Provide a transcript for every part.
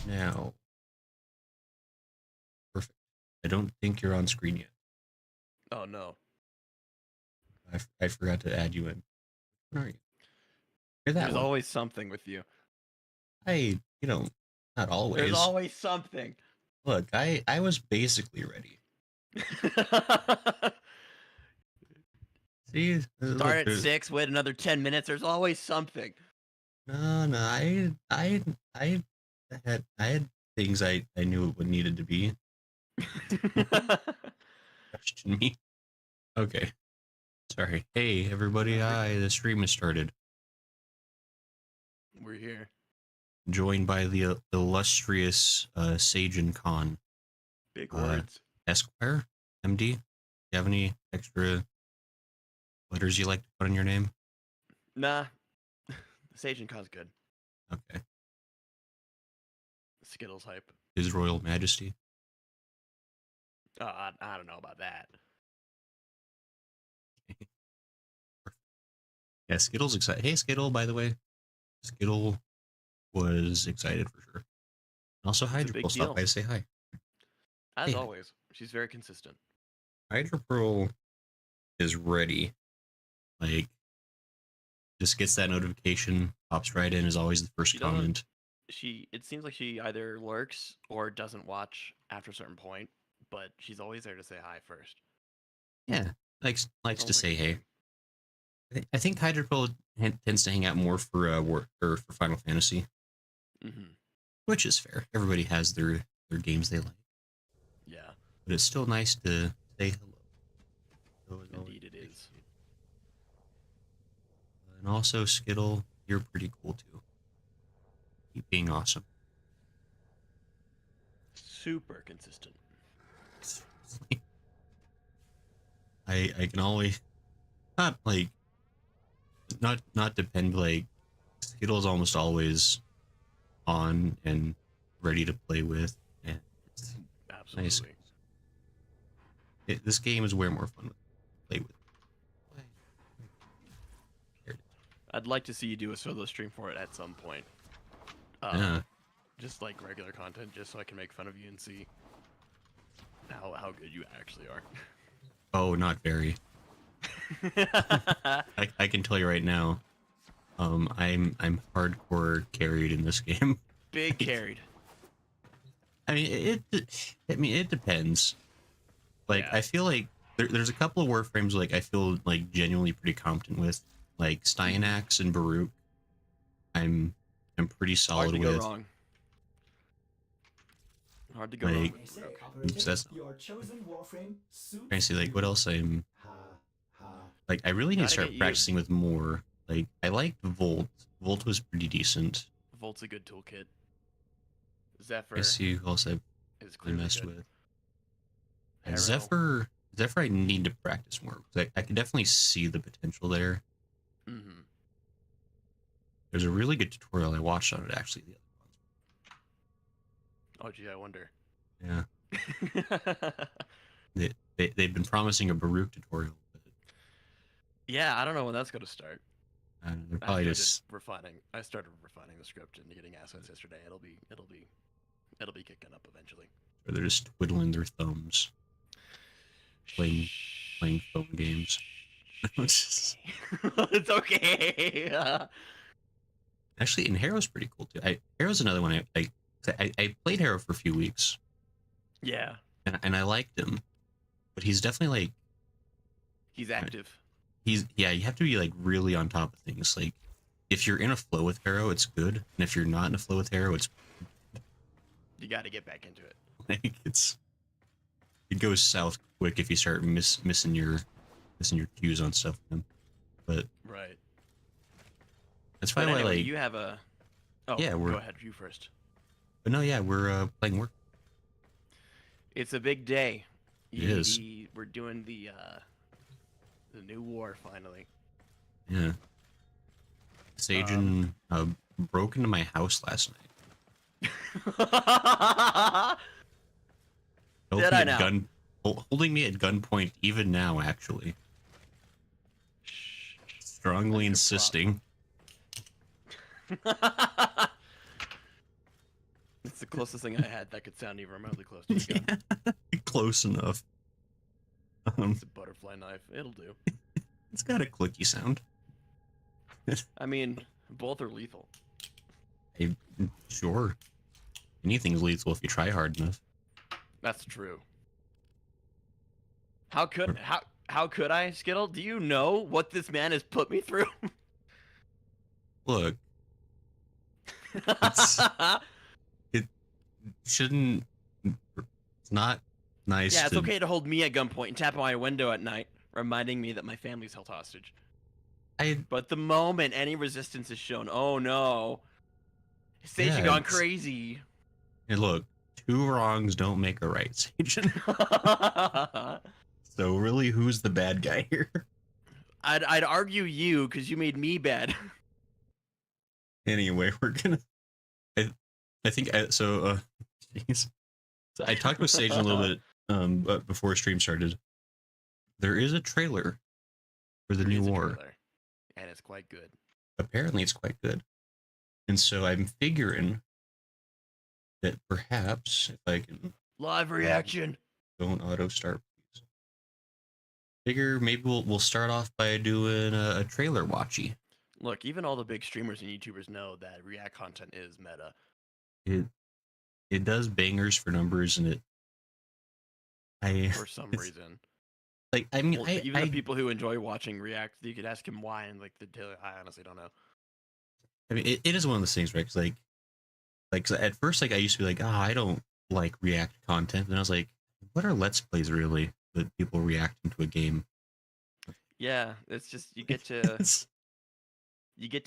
now. Perfect. I don't think you're on screen yet. Oh no. I forgot to add you in. Where are you? You're that There's one. always something with you. Not always. There's always something. Look, I was basically ready. See, Start look, at 6, wait another 10 minutes. There's always something. no, I had things I knew what needed to be. Question me. Okay. Sorry. Hey, everybody. Hi, the stream has started. We're here. Joined by the illustrious Sagen Khan. Big words. Esquire? MD? Do you have any extra letters you like to put on your name? Nah. Sage and Con's good. Okay. Skittles hype. His Royal Majesty. I don't know about that. Yeah, Skittle's excited. Hey, Skittle, by the way. Skittle was excited for sure. Also, Hydra Pearl stopped by to say hi. As always, she's very consistent. Hydra Pearl is ready. Like, just gets that notification, pops right in, is always the first comment. It seems like she either lurks or doesn't watch after a certain point, but she's always there to say hi first. Yeah, likes to say hey. I think Hydra Pearl tends to hang out more for Final Fantasy, which is fair. Everybody has their games they like. Yeah, but it's still nice to say hello. Indeed, it is. And also, Skittle, you're pretty cool too. Keep being awesome. Super consistent. I can always not depend, like Skittle's almost always on and ready to play with, and it's absolutely nice. This game is way more fun to play with. I'd like to see you do a solo stream for it at some point. Just like regular content, just so I can make fun of you and see how good you actually are. Oh, not very. I can tell you right now, I'm hardcore carried in this game. Big carried. I mean, it depends. Like, yeah. I feel like there's a couple of Warframes like I feel like genuinely pretty competent with, like Styanax and Baruch. I'm pretty solid with. Hard to go wrong. Hard to go wrong with Baruch. I see, like, what else I'm... Like, I really need to start practicing with more. Like, I liked Volt. Volt was pretty decent. Volt's a good toolkit. Zephyr. I see who else I've messed with. And Zephyr, I need to practice more. I can definitely see the potential there. There's a really good tutorial I watched on it, actually, the other month. Oh, gee, I wonder. Yeah. They've been promising a Baruch tutorial. But... Yeah, I don't know when that's going to start. They're probably just refining. I started refining the script and getting assets yesterday. It'll be kicking up eventually. Or they're just twiddling their thumbs, playing phone games. It's okay. Actually, and Harrow's pretty cool too. Harrow's another one. I played Harrow for a few weeks. Yeah. And I liked him, but he's definitely like. He's active. You have to be like really on top of things. Like, if you're in a flow with Harrow, it's good, and if you're not in a flow with Harrow, it's. You got to get back into it. Like it goes south quick if you start missing your cues on stuff with him. But right. That's probably why, like, you have a. Oh yeah, go ahead. You first. But no, yeah, we're playing work. It's a big day. It is. We're doing the new war finally. Yeah. Sagen broke into my house last night. Did I now? Holding me at gunpoint even now, actually. Strongly insisting. It's the closest thing I had that could sound even remotely close to a gun. Yeah, close enough. It's a butterfly knife. It'll do. It's got a clicky sound. I mean, both are lethal. Sure. Anything's lethal if you try hard enough. That's true. How could I, Skittle? Do you know what this man has put me through? Look, it shouldn't. It's not nice. Yeah, it's okay to hold me at gunpoint and tap on my window at night, reminding me that my family's held hostage. But the moment any resistance is shown, oh no, Station gone crazy. And look, two wrongs don't make a right, Station. So really, who's the bad guy here? I'd argue you, because you made me bad. Anyway, we're gonna. I think so. Jeez. So I talked with Sage a little bit before stream started. There is a trailer for the new war, and it's quite good. Apparently, it's quite good, and so I'm figuring that perhaps if I can live reaction, don't auto start, please. Figure maybe we'll start off by doing a trailer watchy. Look, even all the big streamers and YouTubers know that React content is meta. It does bangers for numbers, and for some reason. Like, I mean, well, even the people who enjoy watching React, you could ask him why, and like I honestly don't know. I mean, it is one of those things, right? Cause like at first, like I used to be like, oh, I don't like React content, and I was like, what are Let's Plays really that people react into a game? Yeah, it's just you get to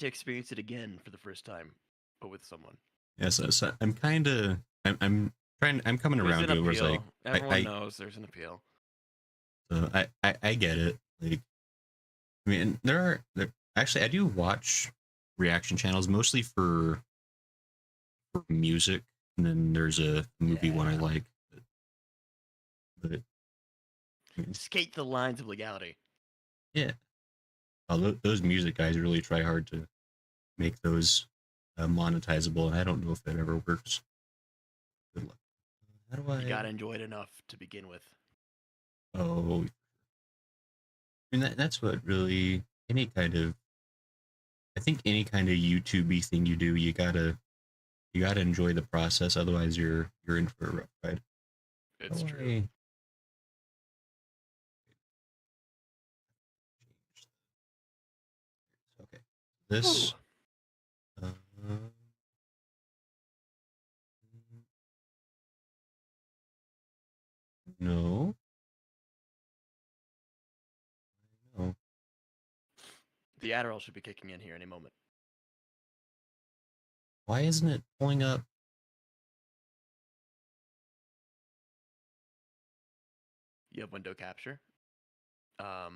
experience it again for the first time, but with someone. Yeah, so I'm coming around to it. Where it's like everyone knows there's an appeal. So I get it. Like, I mean, there actually I do watch reaction channels mostly for music, and then there's a movie one I like. But I mean, skate the lines of legality. Yeah, those music guys really try hard to make those monetizable, and I don't know if that ever works. Good luck. How do I? You gotta enjoy it enough to begin with. Oh, I mean that's what really any kind of YouTube-y thing you do, you gotta enjoy the process, otherwise you're in for a rough ride. It's true. Okay, this. No. No. The Adderall should be kicking in here any moment. Why isn't it pulling up? You have window capture. I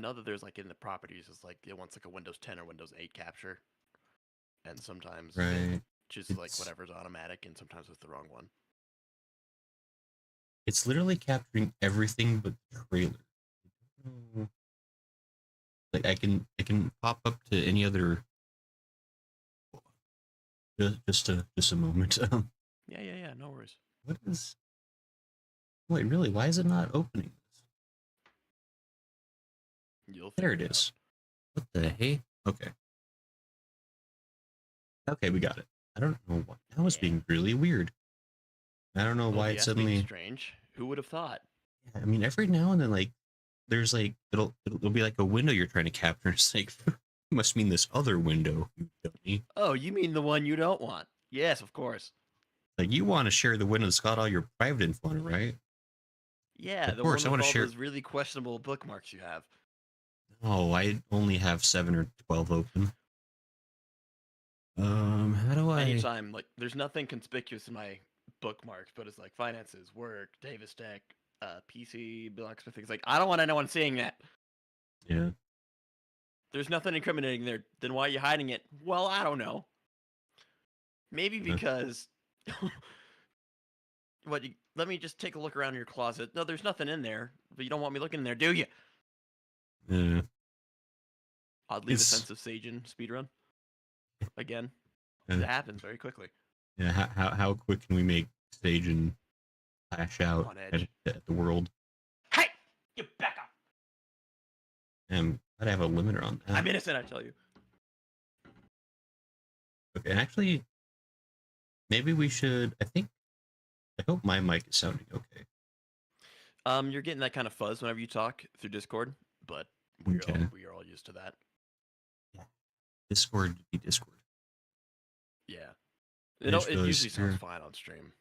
know that there's like in the properties, it's like it wants like a Windows 10 or Windows 8 capture, and sometimes just like whatever's automatic, and sometimes it's the wrong one. It's literally capturing everything but the trailer. Like I can pop up to any other. Just a moment. Yeah. No worries. What is? Wait, really? Why is it not opening this? There it is. What the hey? Okay. Okay, we got it. I don't know why that was being really weird. I don't know why it suddenly strange. Who would have thought? Yeah, I mean, every now and then, like, there's like it'll be like a window you're trying to capture. It's like, you must mean this other window, you dummy. Oh, you mean the one you don't want? Yes, of course. Like, you want to share the window that's got all your private info on it, right? Yeah, the one with all those really questionable bookmarks you have. Oh, I only have 7 or 12 open. How do I? Anytime, like, there's nothing conspicuous in my bookmarks, but it's like finances, work, Davis Tech, PC, blacksmith things. Like, I don't want anyone seeing that. Yeah. There's nothing incriminating there. Then why are you hiding it? Well, I don't know. Maybe because. Let me just take a look around your closet. No, there's nothing in there, but you don't want me looking in there, do you? Yeah. Oddly, the sense of Sajin speedrun. Again. It happens very quickly. Yeah, how quick can we make Sage and lash out at the world? Hey, you back up. I'd have a limiter on that. I'm innocent, I tell you. Okay, actually, maybe we should. I hope my mic is sounding okay. You're getting that kind of fuzz whenever you talk through Discord, but we are all used to that. Yeah, Discord be Discord. Yeah, it usually sounds fine on stream.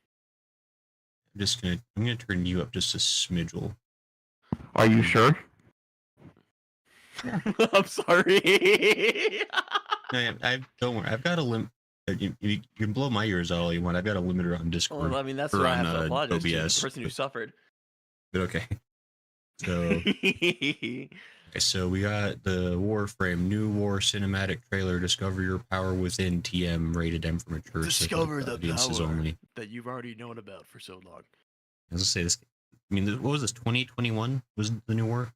I'm gonna turn you up just a smidgel. Are you sure? I'm sorry. No, don't worry. I've got a limit. You can blow my ears all you want. I've got a limiter on Discord. Well, I mean, that's what I have to apologize to the person who suffered. But okay. So we got the Warframe New War cinematic trailer. Discover your power within. TM rated M for mature. Discover the power only. That you've already known about for so long. I was gonna say this. I mean, what was this? 2021 was the New War.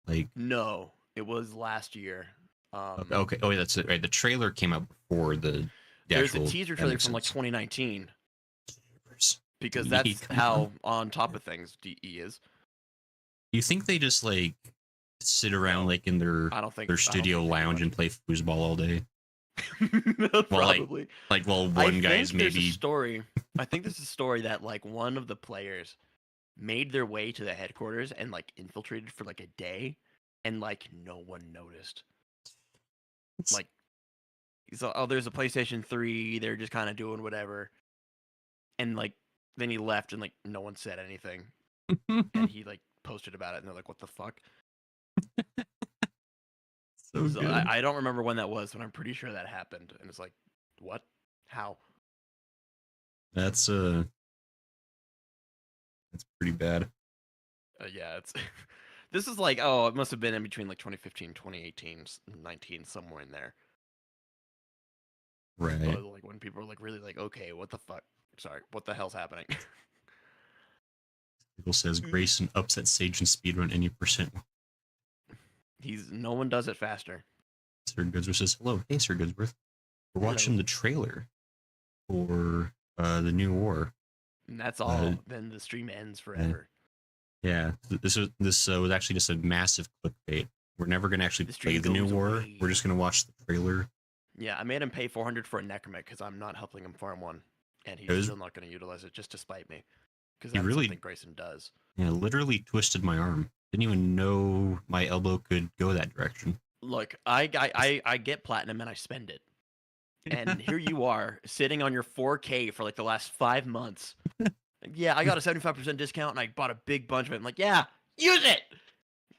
Like no, it was last year. Okay. Oh, yeah, that's it. Right. The trailer came out before the there's a teaser trailer from like 2019. Because that's how on top of things DE is. You think they just like sit around like in their studio lounge and play foosball all day? Probably. Well, one guy's maybe. I think this is a story that like one of the players made their way to the headquarters and like infiltrated for like a day, and like no one noticed. Like, oh, there's a PlayStation 3. They're just kind of doing whatever, and like then he left and like no one said anything, and he like posted about it, and they're like, "What the fuck?" So I don't remember when that was, but I'm pretty sure that happened, and it's like, what? How? That's pretty bad. Yeah, it's this is like, oh, it must have been in between like 2015, 2018, 19, somewhere in there. Right. But, like when people were like really like, okay, what the fuck? Sorry, what the hell's happening? People says Grayson upset Sage and speedrun any %. No one does it faster. Sir Goodsworth says hello. Hey, Sir Goodsworth. We're watching the trailer for the New War. And that's all. Then the stream ends forever. Yeah, this was actually just a massive clickbait. We're never gonna actually play the New War. We're just gonna watch the trailer. Yeah, I made him pay $400 for a Necramech because I'm not helping him farm one, and he's still not going to utilize it just to spite me. Because that's something Grayson does. Yeah, literally twisted my arm. Didn't even know my elbow could go that direction. Look, I get platinum and I spend it. And here you are, sitting on your 4K for like the last 5 months. Yeah, I got a 75% discount and I bought a big bunch of it. I'm like, yeah, use it!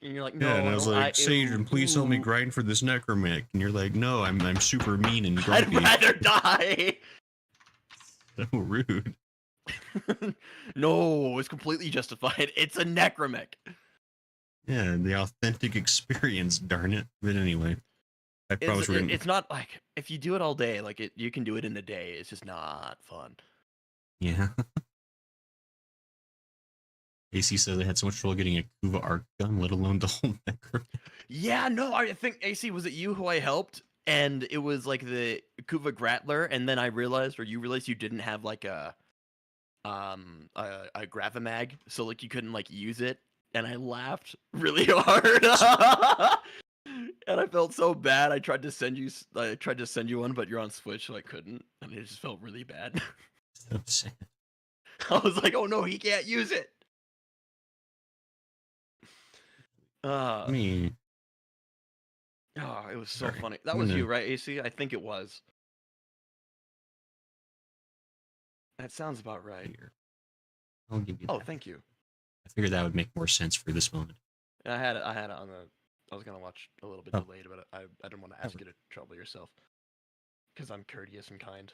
And you're like, no. Yeah, and I was like, Sage, please help me grind for this Necramech. And you're like, no, I'm super mean and grumpy. I'd rather die! So rude. No, it's completely justified. It's a Necramech. Yeah, the authentic experience, darn it. But anyway, I promise we're gonna... It's not like, if you do it all day, like you can do it in a day. It's just not fun. Yeah. AC says they had so much trouble getting a Kuva arc gun, let alone the whole Necramech. Yeah, no, I think, AC, was it you who I helped? And it was like the Kuva Grattler, and then I realized, or you realized you didn't have like a Gravamag, so like you couldn't like use it, and I laughed really hard. And I felt so bad. I tried to send you one, but you're on Switch, so I couldn't, and it just felt really bad. So sad. I was like, oh no, he can't use it. Me. Oh, it was so funny. That was you, right, AC? I think it was. That sounds about right. Here. I'll give you that. Oh, thank you. I figured that would make more sense for this moment. I had it on the... I was going to watch a little bit delayed, but I didn't want to ask you to trouble yourself. Because I'm courteous and kind.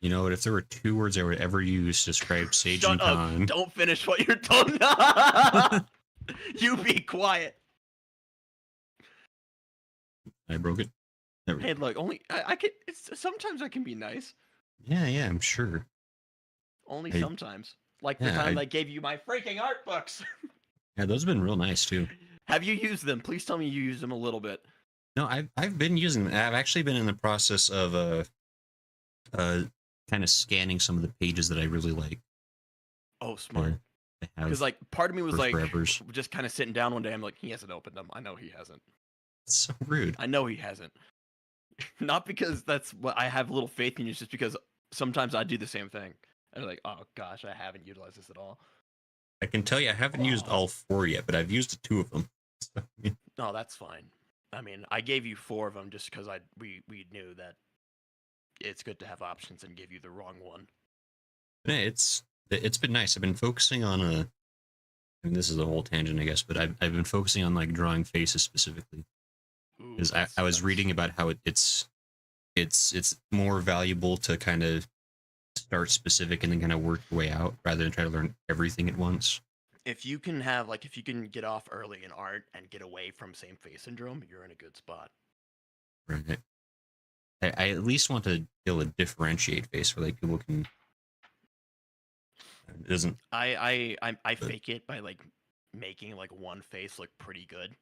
You know what? If there were 2 words I would ever use to describe Sage and Khan... Don't finish what you're talking. You be quiet. I broke it. Hey, look, I can. Sometimes I can be nice. Yeah, I'm sure. Only sometimes. Like the time I gave you my freaking art books. Yeah, those have been real nice too. Have you used them? Please tell me you used them a little bit. No, I've been using them. I've actually been in the process of kind of scanning some of the pages that I really like. Oh, smart. Because like part of me was like just kind of sitting down one day. I'm like, he hasn't opened them. I know he hasn't. It's so rude. I know he hasn't. Not because that's what I have little faith in you. It's just because sometimes I do the same thing. I'm like, oh gosh, I haven't utilized this at all. I can tell you, I haven't used all 4 yet, but I've used 2 of them. So, yeah. No, that's fine. I mean, I gave you 4 of them just because we knew that it's good to have options and give you the wrong one. Yeah, it's been nice. I've been focusing on I mean, this is a whole tangent, I guess, but I've been focusing on like drawing faces specifically. Because I was reading about how it's more valuable to kind of start specific and then kind of work your way out rather than try to learn everything at once. If you can get off early in art and get away from same face syndrome, you're in a good spot. Right. I at least want to be able to differentiate face where like people can. It doesn't. I fake it by like making like one face look pretty good.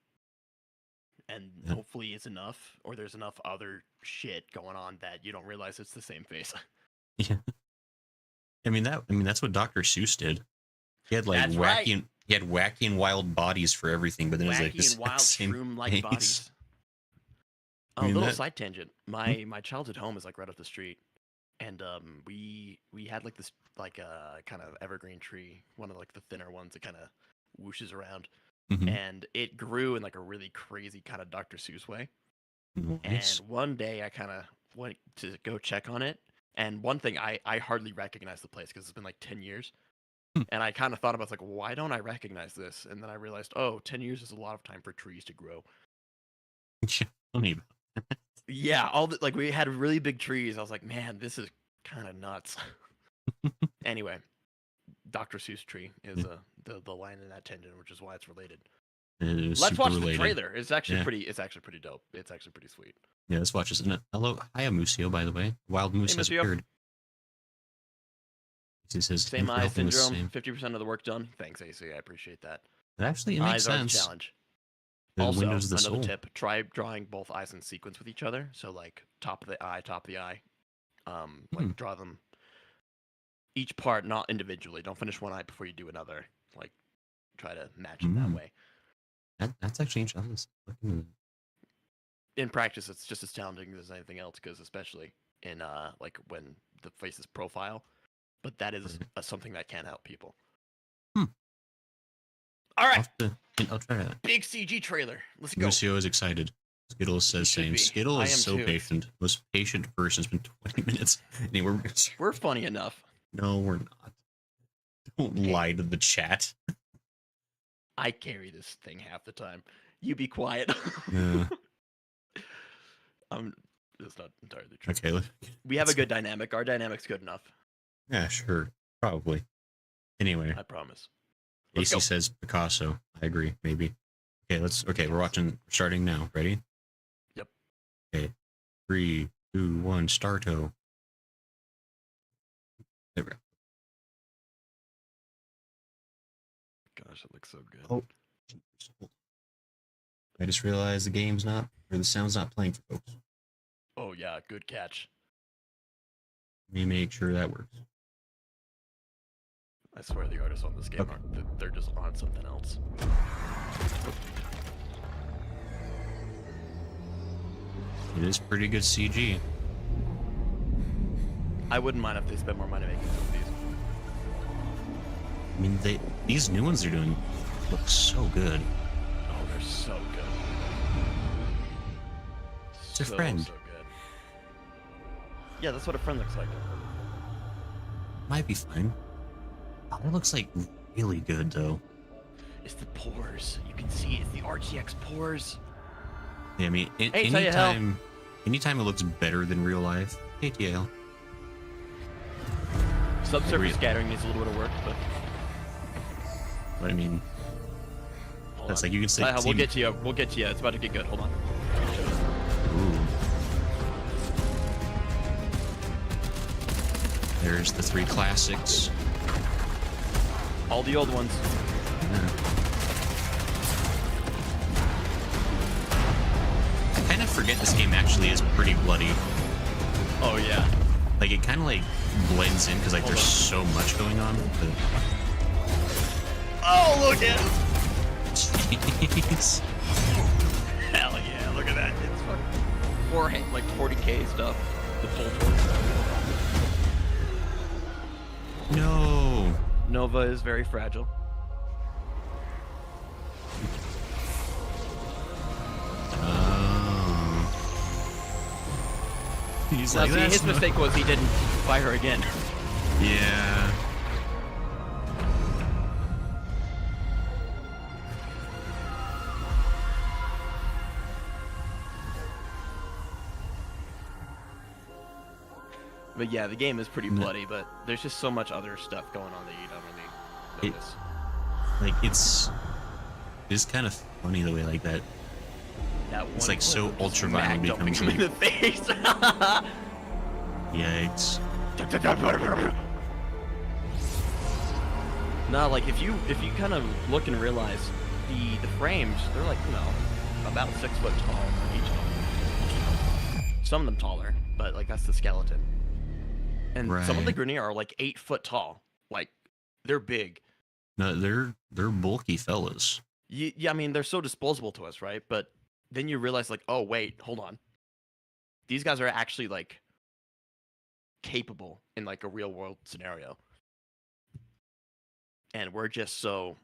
And hopefully it's enough, or there's enough other shit going on that you don't realize it's the same face. Yeah. I mean that's what Dr. Seuss did. He had like he had wacky and wild bodies for everything, but then it was like this and wild shroom-like bodies. Oh, little side tangent. My childhood home is like right up the street, and we had like this like kind of evergreen tree, one of like the thinner ones that kind of whooshes around. Mm-hmm. And it grew in like a really crazy kind of Dr. Seuss way. Nice. And one day I kind of went to go check on it. And one thing, I hardly recognized the place because it's been like 10 years. And I kind of thought about like, why don't I recognize this? And then I realized, 10 years is a lot of time for trees to grow. Yeah, like we had really big trees. I was like, man, this is kind of nuts. Anyway. Dr. Seuss tree is the line in that tangent, which is why it's related. Let's watch the trailer. It's actually pretty. It's actually pretty dope. It's actually pretty sweet. Yeah, let's watch this. Hello, hi, Amusio. By the way, Wild Moose has appeared. Same eye syndrome. 50% of the work done. Thanks, AC. I appreciate that. It actually makes sense. Are the challenge. Also, another tip: try drawing both eyes in sequence with each other. So, like top of the eye. Like draw them. Each part, not individually. Don't finish one eye before you do another. Like, try to match it that way. That's actually interesting. In practice, it's just as challenging as anything else, because especially in like when the face is profile. But that is something that can help people. All right. I'll try that. Big CG trailer. Let's go. Lucio is excited. Skittle says same. Skittle is so patient. Most patient person has been 20 minutes. Anyway, we're funny enough. No, we're not. Don't lie to the chat. I carry this thing half the time. You be quiet. That's not entirely true. Okay. We have a good dynamic. Our dynamic's good enough. Yeah, sure. Probably. Anyway. I promise. AC says Picasso. I agree. Maybe. Okay, we're watching. Starting now. Ready? Yep. Okay. 3, 2, 1, starto. There we go. Gosh, it looks so good. Oh, I just realized the game's not, or the sound's not playing for folks. Oh yeah, good catch. Let me make sure that works. I swear the artists on this game they're just on something else. It is pretty good CG. I wouldn't mind if they spent more money making some of these. I mean, these new ones they're doing look so good. Oh, they're so good. It's a friend. So good. Yeah, that's what a friend looks like. Might be fine. Oh, that looks like really good, though. It's the pores. You can see it's the RGX pores. Yeah, I mean, anytime it looks better than real life, ATL. Subsurface scattering needs a little bit of work, but I mean, that's like you can say. We'll get to you. We'll get to you. It's about to get good. Hold on. Ooh. There's the 3 classics. All the old ones. Yeah. I kind of forget this game actually is pretty bloody. Oh yeah. like it kind of like blends in because like there's so much going on. But... Oh, look at him! Jeez. Hell yeah! Look at that. It's fucking 40K stuff. The full torch. No. Nova is very fragile. He's now, like, see, his mistake was he didn't fire again. Yeah. But yeah, the game is pretty bloody, but there's just so much other stuff going on that you don't really notice. Like it's kind of funny the way like that. It's like so ultra violent becomes him in the face. Yikes. No, like if you kind of look and realize the frames, they're like, you know, about 6 foot tall each of them. Some of them taller, but like that's the skeleton. And some of the Grineer are like 8 foot tall. Like they're big. No, they're bulky fellas. Yeah, I mean they're so disposable to us, right? But then you realize like, oh wait, hold on. These guys are actually like capable in like a real world scenario. And we're just so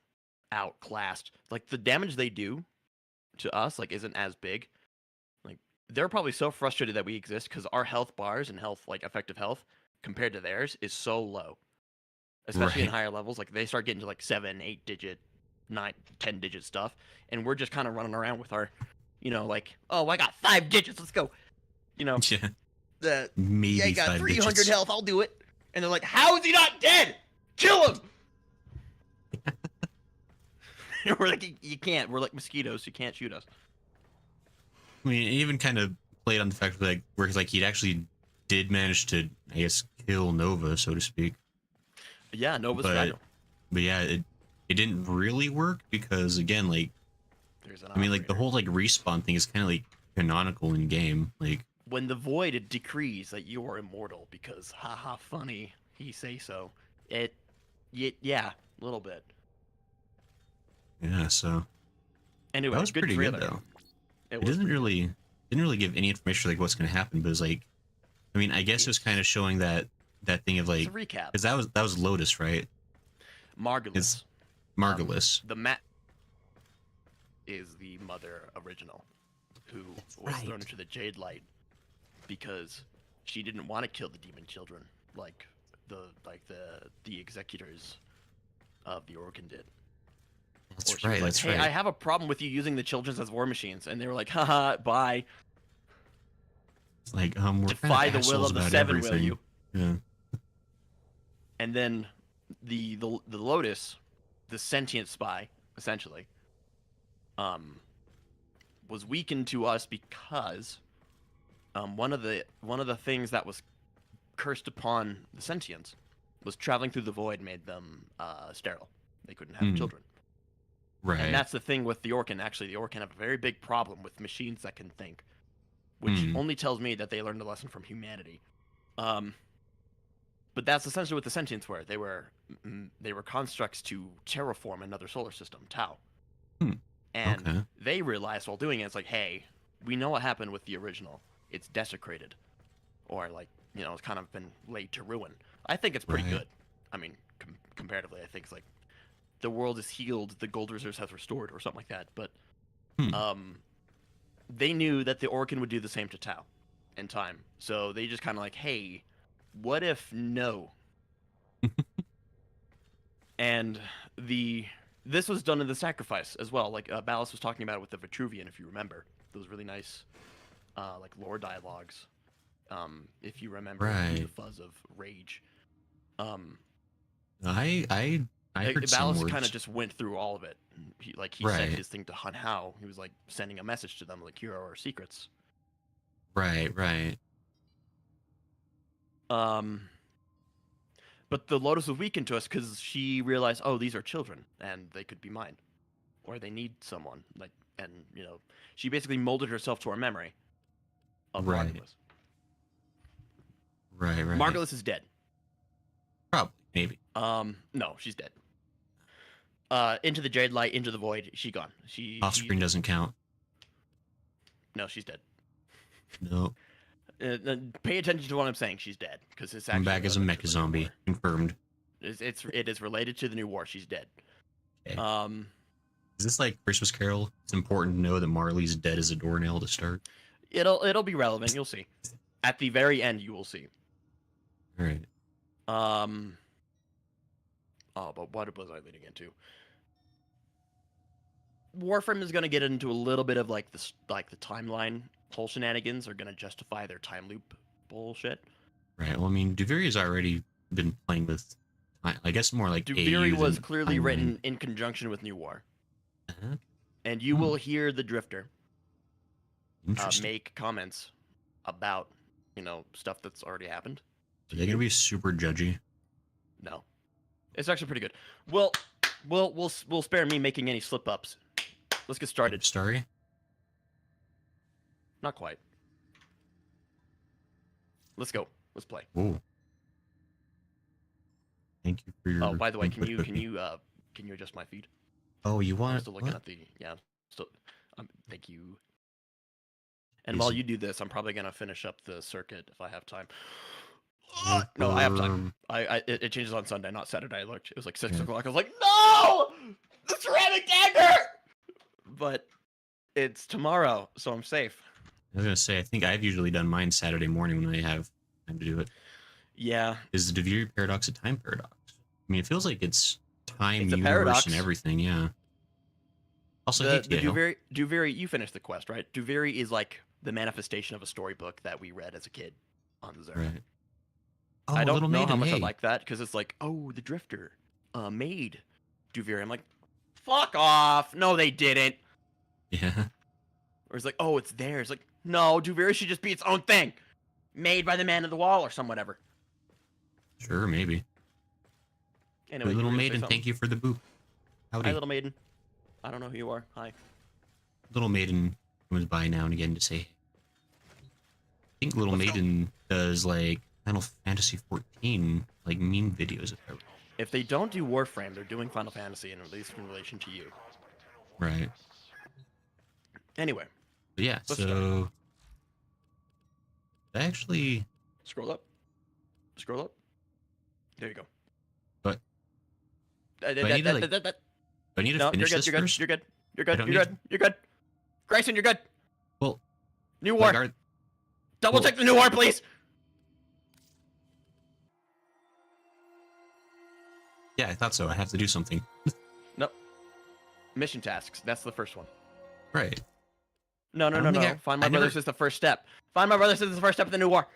outclassed. Like the damage they do to us like isn't as big. Like they're probably so frustrated that we exist because our health bars and health, like effective health, compared to theirs is so low. Especially in higher levels. Like they start getting to like 7, 8 digit, 9, 10 digit stuff. And we're just kind of running around with our, you know, like, oh, I got 5 digits, let's go. You know, maybe I got 300 digits. health, I'll do it. And they're like, how is he not dead? Kill him! We're like, you can't. We're like mosquitoes. You can't shoot us. I mean, it even kind of played on the fact that, like, where he's like, he actually did manage to, I guess, kill Nova, so to speak. Yeah, Nova's fragile. But yeah, it didn't really work because, again, like, I mean, like, the whole, like, respawn thing is kind of, like, canonical in game. Like, when the void decrees that you are immortal because, haha, funny, he say so. Yeah, a little bit. Yeah, so anyway, that was good pretty trailer. good though. It didn't really give any information like what's going to happen, but it was like, I mean, I guess it was kind of showing that thing of like, it's a recap. Because that was Lotus, right? Margulis. Margulis. The Mat is the mother original, who was thrown into the Jade Light because she didn't want to kill the demon children like the executors of the Organ did. That's right. That's right. I have a problem with you using the children as war machines, and they were like, haha, bye. It's like, we're defy the will of the Seven, everything. will you? Yeah. And then the Lotus, the sentient spy, essentially, was weakened to us because one of the things that was cursed upon the sentients was traveling through the void made them sterile. They couldn't have children. Right. And that's the thing with the Orcan. Actually, the Orcan have a very big problem with machines that can think, which only tells me that they learned a lesson from humanity. But that's essentially what the sentients were. They were constructs to terraform another solar system, Tau. And they realized while doing it, it's like, hey, we know what happened with the original. It's desecrated, or like, you know, it's kind of been laid to ruin. I think it's pretty good. I mean, comparatively, I think it's like the world is healed, the gold reserves have restored, or something like that. But they knew that the Orcan would do the same to Tau in time. So they just kind of like, hey, what if no? And this was done in the sacrifice as well. Like Ballas was talking about it with the Vitruvian, if you remember. Those really nice like lore dialogues. If you remember the fuzz of rage. I heard some words. kind of just went through all of it. He sent his thing to Hun Hao. He was like sending a message to them, like, here are our secrets. Right. But the Lotus was weakened to us because she realized, oh, these are children and they could be mine, or they need someone. Like, and you know, she basically molded herself to our memory of Margulis. Right. Margulis is dead. Probably, maybe. No, she's dead. Into the Jade Light, into the Void. She gone. Off screen doesn't count. No, she's dead. No. Pay attention to what I'm saying. She's dead because it's I'm actually back as a mecha zombie. Confirmed. It is related to the new war. She's dead. Okay. Is this like Christmas Carol? It's important to know that Marley's dead as a doornail to start. It'll be relevant. You'll see. At the very end, you will see. All right. Oh, but what was I leading into? Warframe is going to get into a little bit of like the timeline whole shenanigans are going to justify their time loop bullshit. Right. Well, I mean, Duviri's already been playing with, I guess, more like Duviri was clearly written in conjunction with New War. And you will hear the Drifter make comments about, stuff that's already happened. Are they going to be super judgy? No. It's actually pretty good. Well, we'll spare me making any slip-ups. Let's get started. Story? Not quite. Let's go. Let's play. Ooh. Thank you for your. Oh, by the way, can you adjust my feed? Oh, you want? I'm still looking at the Still, thank you. And while you do this, I'm probably gonna finish up the circuit if I have time. No, I have time. It changes on Sunday, not Saturday. I looked. It was like 6 o'clock. I was like, no, the ceramic dagger. But it's tomorrow, so I'm safe. I was gonna say, I think I've usually done mine Saturday morning when I have time to do it. Yeah. Is the Duviri paradox a time paradox? I mean, it feels like it's time, it's universe, paradox. And everything. Yeah. Also, the Duviri, you finished the quest, right? Duviri is like the manifestation of a storybook that we read as a kid on the Zerg. Right. Oh, I don't Little know Maiden, how much hey. I like that because it's like, oh, the Drifter made Duviri. I'm like, fuck off. No, they didn't. Yeah. Or it's like, oh, it's theirs. Like, no, Duviri should just be its own thing, made by the Man of the Wall or some whatever. Sure, maybe. Anyway, Little Maiden, thank you for the boop. Howdy. Hi, Little Maiden. I don't know who you are. Hi. Little Maiden comes by now and again to say, I think Little Maiden does like Final Fantasy 14 like meme videos. If they don't do Warframe, they're doing Final Fantasy, and at least in relation to you. Right. Anyway. But yeah, so I actually scroll up. Scroll up. There you go. But I need to finish this first? You're good. You're good. Grayson, you're good. Well, New War. Double check the New War, please. Yeah, I thought so. I have to do something. Nope. Mission tasks. That's the first one. Right. No. Find my brothers is the first step. Find my brothers is the first step of the New War.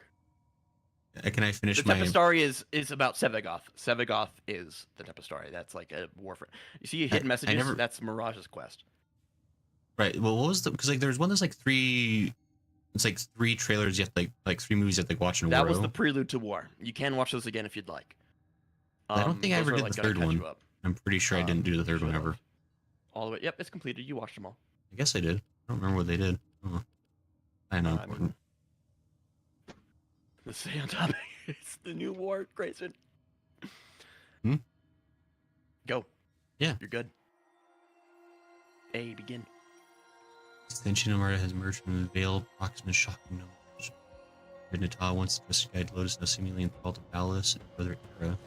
Can I finish the type of story is about Sevagoth. Sevagoth is the type of story. That's like a Warframe. You see hidden messages? That's Mirage's quest. Right. Well, what was the? Because like there's one that's like three. It's like 3 trailers you have to like 3 movies you have to watch in a row. That was the prelude to War. You can watch those again if you'd like. I don't think I ever did the third one. I'm pretty sure I didn't do the third one ever. All the way. Yep, it's completed. You watched them all. I guess I did. I don't remember what they did. Oh. I know. Let's stay on topic. It's the New War, Grayson. Go. Yeah. You're good. Begin. Extension of Marta has merged from the Veil, Proximus, shocking knowledge. Red Natal wants to guide Lotus, no seemingly enthralled to Palace and further era.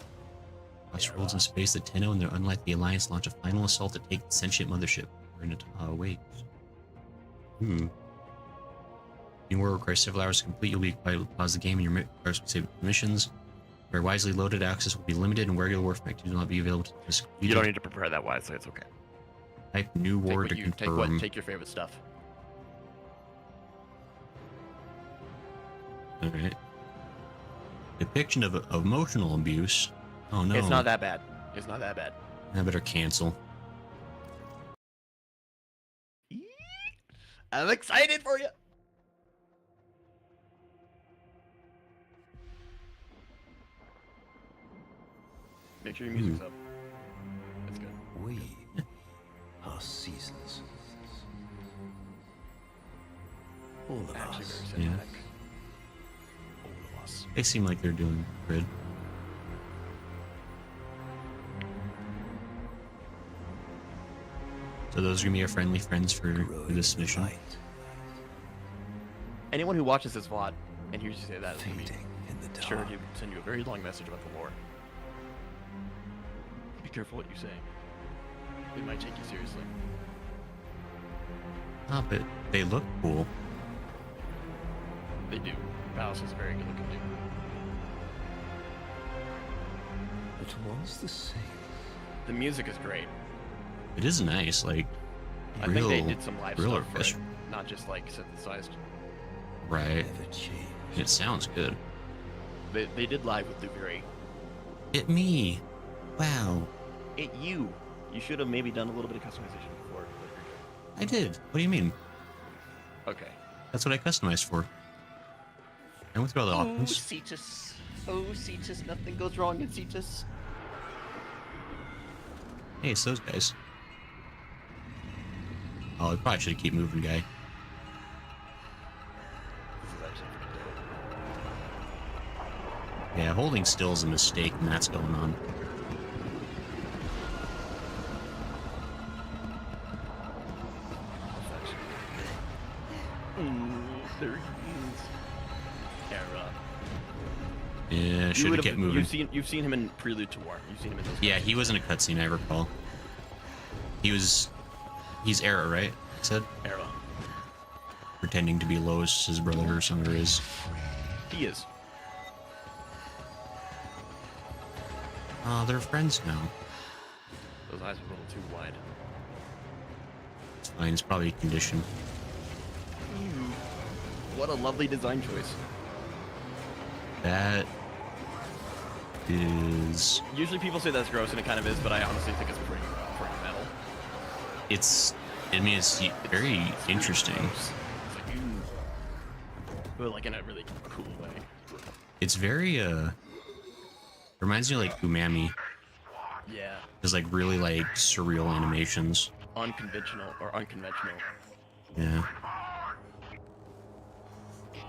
Crossroads in space, the Tenno and their unlikely alliance launch a final assault to take the sentient mothership. Red Natal awaits. New War requires several hours to complete. You'll be required to pause the game and your specific missions. Where wisely loaded access will be limited and regular Warframe activities will not be available to this. You don't need to prepare that wisely, it's okay. Type New War to confirm. Take your favorite stuff. Alright. Depiction of emotional abuse. Oh no. It's not that bad. It's not that bad. I better cancel. I'm excited for you. Make sure your music's up. That's good. We are seasons. All of Actually, us. very cinematic. All of us. They seem like they're doing good. So those are gonna be our friendly friends for this mission. Anyone who watches this VOD and hears you say that is gonna be sure to send you a very long message about the lore. Be careful what you say. They might take you seriously. Ah, but they look cool. They do. Palace is very good looking dude. It was the same. The music is great. It is nice, like I think they did some live real stuff for it, orchestra. not just like synthesized. Right. Never changed. It sounds good. They did live with Luvery. It me. Wow. It you. You should have maybe done a little bit of customization before. I did. What do you mean? Okay. That's what I customized for. I went through all the options. Cetus. Oh, Cetus. Nothing goes wrong in Cetus. Hey, it's those guys. Oh, I probably should keep moving, guy. Yeah, holding still is a mistake, and that's going on. There he is. Era. Yeah, should have kept moving. You've seen him in Prelude to War. You've seen him in those. Yeah, he was in a cutscene, I recall. He's Era, right? I said? Era. Pretending to be Lois' brother or something, or is. He is. Oh, they're friends now. Those eyes are a little too wide. It's fine, it's probably a condition. What a lovely design choice. That is... Usually people say that's gross, and it kind of is, but I honestly think it's pretty metal. It's... I mean, it's very interesting. It's like, but like in a really cool way. It's very, reminds me of, like, Umami. Yeah. There's, like, really, like, surreal animations. Unconventional. Yeah.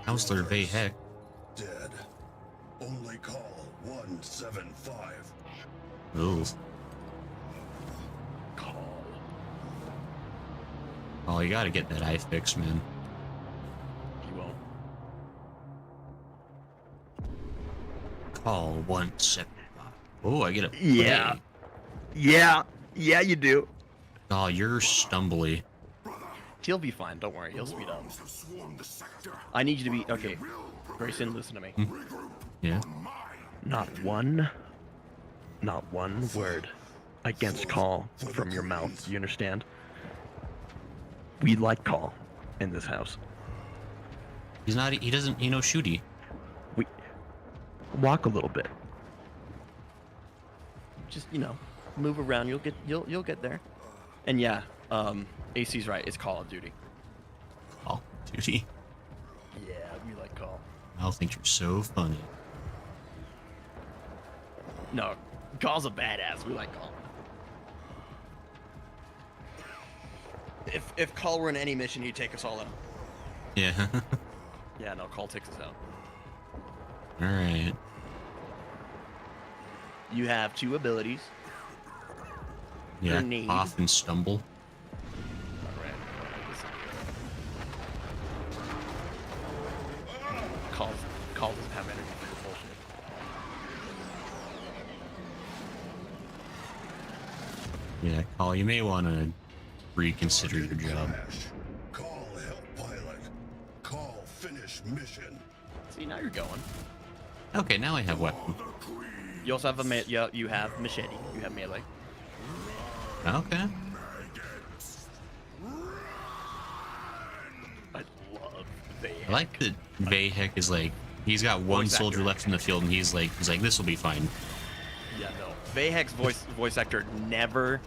Counselor Vahek. Dead. Only call 175. Ooh. Call. Oh, you gotta get that eye fixed, man. You won't. Call 175. Oh, I get it. Yeah. Yeah, you do. Oh, you're stumbly. He'll be fine. Don't worry. He'll speed up. I need you to be okay. Grayson, listen to me. Yeah. Not one word against Call from your mouth. You understand? We like Call in this house. He's not. He doesn't. He knows shooty. We walk a little bit. Just move around. You'll get there. And yeah, AC's right. It's Call of Duty. Call of Duty. Yeah, we like Call. I think you're so funny. No, Call's a badass. We like Call. If Call were in any mission, he'd take us all out. Yeah. Yeah, no, Call takes us out. All right. You have 2 abilities. Yeah. Grenade. Cough and stumble. Alright. Call doesn't have energy for the bullshit. Yeah, Call. You may want to reconsider your job. Call help pilot. Call finish mission. See, now you're going. Okay, now I have weapon. You also have you have machete. You have melee. Okay. I love Vahek. I like that Vahek is like, he's got one Voice soldier actor. left in the field, and he's like, this will be fine. Yeah, no. Vahek's voice actor never.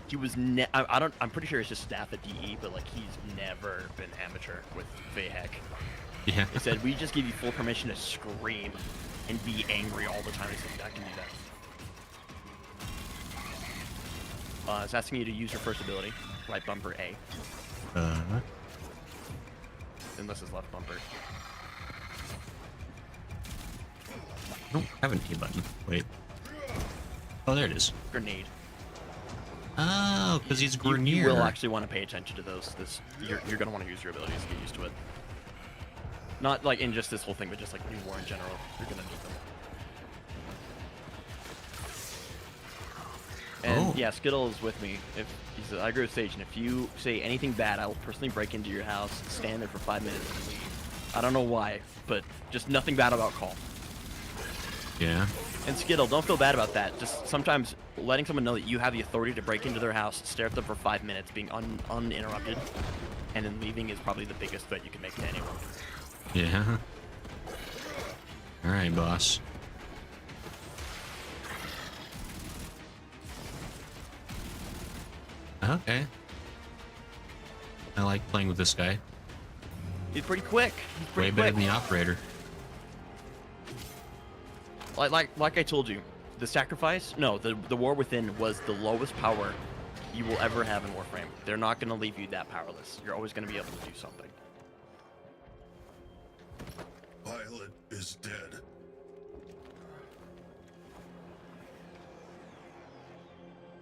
He was I'm pretty sure it's just staff at DE, but like he's never been amateur with Vahek. Yeah. It said we just give you full permission to scream and be angry all the time. He said I can do that. It's asking you to use your first ability, right bumper A, unless it's left bumper. don't have an A button. Wait. Oh, there it is. Grenade. Oh, because he's Grenier. You will actually want to pay attention to those. You're going to want to use your abilities to get used to it. Not like in just this whole thing, but just like New War in general. You're going to need them. And yeah, Skittle is with me. If I agree with Sage, and if you say anything bad, I will personally break into your house, stand there for 5 minutes, and leave. I don't know why, but just nothing bad about Call. Yeah. And Skittle, don't feel bad about that. Just sometimes letting someone know that you have the authority to break into their house, stare at them for 5 minutes, being uninterrupted, and then leaving is probably the biggest threat you can make to anyone. Yeah. All right, boss. Okay. I like playing with this guy. He's pretty quick. He's pretty Way quick. better than the operator. Like I told you, the sacrifice, no, the War Within was the lowest power you will ever have in Warframe. They're not going to leave you that powerless. You're always going to be able to do something. Pilot is dead.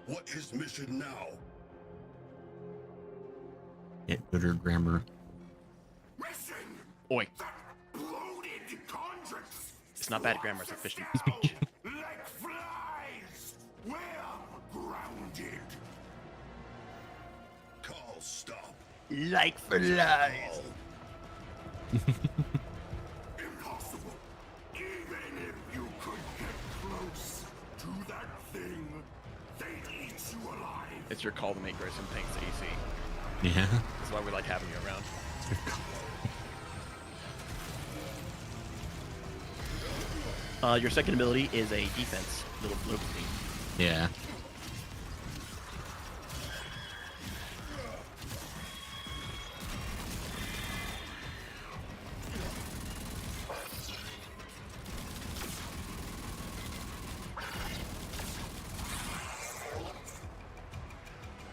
What is mission now? Yeah, gooder grammar. Oi. It's not bad grammar, it's efficient speech. Like flies! We're grounded. Call stop. Like flies. Impossible. Even if you could get close to that thing, they'd eat you alive. It's your call to make Grissom thanks to AC. Yeah. That's why we like having you around. Your second ability is a defense, little blue thing. Yeah.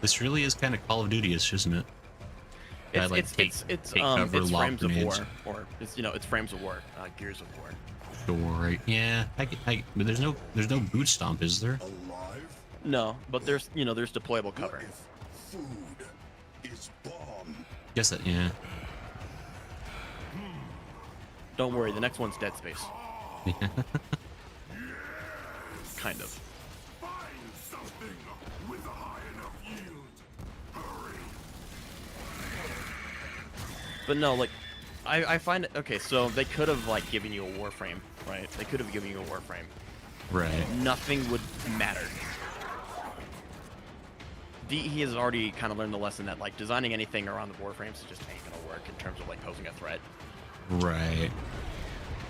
This really is kind of Call of Duty-ish, isn't it? It's cover, lob Frames of grenades. War, or it's Frames of War, Gears of War. Sure, right? Yeah, but there's no boot stomp, is there? Alive? No, but there's deployable cover. What if food is bomb? Guess that. Yeah. Don't worry, the next one's Dead Space. Kind of. Find something with a high enough yield. Hurry. But no, like, I find it, okay, so they could have, like, given you a Warframe, right? They could have given you a Warframe. Right. Nothing would matter. He has already kind of learned the lesson that, like, designing anything around the Warframes just ain't gonna work in terms of, like, posing a threat. Right.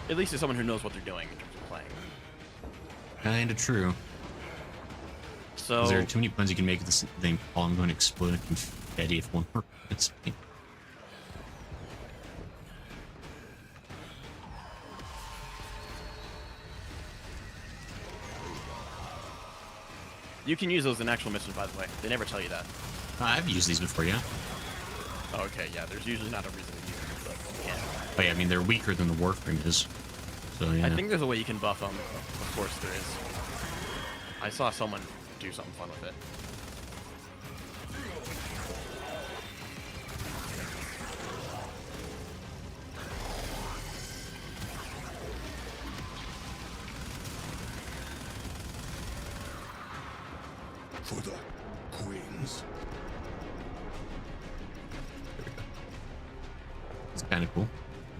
At least as someone who knows what they're doing in terms of playing. Kinda true. So... There are too many puns you can make this thing. Oh, I'm going to explode in confetti if one more. It's You can use those in actual missions, by the way. They never tell you that. I've used these before, yeah. Oh, okay, yeah, there's usually not a reason to use them, but yeah. Oh yeah, I mean they're weaker than the Warframe is. So yeah. I think there's a way you can buff them. Of course there is. I saw someone do something fun with it. For the queens. It's kind of cool.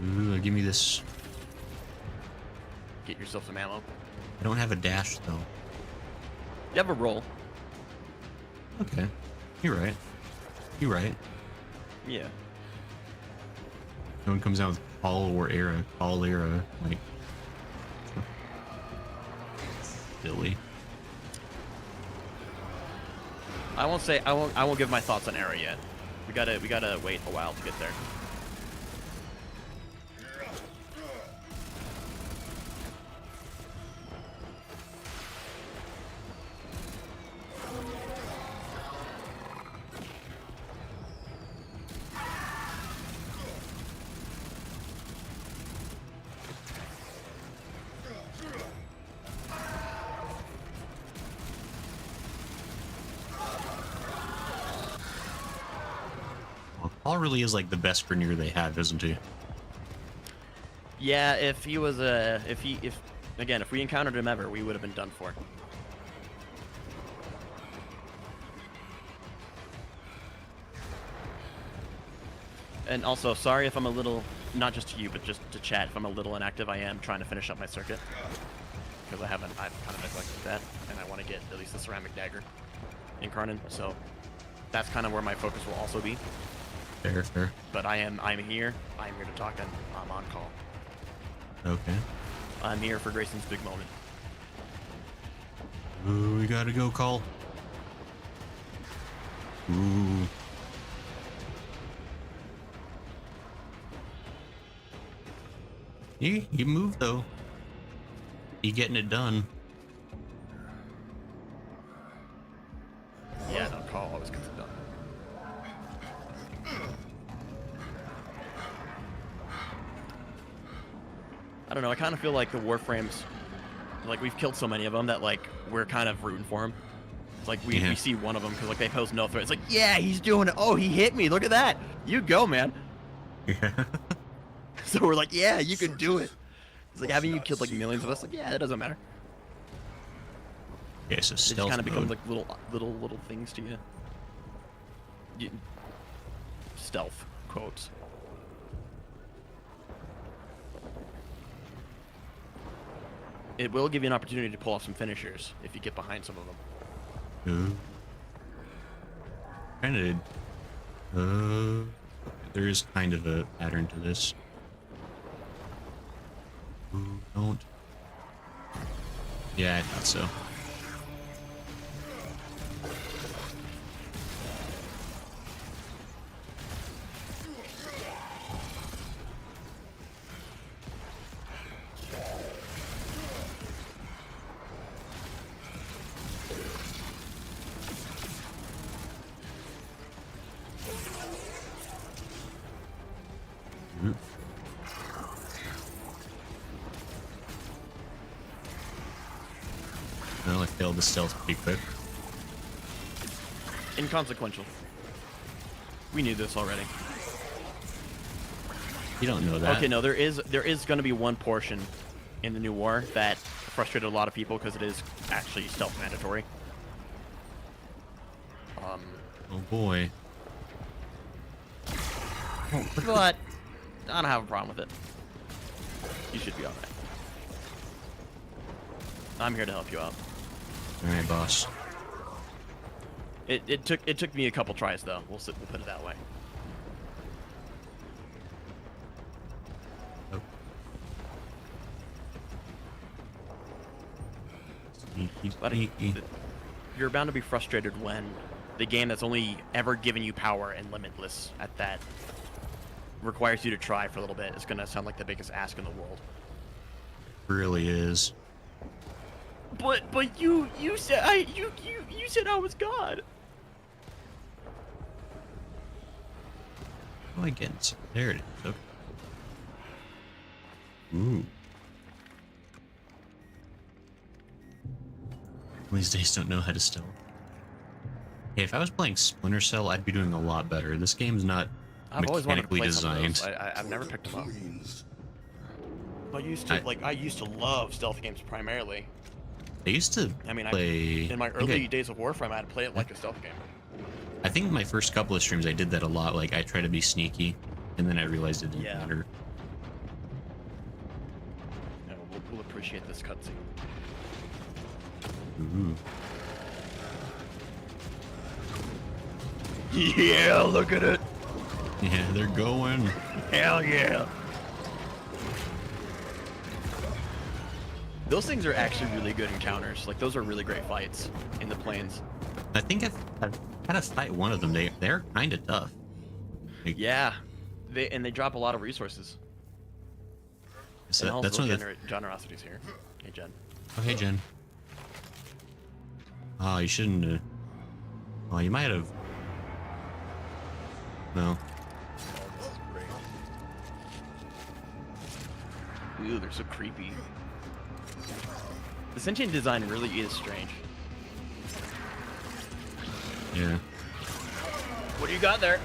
Ooh, give me this. Get yourself some ammo. I don't have a dash though. You have a roll. Okay. You're right. You're right. Yeah. No one comes out with Call or Era. Call Era. Like. Silly. I won't give my thoughts on Era yet. We gotta wait a while to get there. Paul really is like the best Grineer they have, isn't he? Yeah, if he was if we encountered him ever, we would have been done for. And also, sorry if I'm a little, not just to you, but just to chat, if I'm a little inactive. I am trying to finish up my circuit because I've kind of neglected that, and I want to get at least the ceramic dagger incarnate. So that's kind of where my focus will also be. Fair, fair. But I'm here. I'm here to talk, and I'm on call. Okay. I'm here for Grayson's big moment. Ooh, we gotta go, Call. Ooh. You move though. You getting it done. Yeah, no, Call always gets it done. I don't know, I kind of feel like the Warframes, like we've killed so many of them that like we're kind of rooting for them. It's like we see one of them because like they pose no threat. It's like, yeah, he's doing it. Oh, he hit me. Look at that. You go, man. Yeah. So we're like, yeah, you can do it. It's like, haven't you killed like millions of us? Like, yeah, it doesn't matter. Okay, so It just stealth kind of becomes mode. like little things to you. Stealth quotes. It will give you an opportunity to pull off some finishers if you get behind some of them. Ooh. Kind of. There is kind of a pattern to this. Ooh, don't. Yeah, I thought so. Well, I failed the stealth pretty quick. Inconsequential. We knew this already. You don't know that. Okay, no, there is going to be one portion in the new war that frustrated a lot of people because it is actually stealth mandatory. Oh boy. But I don't have a problem with it. You should be alright. I'm here to help you out. All right, boss. It took me a couple tries though. We'll put it that way. Oh. Sneaky, But sneaky. you're bound to be frustrated when the game that's only ever given you power and limitless at that requires you to try for a little bit. It's gonna sound like the biggest ask in the world. Really is. But you said you said I was God. Oh, I get it. There it is. Okay. Ooh. These days don't know how to stealth. Hey, if I was playing Splinter Cell, I'd be doing a lot better. This game's not I've always wanted to mechanically play some of designed. those. I've never picked them up. Queens. I used to love stealth games primarily. I used to I mean, play. in my I think early days of Warframe, I'd play it like a stealth game. I think my first couple of streams I did that a lot. Like I tried to be sneaky, and then I realized it didn't Yeah. matter. You know, we'll appreciate this cutscene. Ooh. Yeah, look at it. Yeah, they're going. Hell yeah. Those things are actually really good encounters. Like, those are really great fights in the plains. I think I've had to fight one of them. They're kind of tough. Like, Yeah. They drop a lot of resources. so And that's also one of the. generosities here. Hey, Jen. Oh, hey, Jen. Oh, you shouldn't. Oh, you might have. No. Ooh, they're so creepy. The sentient design really is strange. Yeah. What do you got there?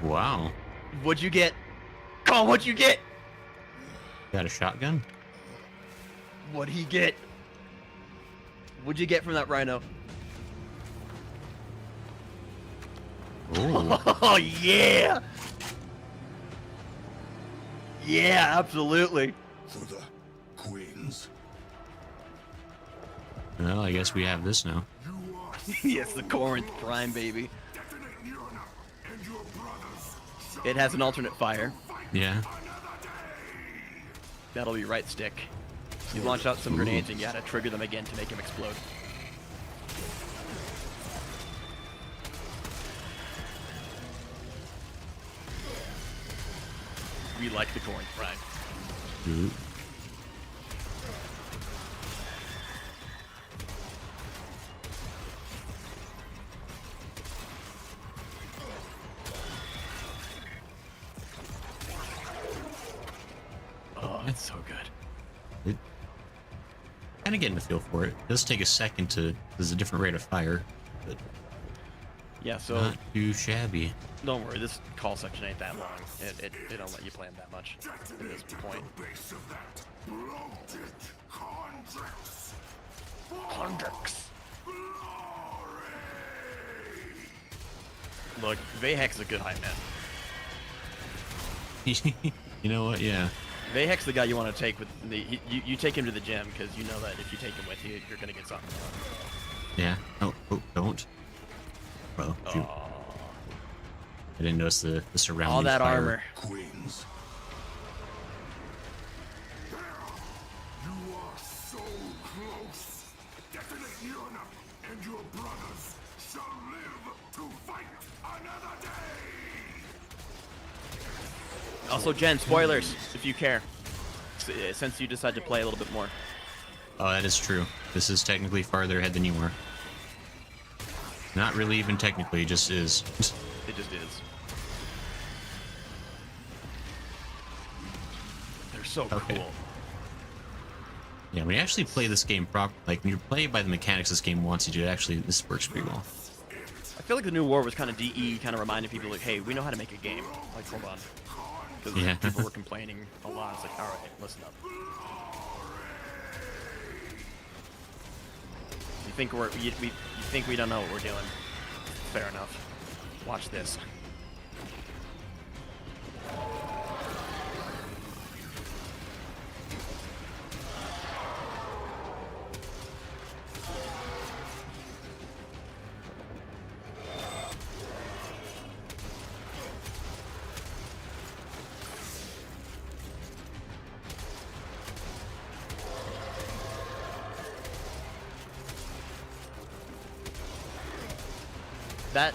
Wow. What'd you get? Call, what'd you get? Got a shotgun? What'd he get? What'd you get from that rhino? Oh. Oh, yeah! Yeah, absolutely. For the queens. Well, I guess we have this now. You are Yes, the Corinth Prime, baby. detonate Nirna and your brothers. It has an alternate fire. Yeah. Another day. That'll be right stick. You launch out some grenades and you gotta trigger them again to make them explode. We like the Corinth Prime. Ooh. Oh, it's so good. Kind of getting a feel for it. It does take a second to. There's a different rate of fire, but Yeah, so not too shabby. don't worry, this call section ain't that long. It don't let you play them that much at this point. Base of that bloated Chondrix. Chondrix. Glory. Look, Vahek's a good hype man. You know what? Yeah. Vahek's the guy you want to take with the. You take him to the gym because you know that if you take him with you, you're gonna get something. Yeah. Oh, don't. Well, shoot. Oh, I didn't notice the surrounding all that fire. armor. Queens. There. You are so close. Detonate Nirna and your brothers shall live to fight another day. Also, Jen, spoilers if you care. Since you decide to play a little bit more. Oh, that is true. This is technically farther ahead than you were. Not really even technically, it just is. It just is. They're so Okay. cool. Yeah, when you actually play this game like when you play by the mechanics this game wants you to, actually, this works pretty well. I feel like the new war was kind of DE, kind of reminding people like, hey, we know how to make a game. Like, hold on. Because Yeah. people were complaining a lot. It's like, all right, listen up. You think we don't know what we're doing? Fair enough. Watch this.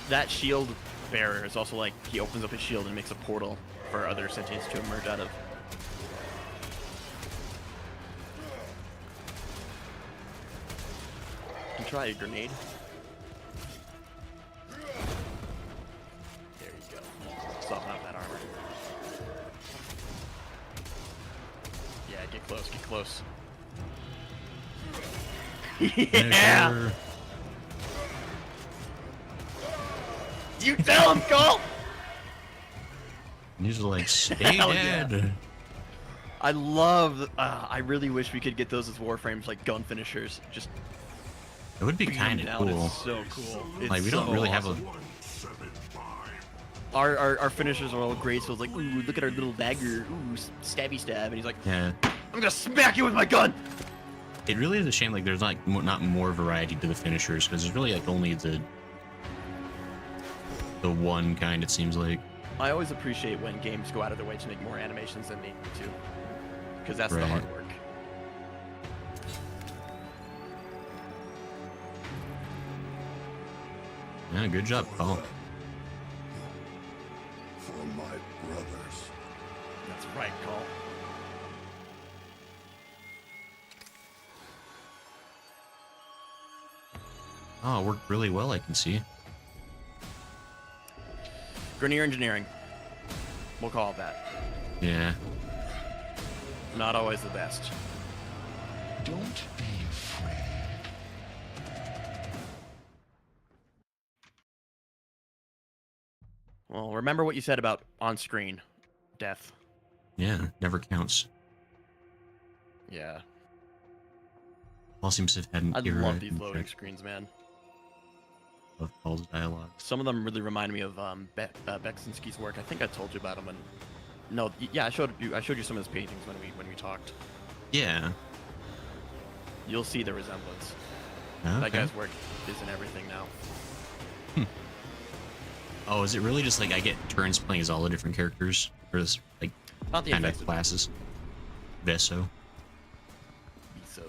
That shield bearer is also like he opens up his shield and makes a portal for other sentients to emerge out of. You can try a grenade. There you go. Soften up that armor. Yeah, get close, get close. Yeah! You tell him, Cole! These are like, stay Hell yeah. dead. I love. I really wish we could get those as Warframes, like gun finishers. Just It would be beat 'em kind of down. cool. It's so cool. It's Like, we don't so really have awesome. a. Our finishers are all great. So it's like, ooh, look at our little dagger. Ooh, stabby stab. And he's like, Yeah. I'm gonna smack you with my gun. It really is a shame, like, there's like not more variety to the finishers, because there's really like only the one kind, it seems like. I always appreciate when games go out of their way to make more animations than they need to, because that's the Right. hard work. Yeah, good job, Paul. For my brothers. That's right, Cole. Oh, it worked really well, I can see. Grenier engineering. We'll call it that. Yeah. Not always the best. Don't be afraid. Well, remember what you said about on-screen death. Yeah, never counts. Yeah. All seems to have had an I era love these in loading check screens, man. of Paul's dialogue. Some of them really remind me of Beksinski's work. I think I told you about him. And no, yeah, I showed you some of his paintings when we talked. Yeah. You'll see the resemblance. Okay. That guy's work is in everything now. Oh, is it really just like I get turns playing as all the different characters? Or this, like, Not the kind of effects. classes? Veso. So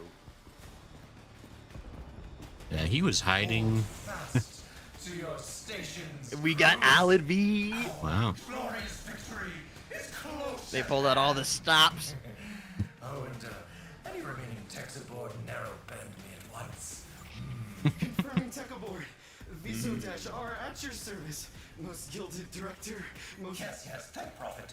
Yeah, he was hiding. Fast to your stations. we got Alad V. Wow. Glorious victory is close. They pulled out all the stops. Oh, and any remaining techs aboard narrow bend me at once. Confirming tech aboard. Viso-R at your service. Most gilded director. Most... Yes, tech prophet.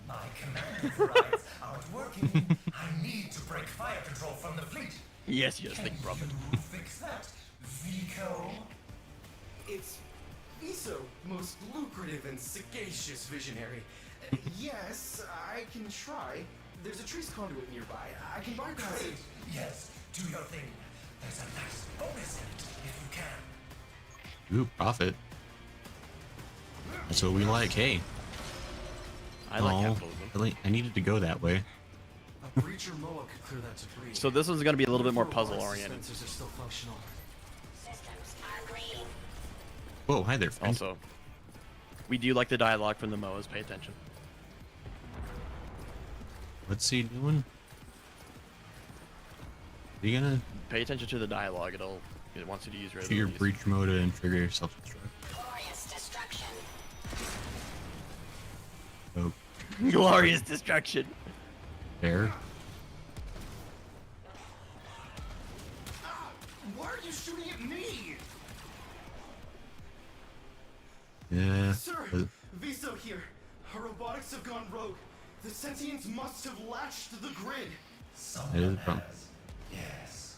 My command overrides aren't working. I need to break fire control from the fleet. Yes, think profit. You fix that, Vico? It's Viso, most lucrative and sagacious visionary. Yes, I can try. There's a trace conduit nearby. I can bypass it. Yes, do your thing. There's a nice bonus in it, if you can. Ooh, profit. That's what we like, hey. I like Oh, capitalism. really? I needed to go that way. A breacher Moa could clear that debris. So this one's gonna be a little bit more puzzle oriented. Sensors are still functional. Whoa, hi there, friend. Also, we do like the dialogue from the Moas. Pay attention. What's he doing? Are you gonna Pay attention to the dialogue. It wants you to use your shoot your abilities. breach mode and trigger your self-destruct? Glorious destruction. Oh, Glorious destruction. there. Why are you shooting at me? Yeah. Sir, uh, Viso here. Our robotics have gone rogue. The sentients must have latched the grid. It is Someone a problem. has. Yes.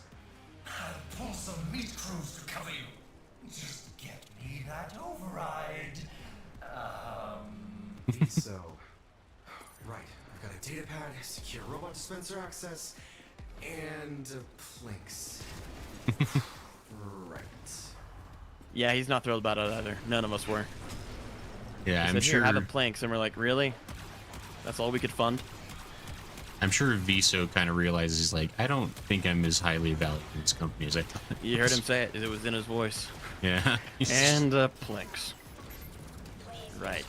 I'll pull some meat crews to cover you. Just get me that override. Viso. Right. I've got a data pad, secure robot dispenser access, and Plinks. Right. Yeah, he's not thrilled about it either. None of us were. Yeah, He I'm said, "Here, sure. have a planks," and we're like, really? That's all we could fund? I'm sure Viso kind of realizes he's like, I don't think I'm as highly valued in this company as I thought. You heard him say it. It was in his voice. Yeah. And planks. Right.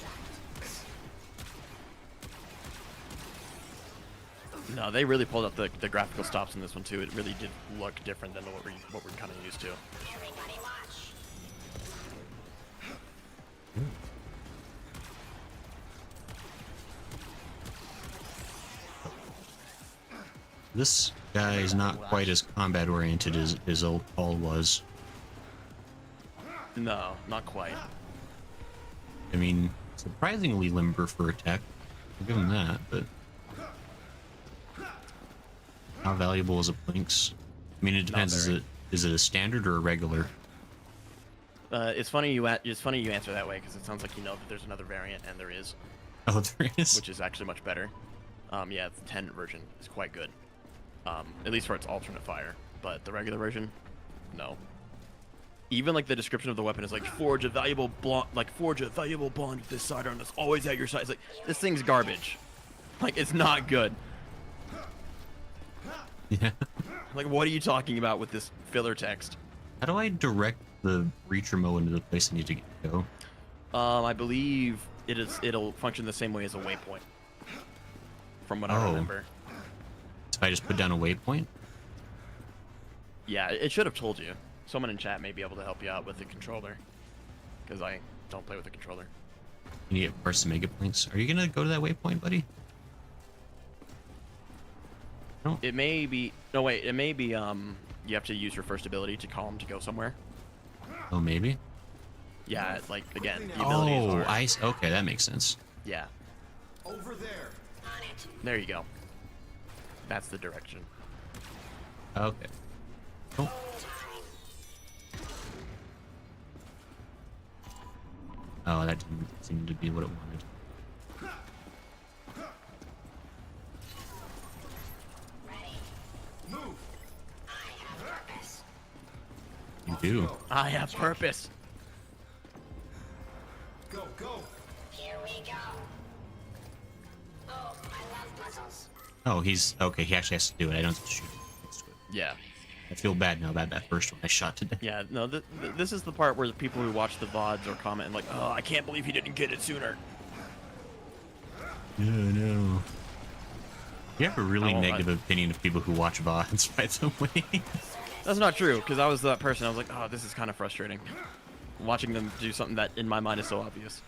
No, they really pulled up the graphical stops in this one too. It really did look different than what we're kind of used to. Everybody watch. This guy is not quite as combat oriented as his old Paul was. No, not quite. I mean, surprisingly limber for a tech. I'll give him that, but how valuable is a Plinks? I mean, it depends. Is it a standard or a regular? It's funny you answer that way because it sounds like you know that there's another variant, and there is, Oh, there is. which is actually much better. Yeah, the 10 version is quite good, at least for its alternate fire. But the regular version, no. Even like the description of the weapon is like forge a valuable bond with this sidearm that's always at your side. It's like this thing's garbage. Like it's not good. Yeah. Like what are you talking about with this filler text? How do I direct the breach remote into the place I need to go? I believe it'll function the same way as a waypoint. From what I remember. So if I just put down a waypoint? Yeah, it should have told you. Someone in chat may be able to help you out with the controller. Because I don't play with the controller. You need parts to make it Plinks. Are you gonna go to that waypoint, buddy? No. It may be no wait, it may be you have to use your first ability to call him to go somewhere. Oh, maybe. Yeah, like again, the abilities Oh, are, okay, that makes sense. yeah. Over there. On it. There you go. That's the direction. Okay. Cool. Oh, that didn't seem to be what it wanted. Move. You do. I have purpose. Go, go. Here we go. Oh, I love puzzles. Oh, he's okay. He actually has to do it. I don't have to shoot him. Let's do it. Yeah. I feel bad now about that first one I shot today. Yeah, no, this is the part where the people who watch the VODs or comment like, oh, I can't believe he didn't get it sooner. No. You have a really Oh, negative opinion of people who watch VODs, by the way. That's not true, because I was that person. I was like, oh, this is kind of frustrating. Watching them do something that, in my mind, is so obvious.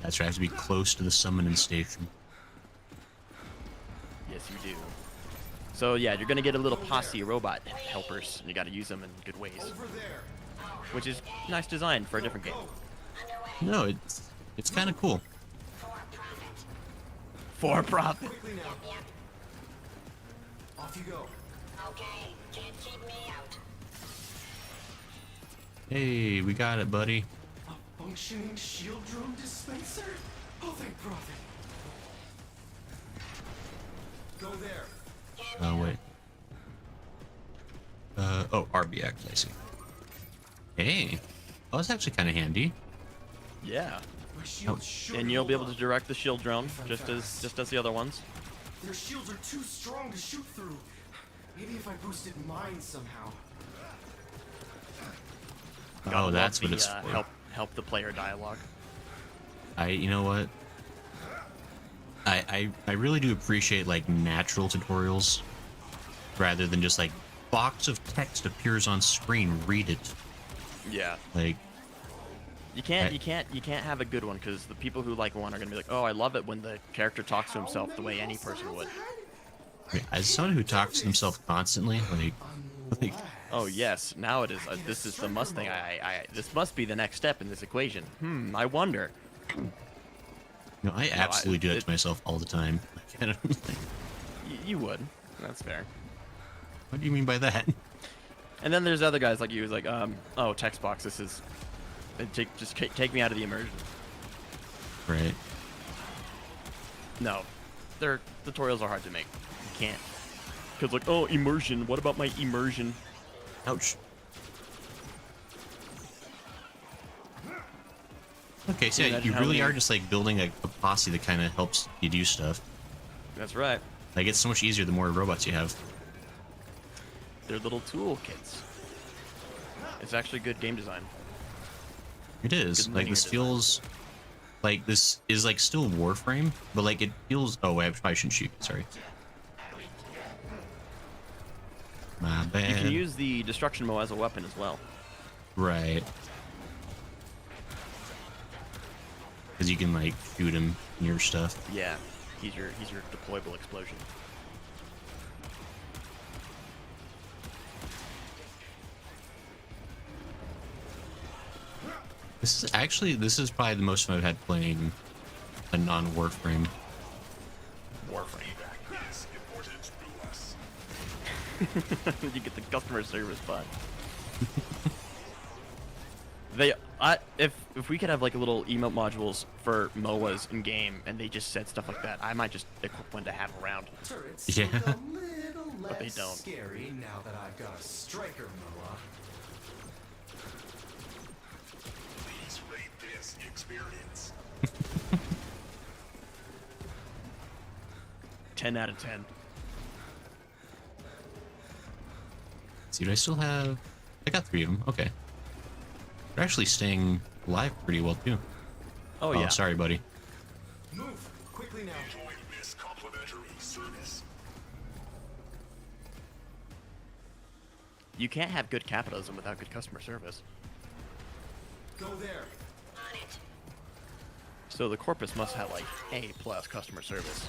That's right. I have to be close to the summoning station. Yes, you do. So, yeah, you're going to get a little posse robot helpers, and you got to use them in good ways. Over there. Which is nice design for a different game. No, it's kind of cool. For profit. Quickly now. Off you go. Okay, can't keep me out. Hey, we got it, buddy. A functioning shield drone dispenser? Oh, thank profit. Go there. Oh, wait. Oh, RBX, I see. Hey. Oh, that's actually kind of handy. Yeah. My shields sure And you'll be able hold to up. direct the shield drone, just as the other ones. Their shields are too strong to shoot through. Maybe if I boosted mine somehow. Oh, that's what the, it's for. help the player dialogue. You know what? I really do appreciate like natural tutorials rather than just like box of text appears on screen, read it. Yeah. Like You can't have a good one because the people who like one are gonna be like, oh, I love it when the character talks to himself the way any person would. as someone who talks to himself constantly, like Oh yes, now it is. This is the must thing. This must be the next step in this equation. I wonder. no, I absolutely do that to myself all the time. Like, I don't, You would. That's fair. what do you mean by that? And then there's other guys like you who's like, oh, text box. This is. Just take me out of the immersion. Right. No, their tutorials are hard to make. You can't. Cause like, oh, immersion. What about my immersion? Ouch. Okay, so yeah, you really are just like building a posse that kind of helps you do stuff. That's right. Like it's so much easier the more robots you have. They're little toolkits. It's actually good game design. It is. Good Like linear this design. feels like this is like still Warframe, but like it feels. Oh wait, I probably shouldn't shoot. Sorry. My bad. You can use the destruction mow as a weapon as well. Right. Because you can like shoot him near stuff. Yeah, he's your deployable explosion. This is probably the most fun I've had playing a non-Warframe. Warframe. You get the customer service bot. If we could have like little emote modules for MOAs in game, and they just said stuff like that, I might just equip one to have around. Turrets Yeah. look a little But they less don't. scary now that I've got a striker MOA. Please rate this experience. 10 out of 10. See, do I still have? I got 3 of them. Okay. They're actually staying alive pretty well too. Oh yeah. Sorry, buddy. Move quickly now. Enjoy this complimentary service. You can't have good capitalism without good customer service. Go there. On it. So the corpus must have like A+ customer service.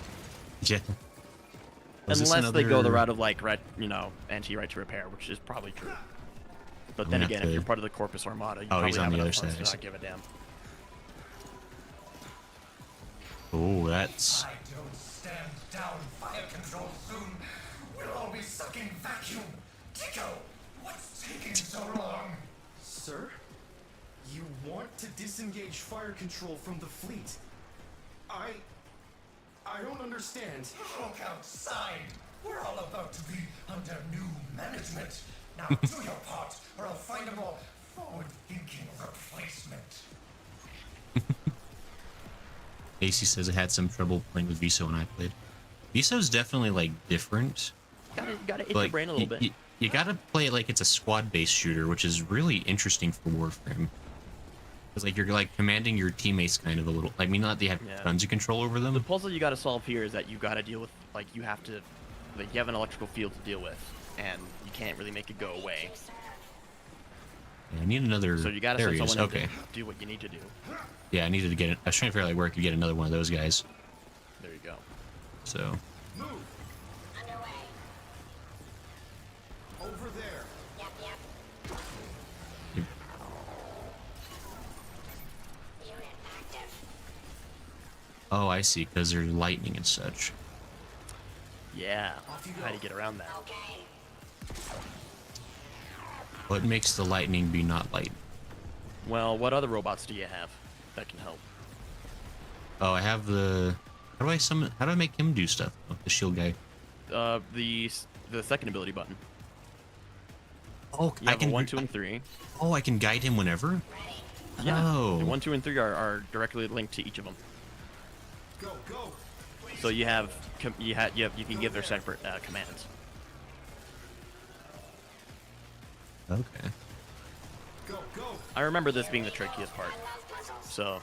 Yeah. Was this Unless they go the another- route of like anti-right to repair, which is probably true. But I'm then gonna again, have if to- you're part of the corpus armada, you Oh, probably he's on have the enough other funds side, I to see. not give a damn. Oh, that's. I don't stand down fire control soon. We'll all be sucking vacuum. Tico, what's taking so long? disengage fire control from the fleet. I don't understand. Look outside. We're all about to be under new management. Now do your part, or I'll find a more forward-thinking replacement. AC says I had some trouble playing with Viso when I played. Viso's definitely like different. Gotta itch your brain a little bit. You gotta play it like it's a squad-based shooter, which is really interesting for Warframe. Because like you're like commanding your teammates kind of a little. I mean, not that you have tons of control over them. The puzzle you gotta solve here is that you gotta deal with you have to you have an electrical field to deal with, and you can't really make it go away. Yeah, I need another. So you gotta send someone in to do what you need to do. Yeah, I needed to get it. I was trying to figure out like where I could get another one of those guys. There you go. So. Move. Over there. Yep. Unit active. Oh, I see. Because there's lightning and such. Yeah. How do you get around that? Okay. What makes the lightning be not light? Well, what other robots do you have that can help? Oh, I have the. How do I summon? How do I make him do stuff? Oh, the shield guy. The second ability button. Oh, You have 1, 2, and 3. Oh, I can guide him whenever. Yeah. Oh. And 1, 2, and 3 are directly linked to each of them. Go. So you can give their separate commands. Okay. Go. I remember this being the trickiest part. So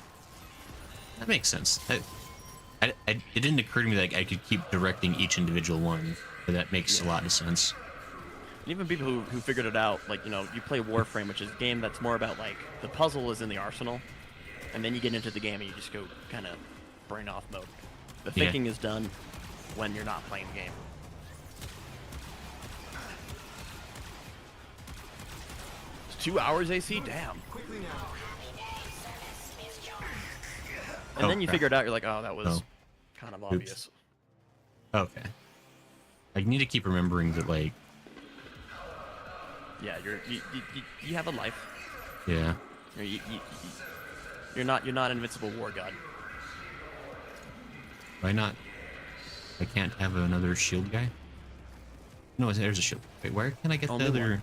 That makes sense. It didn't occur to me that I could keep directing each individual one, but that makes a lot of sense. and even people who figured it out, like, you play Warframe, which is a game that's more about, like, the puzzle is in the arsenal, and then you get into the game and you just go kind of brain off mode. The thinking is done when you're not playing the game. It's 2 hours AC? Damn. Quickly now. And then you figure it out, you're like, oh, that was kind of obvious. Okay. I need to keep remembering that, like... Yeah, you have a life. Yeah. You're not an invincible war god. Why not? I can't have another shield guy? No, there's a shield. Wait, where can I get Only the other... one.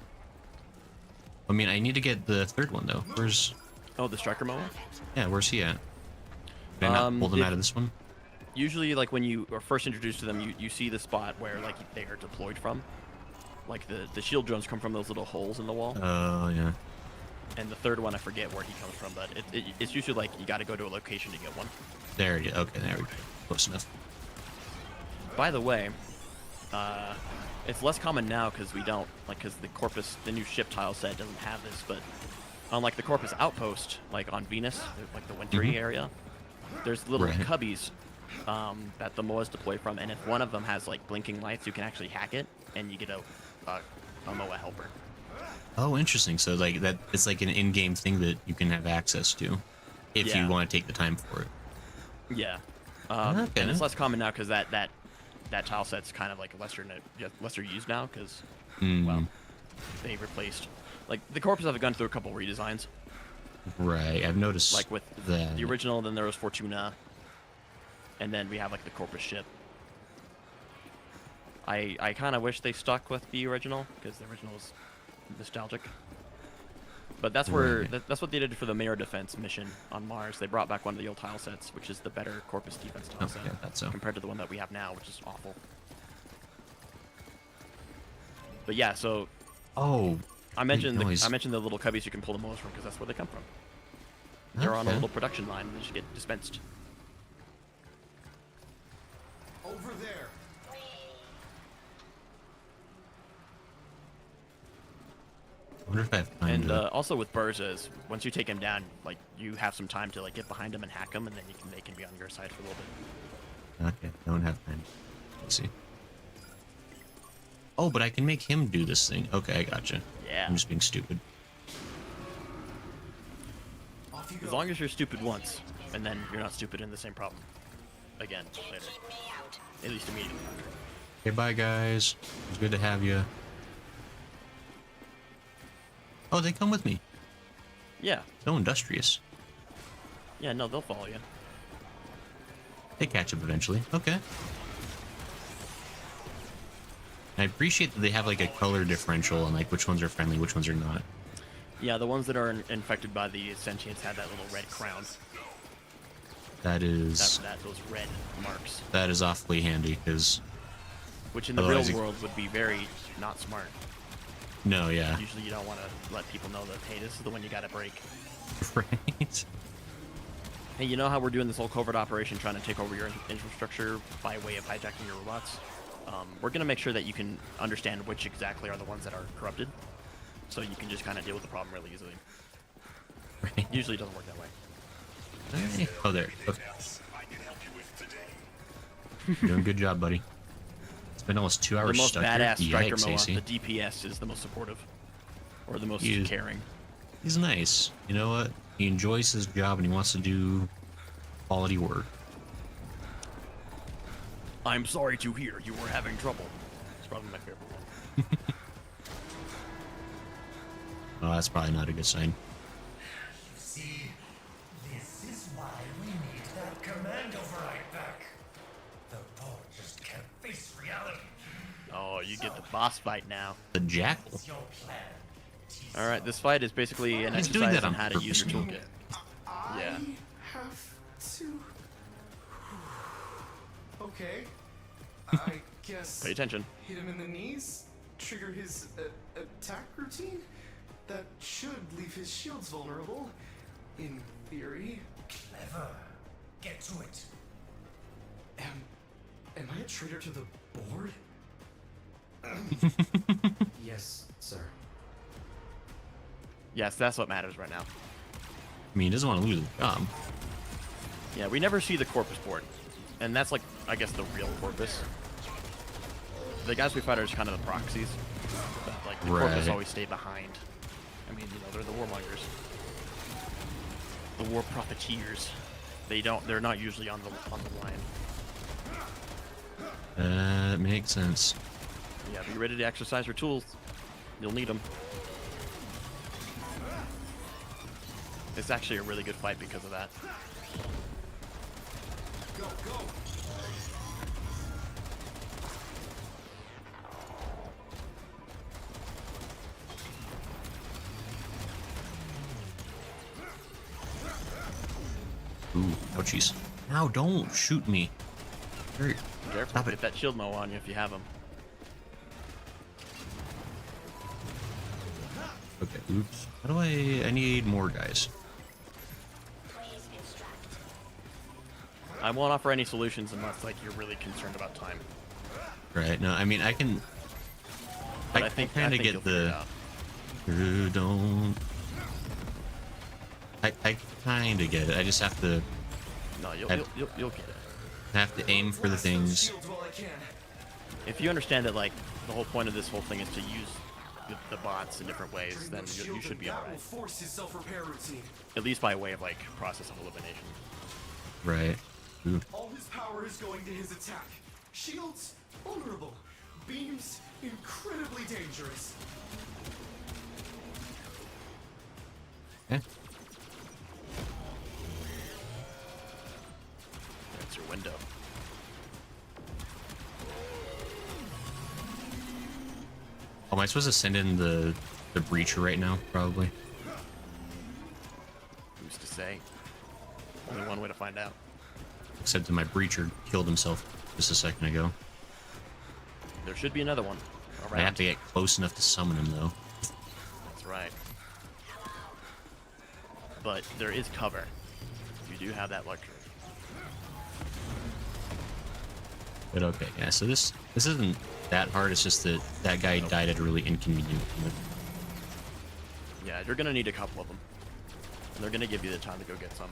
I mean, I need to get the third one, though. Where's... Oh, the striker mower? Yeah, where's he at? Can I not pull them out of this one? Usually, like, when you are first introduced to them, you see the spot where, like, they are deployed from. Like, the shield drones come from those little holes in the wall. Oh, yeah. And the third one, I forget where he comes from, but it's usually, like, you gotta go to a location to get one. There it is. Okay, there we go. Close enough. By the way, it's less common now because we don't, like, because the new ship tile set doesn't have this, but unlike the Corpus outpost, like on Venus, like the wintry area, there's little cubbies that the MOAs deploy from, and if one of them has, like, blinking lights, you can actually hack it, and you get a MOA helper. Oh, interesting. So, like, that it's like an in-game thing that you can have access to if you want to take the time for it. Yeah. And it's less common now because that tile set's kind of like lesser used now because, well, they replaced, like, the Corpus have gone through a couple redesigns. Right, I've noticed. Like with the original, then there was Fortuna, and then we have, like, the Corpus ship. I kind of wish they stuck with the original because the original was nostalgic. But that's where that's what they did for the Mirror Defense mission on Mars. They brought back one of the old tile sets, which is the better Corpus defense tile set, that's so. compared to the one that we have now, which is awful. But yeah, so I mentioned the little cubbies you can pull the MOAs from because that's where they come from. They're on a little production line and they just get dispensed. Over there. I wonder if I have time And also with Burzas, once you take him down, like, you have some time to, like, get behind him and hack him, and then they can be on your side for a little bit. Okay, I don't have time. Let's see. Oh, but I can make him do this thing. Okay, I gotcha. Yeah. I'm just being stupid. As long as you're stupid once, and then you're not stupid in the same problem again later. At least immediately after. Okay, bye guys. It's good to have you. Oh, they come with me. Yeah. So industrious. Yeah, no, they'll follow you. They catch up eventually. Okay. I appreciate that they have like a color differential and like which ones are friendly, which ones are not. Yeah, the ones that are infected by the sentients have that little red crown. That is... those red marks. That is awfully handy, because... Which in the real world would be very not smart. No, yeah. Usually you don't want to let people know that, hey, this is the one you gotta break. Right. Hey, you know how we're doing this whole covert operation trying to take over your infrastructure by way of hijacking your robots? We're going to make sure that you can understand which exactly are the ones that are corrupted, so you can just kind of deal with the problem really easily. Right. Usually it doesn't work that way. Right. Oh, there. Okay. Doing a good job, buddy. It's been almost 2 hours The most stuck badass here. striker Yikes, Moa, AC. the DPS, is the most supportive. Or the most caring. He's nice. You know what? He enjoys his job and he wants to do quality work. I'm sorry to hear you were having trouble. It's probably my favorite one. Oh, that's probably not a good sign. You see, this is why we need that command override back. The board just can't face reality. Oh, you get the boss fight now. The jackal. What's your plan? Alright, this fight is basically an He's doing exercise that on on how to use your purpose. toolkit. Yeah. I have to... Okay. I guess... Pay attention. Hit him in the knees? Trigger his attack routine? That should leave his shields vulnerable. In theory. Clever. Get to it. Am I a traitor to the board? Yes, sir. Yes, that's what matters right now. I mean, he doesn't want to lose the job. Yeah, we never see the corpus board. And that's like, I guess, the real corpus. The guys we fight are just kind of the proxies. But, like, the corpus always stay behind. I mean, you know, they're the warmongers. The war profiteers. They're not usually on the line. Makes sense. Yeah, be ready to exercise your tools. You'll need them. It's actually a really good fight because of that. Go, go! Ooh, ouchies. Now don't shoot me. Hurt. Careful, Stop get it. that shield mo on you if you have them. Okay, oops. How do I need more guys. Please instruct. I won't offer any solutions unless, like, you're really concerned about time. Right, no, I mean, I can... But I I think kind of you'll get figure it the... out. Don't... I kind of get it. I just have to... No, you'll get it. Have to aim for the things. Shields while I can. If you understand that, like, the whole point of this whole thing is to use the bots in different ways, Drain then those you shields should and be that will alright. force his self-repair routine. At least by way of, like, process of elimination. Right. Ooh. All his power is going to his attack. Shields, vulnerable. Beams, incredibly dangerous. Okay. That's your window. Oh, am I supposed to send in the breacher right now? Probably. Who's to say? Only one way to find out. Except that my breacher killed himself just a second ago. There should be another one. I have to get close enough to summon him, though. That's right. But there is cover. You do have that luxury. But okay, yeah. So this isn't that hard. It's just that that guy died at a really inconvenient moment. Yeah, you're gonna need a couple of them. And they're gonna give you the time to go get some.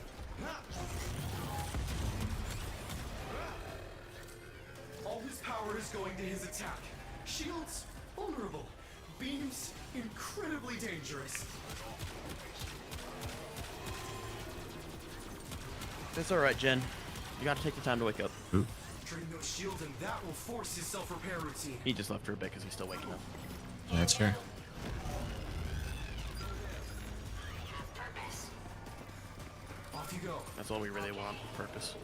All his power is going to his attack. Shields, vulnerable. Beams, incredibly dangerous. It's alright, Jen. You gotta take the time to wake up. Ooh. Drain those shields and that will force his self-repair routine. He just left for a bit because he's still waking up. That's fair. Off you go. That's all we really want for purpose.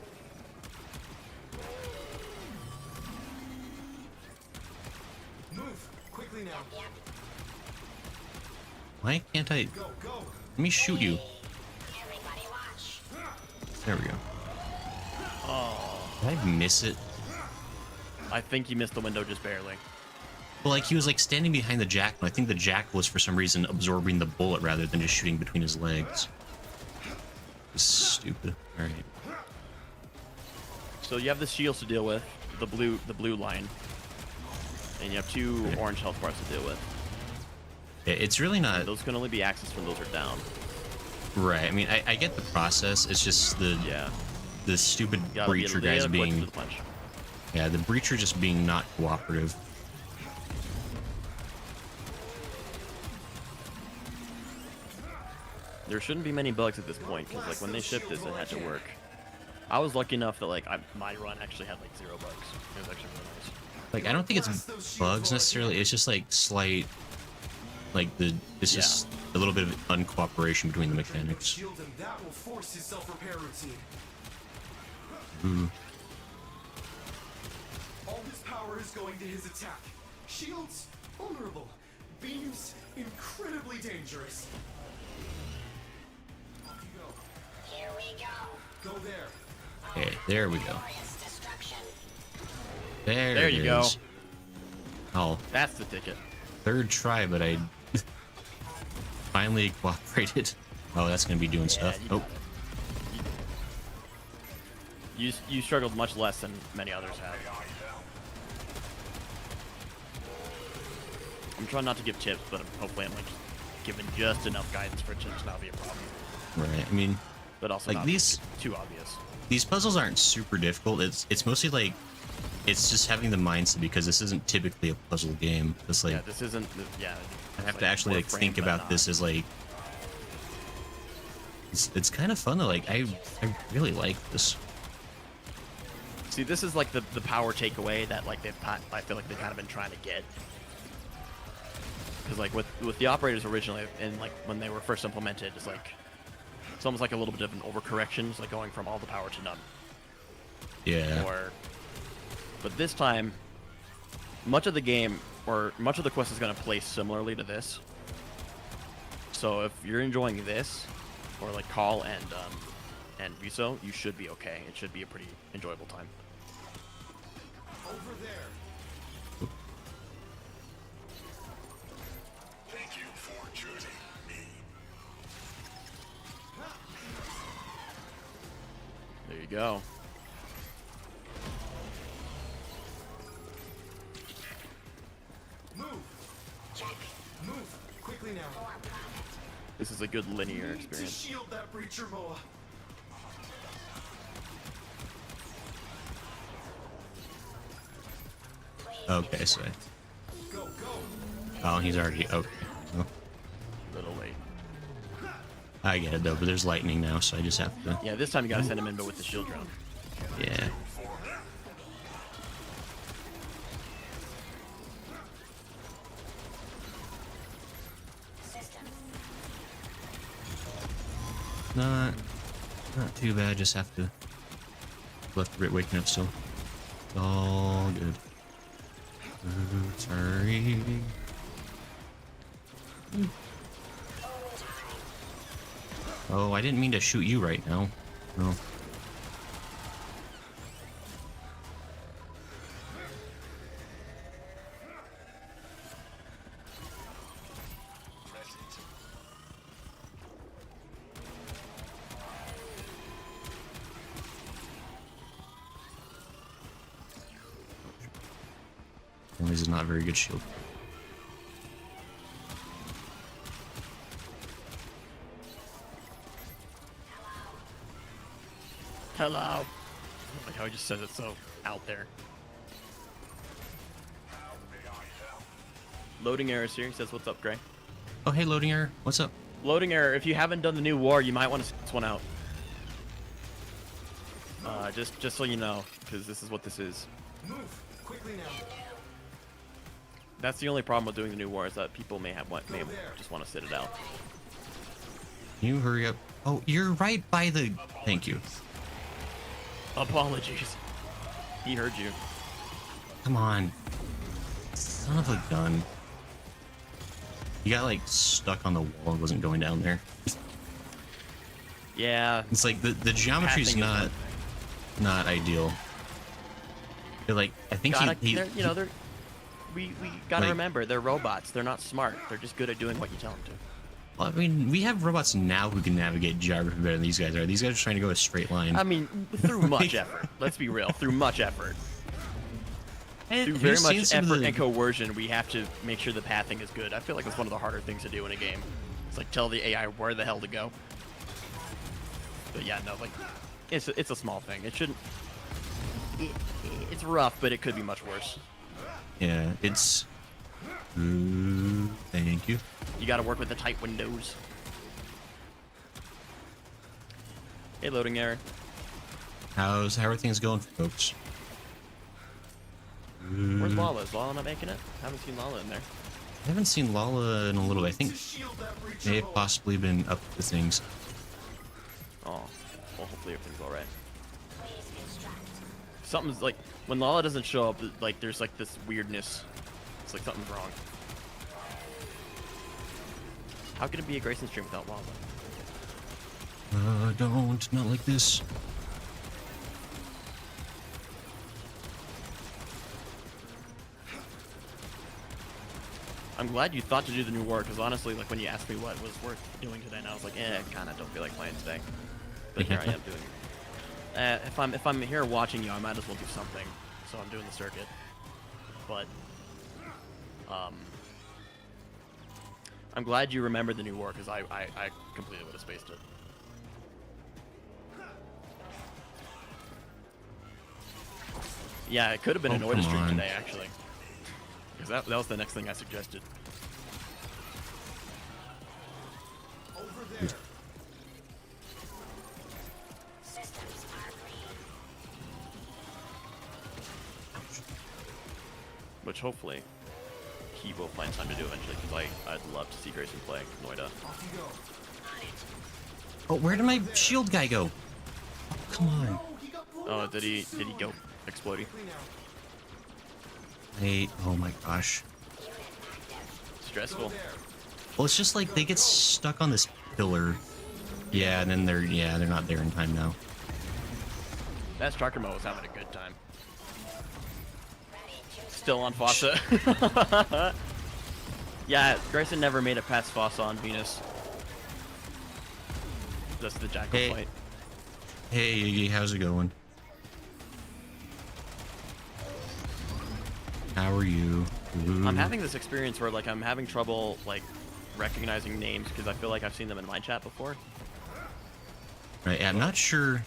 Move quickly now. Why can't I? Go, go. Let me shoot you. Everybody watch. There we go. Oh, Did I miss it? I think you missed the window just barely. Well, like he was like standing behind the jack, and I think the jack was for some reason absorbing the bullet rather than just shooting between his legs. It's stupid. All right. So you have the shields to deal with, the blue line, and you have 2 orange health bars to deal with. Yeah, it's really not. And those can only be accessed when those are down. Right. I mean, I get the process. It's just the stupid breacher guys being. Yeah, the breacher just being not cooperative. There shouldn't be many bugs at this point, because like when they shipped this, it had to work. I was lucky enough that like my run actually had like 0 bugs. It was actually really nice. Like I don't think it's bugs necessarily. It's just like slight, like it's just a little bit of uncooperation between the mechanics. Shield him. That will force his self-repair routine. All his power is going to his attack. Shields vulnerable. Beams incredibly dangerous. Off you go. Here we go. Go there. Okay, there we go. Glorious destruction. There There it you go. is. Oh, That's the ticket. 3rd try, but I finally cooperated. Oh, that's gonna be doing stuff. Oh, You struggled much less than many others have. I'm trying not to give tips, but hopefully I'm like giving just enough guidance for it to not be a problem. right. I mean, But also like not these too obvious. these puzzles aren't super difficult. It's mostly like it's just having the mindset because this isn't typically a puzzle game. It's like Yeah, this isn't. Yeah. I have it's to actually like Warframe, think but about not. this as like it's kind of fun though. Like I really like this. See, this is like the power takeaway that like I feel like they've kind of been trying to get. Because like with the operators originally, and like when they were first implemented, it's almost like a little bit of an overcorrection. It's like going from all the power to none. Yeah. But this time, much of the game or much of the quest is going to play similarly to this. So if you're enjoying this, or like Call and Viso, you should be okay. It should be a pretty enjoyable time. Over there. Thank you for choosing me. There you go. Move. Move quickly now. This is a good linear To experience. shield that breacher Moa. Okay, so Go, go. oh, he's already okay. Well, A little late. I get it though, but there's lightning now, so I just have to. Yeah, this time you gotta send him in, but with the shield drone. Yeah. System. Not too bad. Just have to left a bit waking up still. It's all good. Sorry. Oh, I didn't mean to shoot you right now. No. This is not a very good shield. Hello. Like how he just says it so out there. Loading errors here. He says, "What's up, Gray?" Oh, hey, loading error. What's up? Loading error. If you haven't done the new war, you might want to sit this one out. Just so you know, because this is what this is. Move quickly now. That's the only problem with doing the new war is that people may just want to sit it out. Can you hurry up? Oh, you're right by the... Thank you. Apologies. He heard you. Come on. Son of a gun. You got like stuck on the wall and wasn't going down there. Yeah. It's like the geometry's not ideal. They're like, I think we gotta remember they're robots. They're not smart. They're just good at doing what you tell them to. Well, I mean, we have robots now who can navigate geography better than these guys are. These guys are trying to go a straight line. I mean, through much effort. Let's be real. Through much effort. Through Have very you much seen some of effort the- and coercion, we have to make sure the pathing is good. I feel like it's one of the harder things to do in a game. It's like tell the AI where the hell to go. But yeah, no, like it's a small thing. It shouldn't. It's rough, but it could be much worse. Yeah, it's... Ooh, thank you. You got to work with the tight windows. Hey, loading error. How are things going, folks? Where's Lala? Is Lala not making it? I haven't seen Lala in there. I haven't seen Lala in a little bit. I think may have possibly been up to things. Oh, well, hopefully everything's all right. Something's like when Lala doesn't show up. Like there's like this weirdness. It's like something's wrong. How can it be a Grayson stream without Lala? Not like this. I'm glad you thought to do the new war, because honestly, like when you asked me what was worth doing today, and I was like, kind of don't feel like playing today. But here I am doing it. If I'm here watching you, I might as well do something. So I'm doing the circuit. But I'm glad you remembered the new war, because I completely would have spaced it. Yeah, it could have been an Oida stream today, actually. Because that was the next thing I suggested. Over there. Which hopefully he will find time to do eventually, because I'd love to see Grayson play Noida. Off you go. Oh, where did my shield guy go? Oh, come on. Oh, did he go exploding? Hey, oh my gosh. Stressful. Well, it's just like they get stuck on this pillar. Yeah, and then they're not there in time now. That striker mode was having a good time. Still on Fossa. Yeah, Grayson never made it past Fossa on Venus. That's the Jackal fight. Hey, Iggy, how's it going? How are you? Ooh. I'm having this experience where like I'm having trouble like recognizing names because I feel like I've seen them in my chat before. Right, I'm not sure.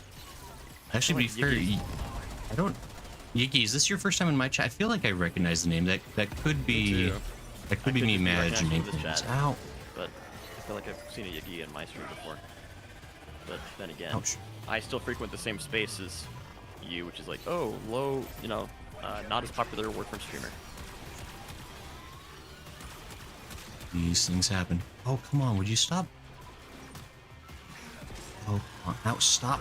Actually, to be fair, Yiggy. I don't. Yiggy, is this your first time in my chat? I feel like I recognize the name. That could be. That could be me imagining things. Ow. But I feel like I've seen a Yiggy in my stream before. But then again, Ouch. I still frequent the same space as you, which is like, oh, low, you know, not as popular Warframe streamer. These things happen. Oh, come on, would you stop? Oh, come on. Now stop.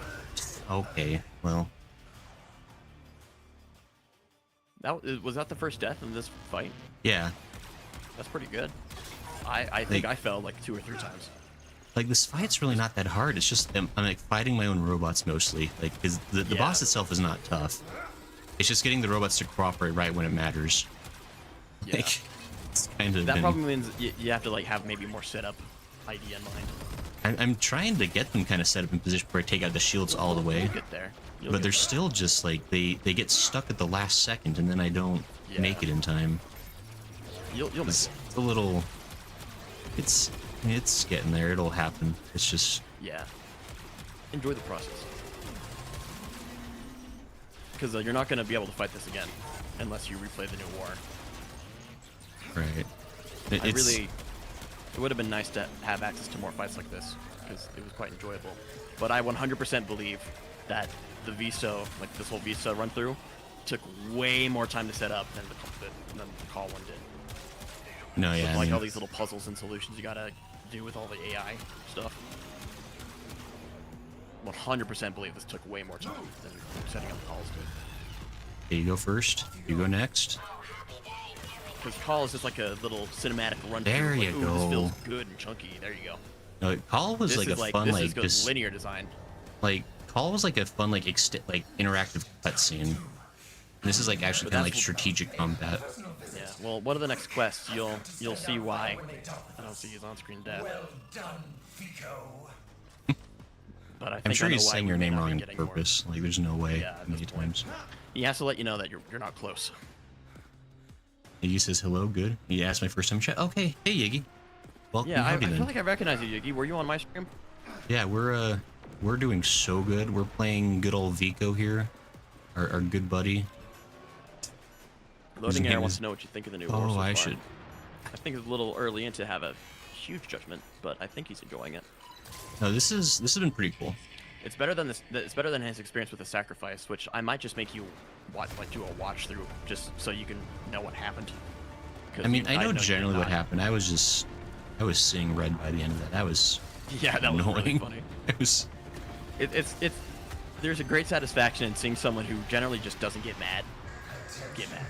Okay, well. Was that the first death in this fight? Yeah. That's pretty good. I think I fell like 2 or 3 times. Like, this fight's really not that hard. It's just I'm like fighting my own robots mostly. Like, because the boss itself is not tough. It's just getting the robots to cooperate right when it matters. Yeah. Like, it's kind of that probably means you have to like have maybe more setup idea in mind. I'm trying to get them kind of set up in position where I take out the shields all the way. You'll get there. But they're still just like they get stuck at the last second, and then I don't make it in time. You'll make it. It's a little. It's getting there. It'll happen. It's just. Yeah. Enjoy the process. Because you're not going to be able to fight this again unless you replay the new war. Right. It would have been nice to have access to more fights like this because it was quite enjoyable. But I 100% believe that the VSO, like this whole VSO run through, took way more time to set up than the call one did. No, yeah. With, like all these little puzzles and solutions you gotta to do with all the AI stuff. 100% believe this took way more time than setting up calls did. Okay, you go first. You go next. Because call is just like a little cinematic run. There you like, go. This feels good and chunky. There you go. No, call was This like is a fun, this like is good just linear design. like call was like a fun, like interactive cutscene. This is like actually kind of like strategic combat. Yeah. Well, one of the next quests, you'll see why. I don't see his on-screen death. Well done, Fico. But I think I'm sure I know he's why saying we your may name not be wrong on getting more. purpose. Like, there's no way. Yeah, at Many this point. times. He has to let you know that you're not close. He says hello, good. He asked my first time chat. Okay, hey Yiggy. Welcome. Yeah, I howdy feel then. like I recognize you, Yugi. Were you on my stream? Yeah, we're doing so good. We're playing good old Vico here, our good buddy. Loading name Air wants is- to know what you think of the new Oh, war so I far. should. I think it's a little early in to have a huge judgment, but I think he's enjoying it. No, this has been pretty cool. It's better than this. It's better than his experience with the sacrifice, which I might just make you do a watch through, just so you can know what happened. 'Cause I mean, I know you generally did what not. happened. I was seeing red by the end of that. That was Yeah, that was really annoying. funny. It was. It's there's a great satisfaction in seeing someone who generally just doesn't get mad. Get mad.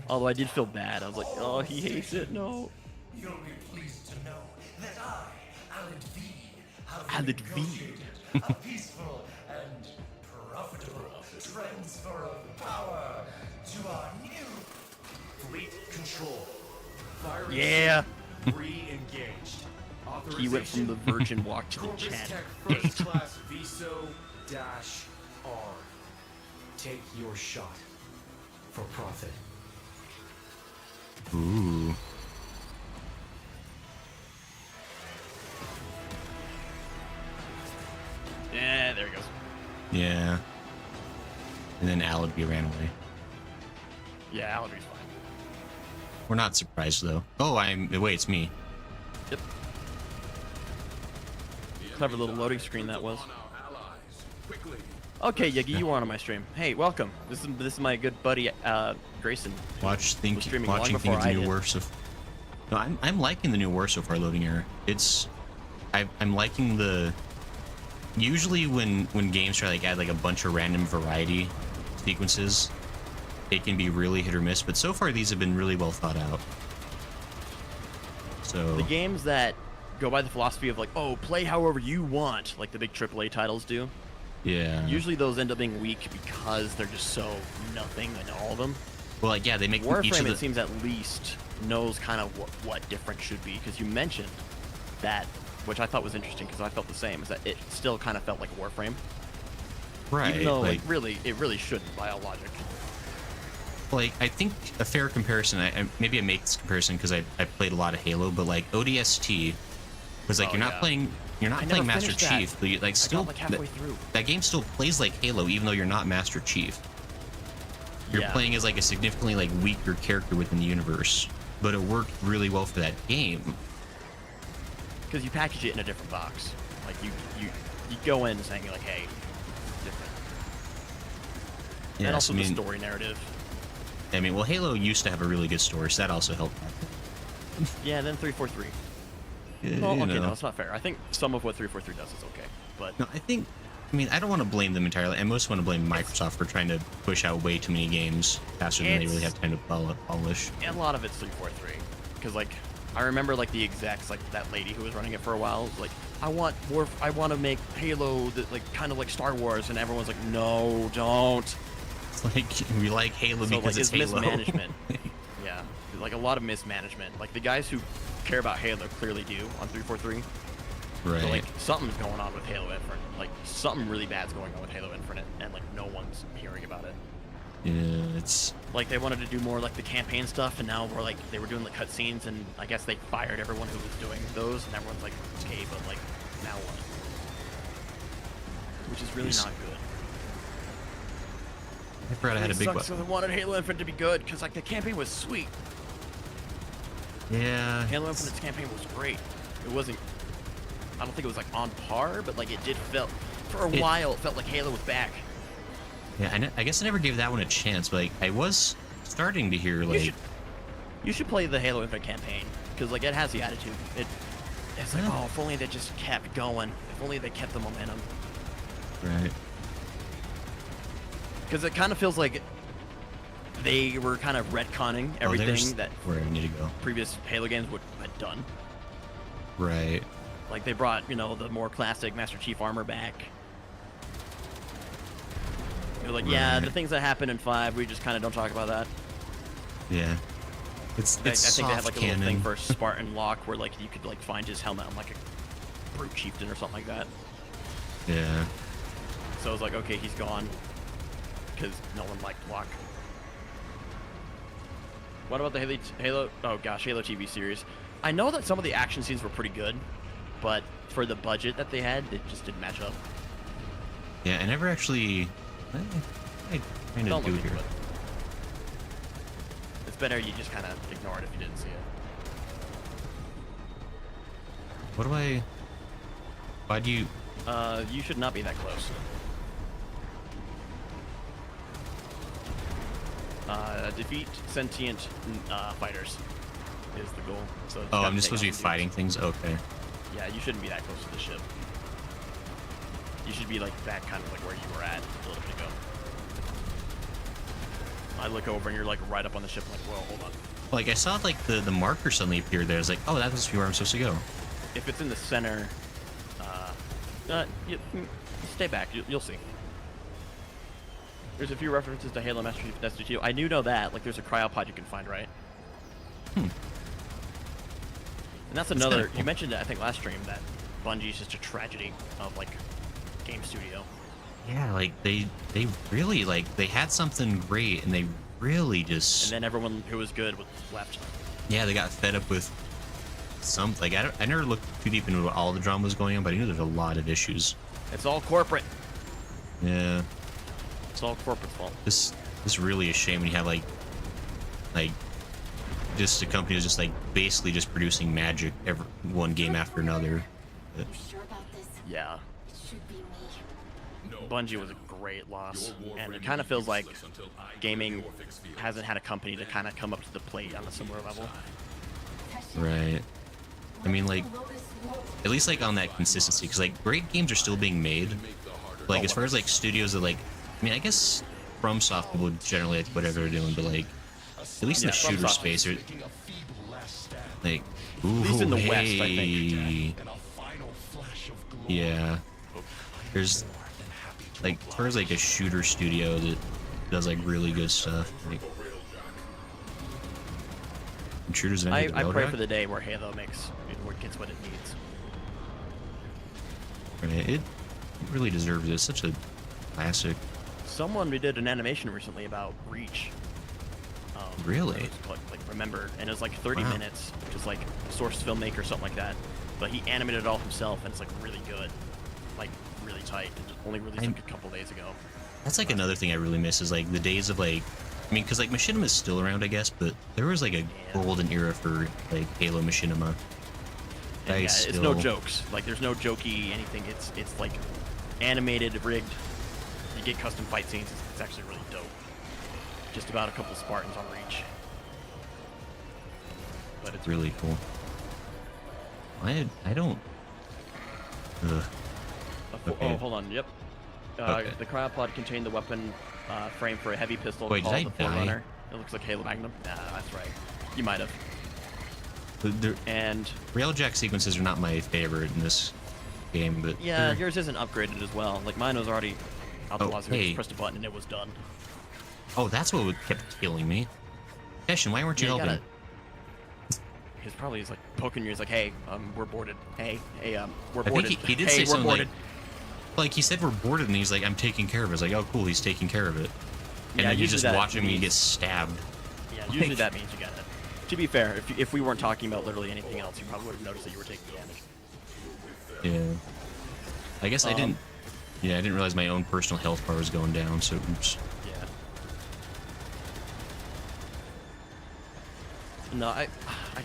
Although I did feel bad. I was like, oh, he hates it. No. You'll be pleased to know that I, Alad V, have Alad V. negotiated a peaceful and profitable transfer of power to our new Fleet control. Fire Yeah. re-engaged. He went from the Virgin Walk to the Corpus Chat Tech Gate. First Class Viso -R. Take your shot for profit. Ooh. Yeah, there he goes. Yeah. And then Aladby ran away. Yeah, Aladby's fine. We're not surprised though. Oh, wait, it's me. Yep. Clever little loading screen that was. Okay, Yiggy, you were on my stream. Hey, welcome. This is my good buddy Grayson. Watching was things streaming long of before the I new did. war so. No, I'm liking the new war so far. Loading error. I'm liking the. Usually when games try to like add like a bunch of random variety sequences, it can be really hit or miss. But so far these have been really well thought out. So The games that go by the philosophy of like, oh, play however you want, like the big AAA titles do. yeah. Usually those end up being weak because they're just so nothing in all of them. Well, like yeah, they make each Warframe, of the. it seems at least knows kind of what different should be, because you mentioned that, which I thought was interesting because I felt the same, is that it still kind of felt like a Warframe. Right. Even though like, it really shouldn't by all logic. like I think a fair comparison. Maybe I make this comparison because I played a lot of Halo, but like ODST was like Oh, you're not yeah. playing. You're not I playing never Master finished that. Chief, but you, like still got like halfway through. that game still plays like Halo, even though you're not Master Chief. You're Yeah. playing as like a significantly like weaker character within the universe, but it worked really well for that game. Because you package it in a different box. Like you go in saying like, hey, it's different. And also I the mean, story narrative. well, Halo used to have a really good story, so that also helped. Yeah, and then 343. Yeah, Well, you okay, know. no, it's not fair. I think some of what 343 does is okay, but No, I don't want to blame them entirely. I most want to blame Microsoft for trying to push out way too many games faster than they It's- really have time to polish. and a lot of it's 343. Because like, I remember like the execs, like that lady who was running it for a while, was like, I want to make Halo that like kind of like Star Wars, and everyone's like, no, don't. It's like we like Halo So because like, it's Halo. mismanagement. Yeah, like a lot of mismanagement. Like the guys who care about Halo clearly do on 343. Right. So like something's going on with Halo Infinite. Like something really bad's going on with Halo Infinite, and like no one's hearing about it. Yeah, it's Like they wanted to do more like the campaign stuff, and now they were doing the cutscenes, and I guess they fired everyone who was doing those, and everyone's like, okay, but like now what? Which is really Yes. not good. I forgot I had a It big sucks button. 'cause I wanted Halo Infinite to be good, because like the campaign was sweet. Yeah. Halo Infinite's campaign was great. It wasn't. I don't think it was like on par, but like it did felt for a while. It felt like Halo was back. Yeah, I guess I never gave that one a chance, but like I was starting to hear like You should play the Halo Infinite campaign. because like it has the attitude. It's like, oh, if only they just kept going. If only they kept the momentum. Right. Because it kind of feels like they were kind of retconning everything that where I need to go. Previous Halo games had done. Right. Like they brought, the more classic Master Chief armor back. They're like, yeah, the things that happened in 5, we just kind of don't talk about that. Yeah. I think they had like a little thing for Spartan Lock where like you could like find his helmet on like a brute chieftain or something like that. Yeah. So I was like, okay, he's gone because no one liked Lock. What about the Halo? Oh gosh, Halo TV series. I know that some of the action scenes were pretty good, but for the budget that they had, it just didn't match up. Yeah, I never actually. I kind of do here. It's better you just kind of ignore it if you didn't see it. What do I? Why do you? You should not be that close. Defeat sentient fighters is the goal. So oh, I'm just supposed to be fighting things? Okay. Yeah, you shouldn't be that close to the ship. You should be like that kind of like where you were at a little bit ago. I look over and you're like right up on the ship. I'm like, whoa, hold on. Like I saw like the marker suddenly appear there. I was like, oh, that must be where I'm supposed to go. If it's in the center, stay back. You'll see. There's a few references to Halo Master Chief Destiny 2. I do know that. Like, there's a cryopod you can find, right? And that's another. Cool. You mentioned it, I think, last stream that Bungie's just a tragedy of like game studio. Yeah, like they really like they had something great and they really just. And then everyone who was good was left. Yeah, they got fed up with something. Like I never looked too deep into what all the drama was going on, but I knew there's a lot of issues. It's all corporate. Yeah. It's all corporate fault. This really a shame when you have like just a company that's just like basically just producing magic one game after another. But, Sure about this? Yeah. It should be me. Bungie was a great loss, and it kind of feels like gaming hasn't had a company to kind of come up to the plate on a similar level. right. I mean, like at least like on that consistency, because like great games are still being made. Like as far as like studios that like. I mean, I guess FromSoft people generally like whatever they're doing, but like, at least in the shooter space, or like, ooh, at least in the hey. West, I think. Yeah, there's like, as far as like a shooter studio that does like really good stuff. Like, shooters. I pray for the day where Halo where it gets what it needs. Right, it really deserves it. It's such a classic. Someone did an animation recently about Reach. Really? Like remember, and it was like 30 minutes, just like source filmmaker or something like that. But he animated it all himself, and it's like really good, like really tight. It only released like a couple days ago. That's like another thing I really miss is like the days of like, I mean, because like Machinima is still around, I guess, but there was like a golden era for like Halo Machinima. Yeah, it's no jokes. Like there's no jokey anything. It's like animated, rigged. You get custom fight scenes. It's actually really dope. Just about a couple Spartans on Reach. But it's really cool. I don't. Ugh. Okay. Oh, hold on. Yep. Okay. The cryopod contained the weapon frame for a heavy pistol Wait, called did I the die? Forerunner. It looks like Halo Magnum. Nah, that's right. You might have. And railjack sequences are not my favorite in this game, but yeah, yours isn't upgraded as well. Like mine was already out the wazoo. Hey. Just pressed a button and it was done. Oh, that's what kept killing me. Hessian, why weren't you helping? He's probably like poking you. He's like, "Hey, we're boarded. Hey, we're I boarded." think he did hey, say we're something boarded. like he said we're boarded, and he's like, "I'm taking care of it." It's like, "Oh, cool, he's taking care of it." And yeah, then you just watch him and he means, gets stabbed. Yeah, usually that means you got it. To be fair, if we weren't talking about literally anything else, you probably would have noticed that you were taking damage. Yeah. I guess I didn't. Yeah, I didn't realize my own personal health bar was going down. So oops. Yeah. No, I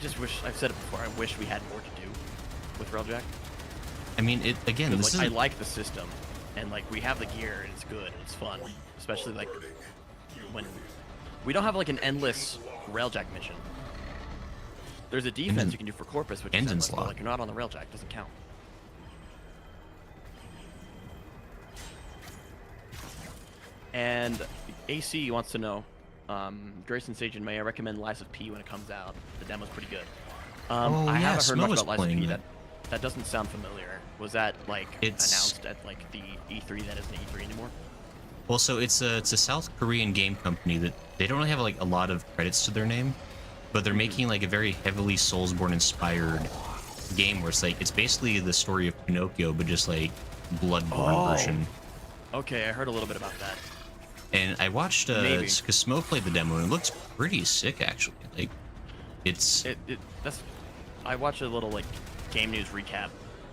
just wish, I've said it before, I wish we had more to do with Railjack. I mean, it again. This like, is. I like the system, and like we have the gear, and it's good, and it's fun, especially like when we don't have like an endless Railjack mission. There's a defense you can do for Corpus, which is engine endless, but slot. like you're not on the railjack, doesn't count. And AC wants to know, Grayson Sage and May, I recommend Lies of P when it comes out. The demo's pretty good. I haven't heard much about Lies of P. That doesn't sound familiar. Was that like announced at like the E3 that isn't E3 anymore? Well, so it's a South Korean game company that they don't really have like a lot of credits to their name, but they're making like a very heavily Soulsborne inspired game where it's like it's basically the story of Pinocchio, but just like Bloodborne version. Okay, I heard a little bit about that. And I watched because Smo played the demo and it looks pretty sick actually. Like I watched a little like game news recap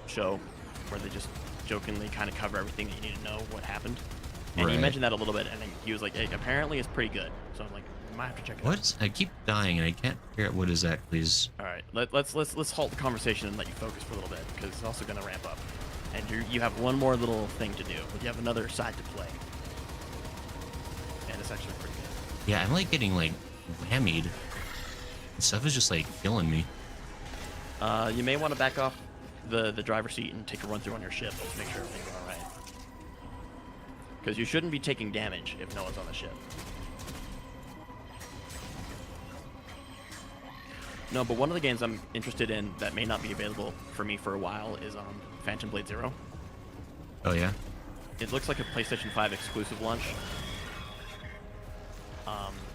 show where they just jokingly kind of cover everything that you need to know what happened. And he mentioned that a little bit, and he was like, hey, apparently it's pretty good. So I'm like, I might have to check it out. What? I keep dying and I can't figure out what is that, please. All right, let's halt the conversation and let you focus for a little bit because it's also going to ramp up. And you have one more little thing to do, but you have another side to play. And it's actually pretty good. Yeah, I'm like getting like whammied. Stuff is just like killing me. You may want to back off the driver's seat and take a run through on your ship. Let's make sure everything's all right. Because you shouldn't be taking damage if no one's on the ship. No, but one of the games I'm interested in that may not be available for me for a while is Phantom Blade Zero. Oh yeah? It looks like a PlayStation 5 exclusive launch.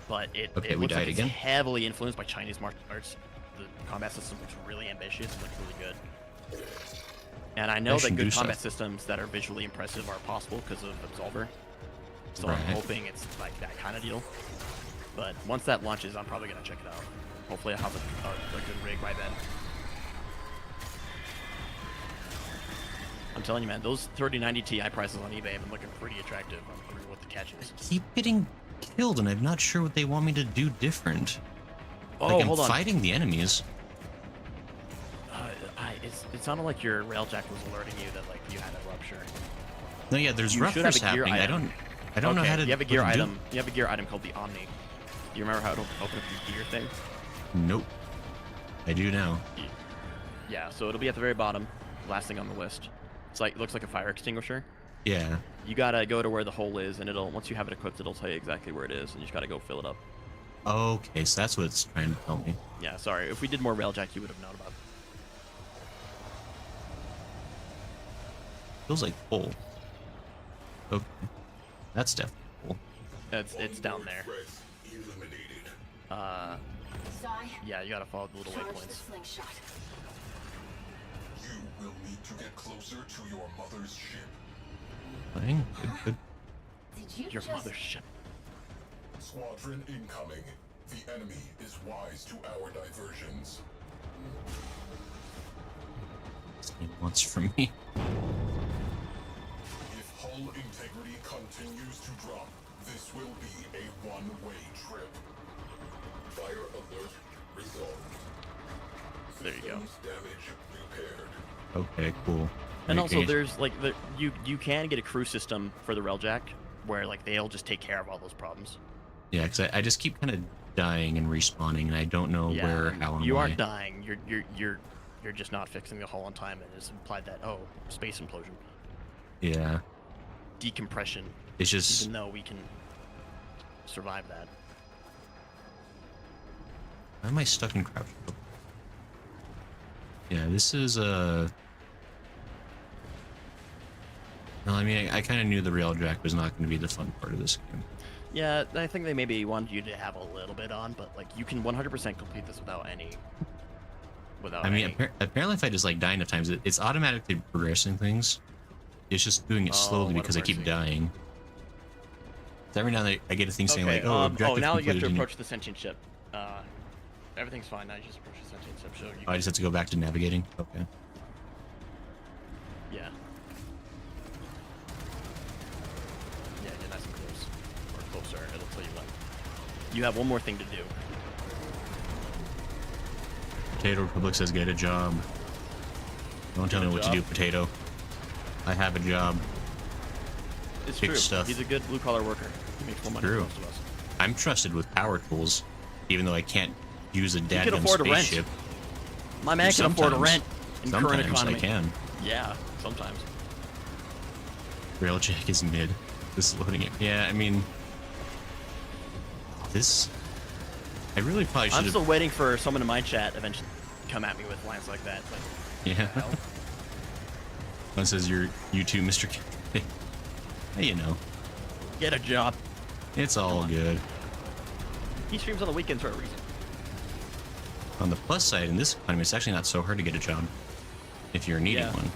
But it looks like it's heavily influenced by Chinese martial arts. The combat system looks really ambitious and looks really good. And I know that good combat systems that are visually impressive are possible because of Absolver. So I'm hoping it's like that kind of deal. But once that launches, I'm probably going to check it out. Hopefully I have a good rig by then. I'm telling you, man, those 3090 Ti prices on eBay have been looking pretty attractive. I'm wondering what the catch is. I keep getting killed and I'm not sure what they want me to do different. Oh, like I'm hold on. fighting the enemies. It sounded like your railjack was alerting you that like you had a rupture. No, yeah, there's ruptures happening. I don't know how to. You have a gear item. You have a gear item called the Omni. Do you remember how to open up the gear thing? Nope. I do now. Yeah, so it'll be at the very bottom, last thing on the list. It's like it looks like a fire extinguisher. Yeah. You gotta go to where the hole is, and once you have it equipped, it'll tell you exactly where it is, and you just gotta go fill it up. Okay, so that's what it's trying to tell me. Yeah, sorry. If we did more railjack, you would have known about it. Feels like full. Okay. That's definitely full. It's down there. Yeah, you gotta follow the little waypoints. You will need to get closer to your mother's ship. Fine. Good. Your mother's ship. Squadron incoming. The enemy is wise to our diversions. This game wants from me. If hull integrity continues to drop, this will be a one-way trip. Fire alert resolved. There you go. Damage repaired. Okay, cool. And also, there's like you can get a crew system for the railjack where like they'll just take care of all those problems. Yeah, because I just keep kind of dying and respawning, and I don't know where, how, and you why. aren't dying. You're just not fixing the hull on time, and it's implied that space implosion. Yeah. Decompression. It's just even though we can survive that. Why am I stuck in crouch? Yeah, this is No, I mean, I kind of knew the railjack was not going to be the fun part of this game. Yeah, I think they maybe wanted you to have a little bit on, but like you can 100% complete this without any. I mean, apparently, if I just like die enough times, it's automatically progressing things. It's just doing it slowly because I keep dying. So every now and then I get a thing saying like, "Oh, objective now you have to completed," approach the sentient ship. Everything's fine. Now you just approach the sentient ship. So you I just have to go back to navigating. Okay. Yeah. Yeah, you're nice and close. Or closer. It'll tell you when. You have one more thing to do. Potato Republic says get a job. Don't tell me what to do, Potato. I have a job. It's Pick true. stuff. He's a good blue collar worker. He makes more money than most of us. I'm trusted with power tools, even though I can't use a You dadgum can afford a rent. spaceship. My man can afford a rent in current Sometimes economy. I can. Yeah, sometimes. Railjack is mid. This is loading it. Yeah, I mean, this. I really probably should. I'm still waiting for someone in my chat eventually to come at me with lines like that. But yeah. One says you too, Mr. K. Hey, you know. Get a job. It's all good. He streams on the weekends for a reason. On the plus side, in this economy, it's actually not so hard to get a job if you're needing one.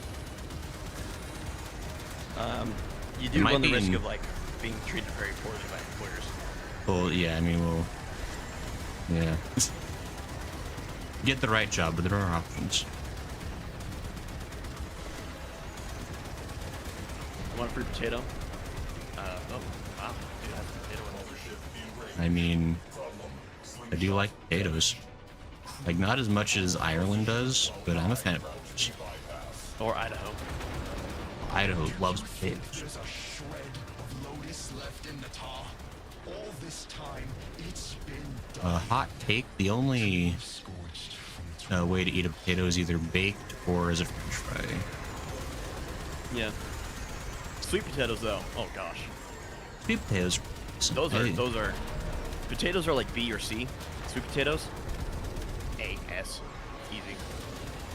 You do run the risk of like being treated very poorly by employers. Well, yeah, I mean, well, yeah. Get the right job, but there are options. I want a fruit potato. Oh, wow. Dude, that's a potato one. I mean, I do like potatoes. Like, not as much as Ireland does, but I'm a fan of potatoes. Or Idaho. Idaho loves potatoes. There's a shred of Lotus left in the tar. All this time, it's been done. Hot take, the only Scorched from way to eat a potato is either baked or as a french fry. Yeah. Sweet potatoes, though. Oh gosh. Sweet potatoes. Those are. Potatoes are like B or C. Sweet potatoes. A, S. Easy.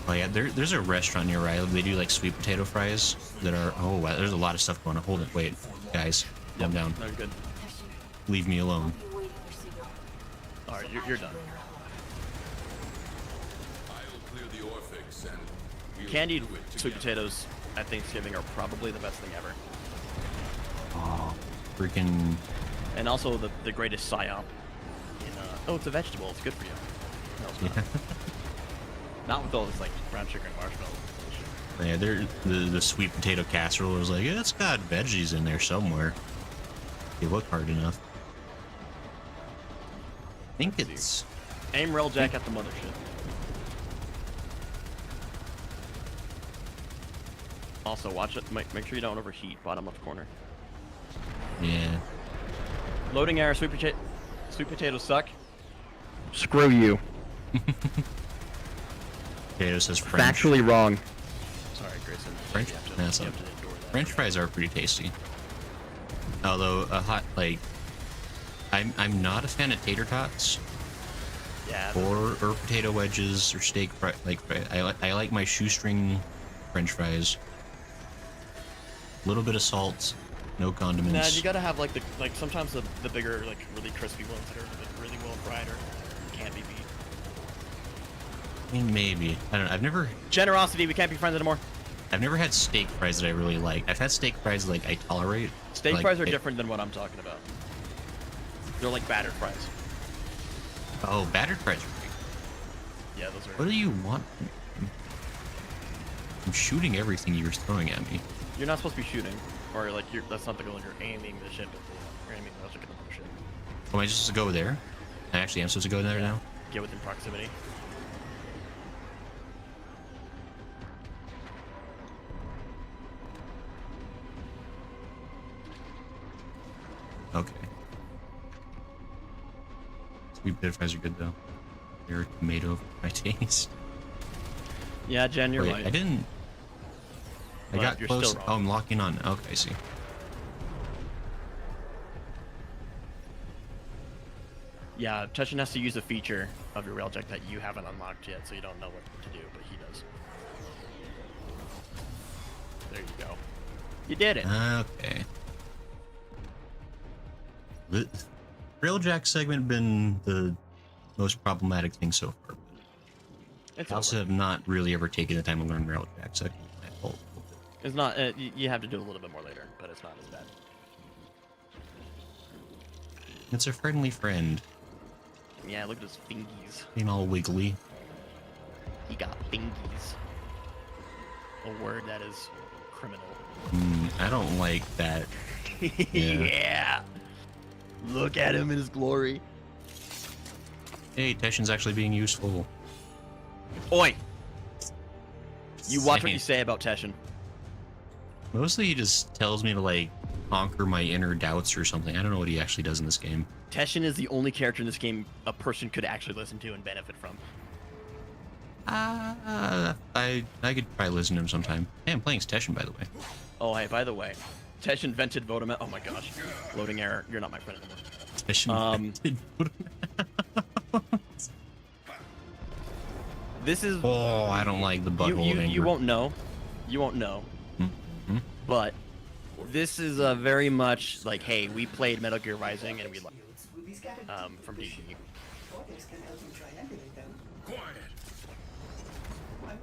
Oh yeah, there's a restaurant near Riley. They do like sweet potato fries that are. Oh wow, there's a lot of stuff going on. Hold it, wait, guys, calm down. No, you're good. Leave me alone. All right, you're done. Candied sweet potatoes at Thanksgiving are probably the best thing ever. Oh, freaking. And also the greatest psyop. Oh, it's a vegetable. It's good for you. No, it's not. Not with all this like brown sugar and marshmallow. Yeah, the sweet potato casserole is like, it's got veggies in there somewhere. You look hard enough. I think it's. Aim Railjack at the mothership. Also, watch it. Make sure you don't overheat. Bottom left corner. Yeah. Loading error. Sweet potatoes suck. Screw you. Potato says French. Factually wrong. Sorry, Grayson. French? You have to, That's you not- have to endure that. French fries are pretty tasty. Although a hot like, I'm not a fan of tater tots Yeah. or potato wedges or steak fry. Like I like my shoestring French fries. A little bit of salt, no Nah, condiments. you gotta have like sometimes the bigger like really crispy ones that are like, really well fried or can't be beat. I mean, maybe. I don't know. Generosity. We can't be friends anymore. I've never had steak fries that I really like. I've had steak fries like I tolerate. Steak like, fries are different than what I'm talking about. They're like battered fries. Oh, battered fries are great. Yeah, those are. What do you want? I'm shooting everything you're throwing at me. You're not supposed to be shooting, or like that's not the goal. You're aiming the ship. You're aiming the ship. Am I just to go there? I actually am supposed to go there now. Get within proximity. Okay. Sweet potato fries are good though. They're tomato for my taste. Yeah, Jen, you're Wait, right. I didn't. I Well, got you're close. still wrong. Oh, I'm locking on. Okay, I see. Yeah, Teshin has to use a feature of your Railjack that you haven't unlocked yet, so you don't know what to do, but he does. There you go. You did it. Okay. The Railjack segment been the most problematic thing so far. It's I also over. have not really ever taken the time to learn Railjack, so my fault. It's not. You have to do a little bit more later, but it's not as bad. It's a friendly friend. Yeah, look at his fingies. Being all wiggly. He got fingies. A word that is criminal. I don't like that. Yeah. Look at him in his glory. Hey, Teshin's actually being useful. Oi! You watch what Saying. you say about Teshin. Mostly he just tells me to like conquer my inner doubts or something. I don't know what he actually does in this game. Teshin is the only character in this game a person could actually listen to and benefit from. I could try listening to him sometime. Hey, I'm playing Station, by the way. Oh, hey, by the way, Tesh invented Votem. Oh my gosh, loading error. You're not my friend anymore. Station invented This is. Oh, I don't like the butthole of anger. You won't know. You won't know. Mm-hmm. But this is very much like, hey, we played Metal Gear Rising and we from DG.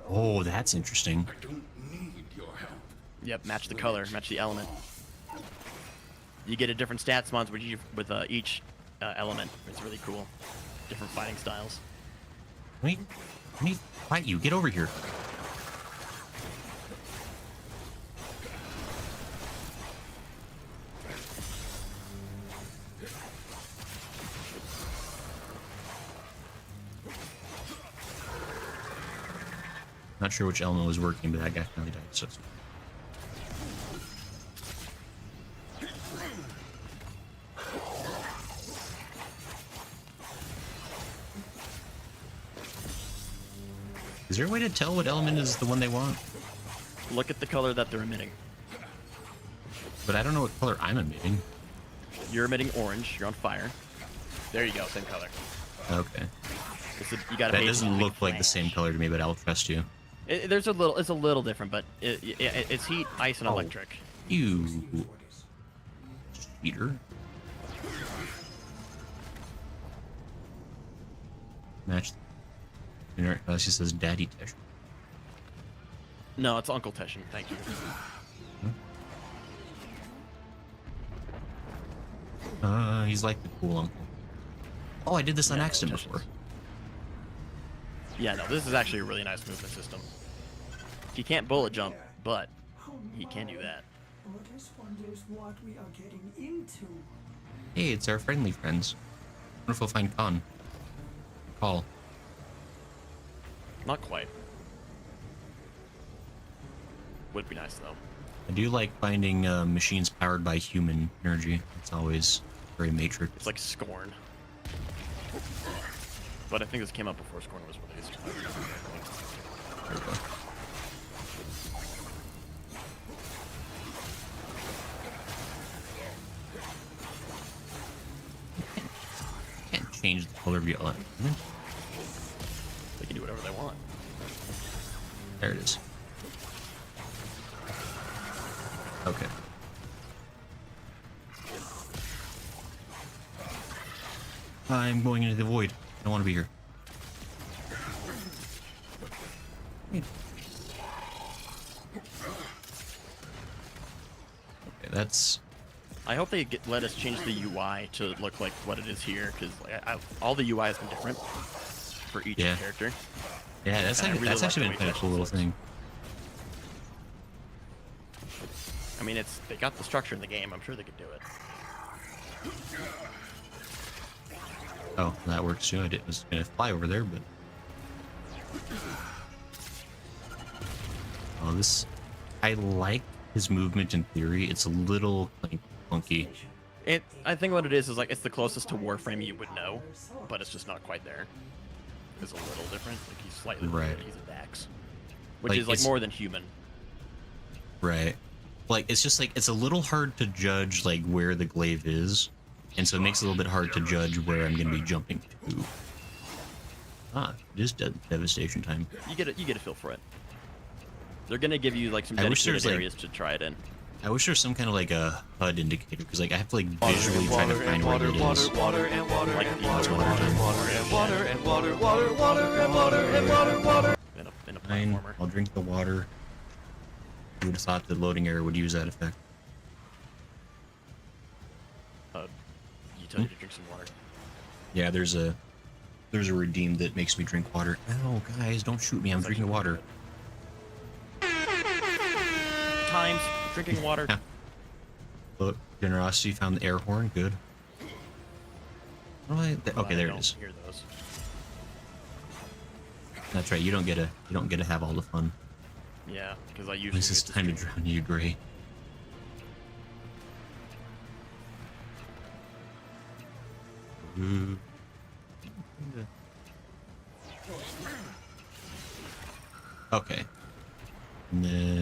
Oh, that's interesting. I don't need your help. Yep, match the color, match the element. You get a different stats mod with each element. It's really cool. Different fighting styles. Let me fight you. Get over here. Not sure which element was working, but that guy finally died. So. Is there a way to tell what element is the one they want? Look at the color that they're emitting. But I don't know what color I'm emitting. You're emitting orange. You're on fire. There you go. Same color. Okay. You gotta that doesn't look like the same color to me, but I'll trust you. It's a little different, but it's heat, ice, and electric. You cheater. Match. She says Daddy Tesh. No, it's Uncle Teshin. Thank you. He's like the cool uncle. Oh, I did this on accident before. Yeah, no, this is actually a really nice movement system. He can't bullet jump, but he can do that. Otis wonders what we are getting into. Hey, it's our friendly friends. I wonder if we'll find Khan. Call. Not quite. Would be nice though. I do like finding machines powered by human energy. It's always very Matrix. It's like Scorn. But I think this came out before Scorn was released. There we go. Can't change the color of your element. They can do whatever they want. There it is. Okay. I'm going into the void. I don't want to be here. Okay, that's... I hope they let us change the UI to look like what it is here, because all the UI has been different for each character. Yeah, that's actually been kind of a cool little thing. I mean, they got the structure in the game. I'm sure they could do it. Oh, that works too. I was gonna fly over there, but oh, this I like his movement in theory. It's a little like funky. I think what it is like it's the closest to Warframe you would know, but it's just not quite there. It's a little different. Like he's slightly right. He's a Dax, which is like more than human. Right. Like it's just like it's a little hard to judge like where the glaive is, and so it makes it a little bit hard to judge where I'm going to be jumping to. Ah, it is devastation time. You get a feel for it. They're going to give you like some dedicated areas to try it in. I wish there was some kind of like a HUD indicator because like I have to like visually try to find where it is. Water and water like and water and water and water and water and water and water and water. In a platformer. I'll drink the water. You would have thought the loading area would use that effect. You tell you to drink some water. Yeah, there's a redeem that makes me drink water. Oh, guys, don't shoot me! I'm drinking water. Times drinking water. Look, generosity found the air horn. Good. Okay, there it is. Hear those. That's right. You don't get to have all the fun. Yeah, because I usually. This is time to drown you, Gray.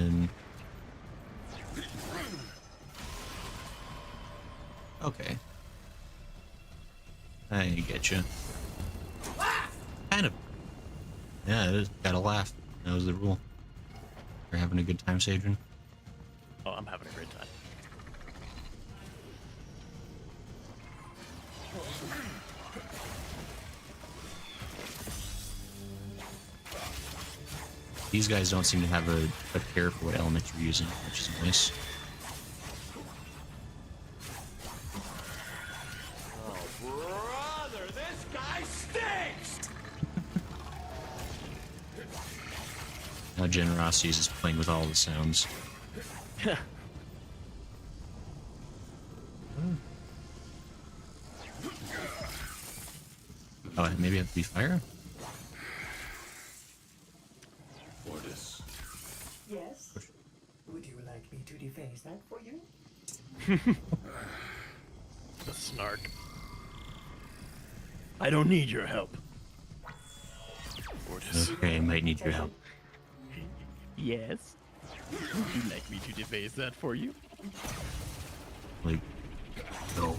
then... Okay. I get you. Kind of. Yeah, it is. Gotta laugh. That was the rule. You're having a good time, Sadrian? Oh, I'm having a great time. These guys don't seem to have a care for what element you're using, which is nice. Oh, brother, this guy stinks! Now Generosity is just playing with all the sounds. Oh, maybe I have to be fire? Yes? Would you like me to deface that for you? The snark. I don't need your help. Okay, I might need your help. Yes. Would you like me to deface that for you? Like, no.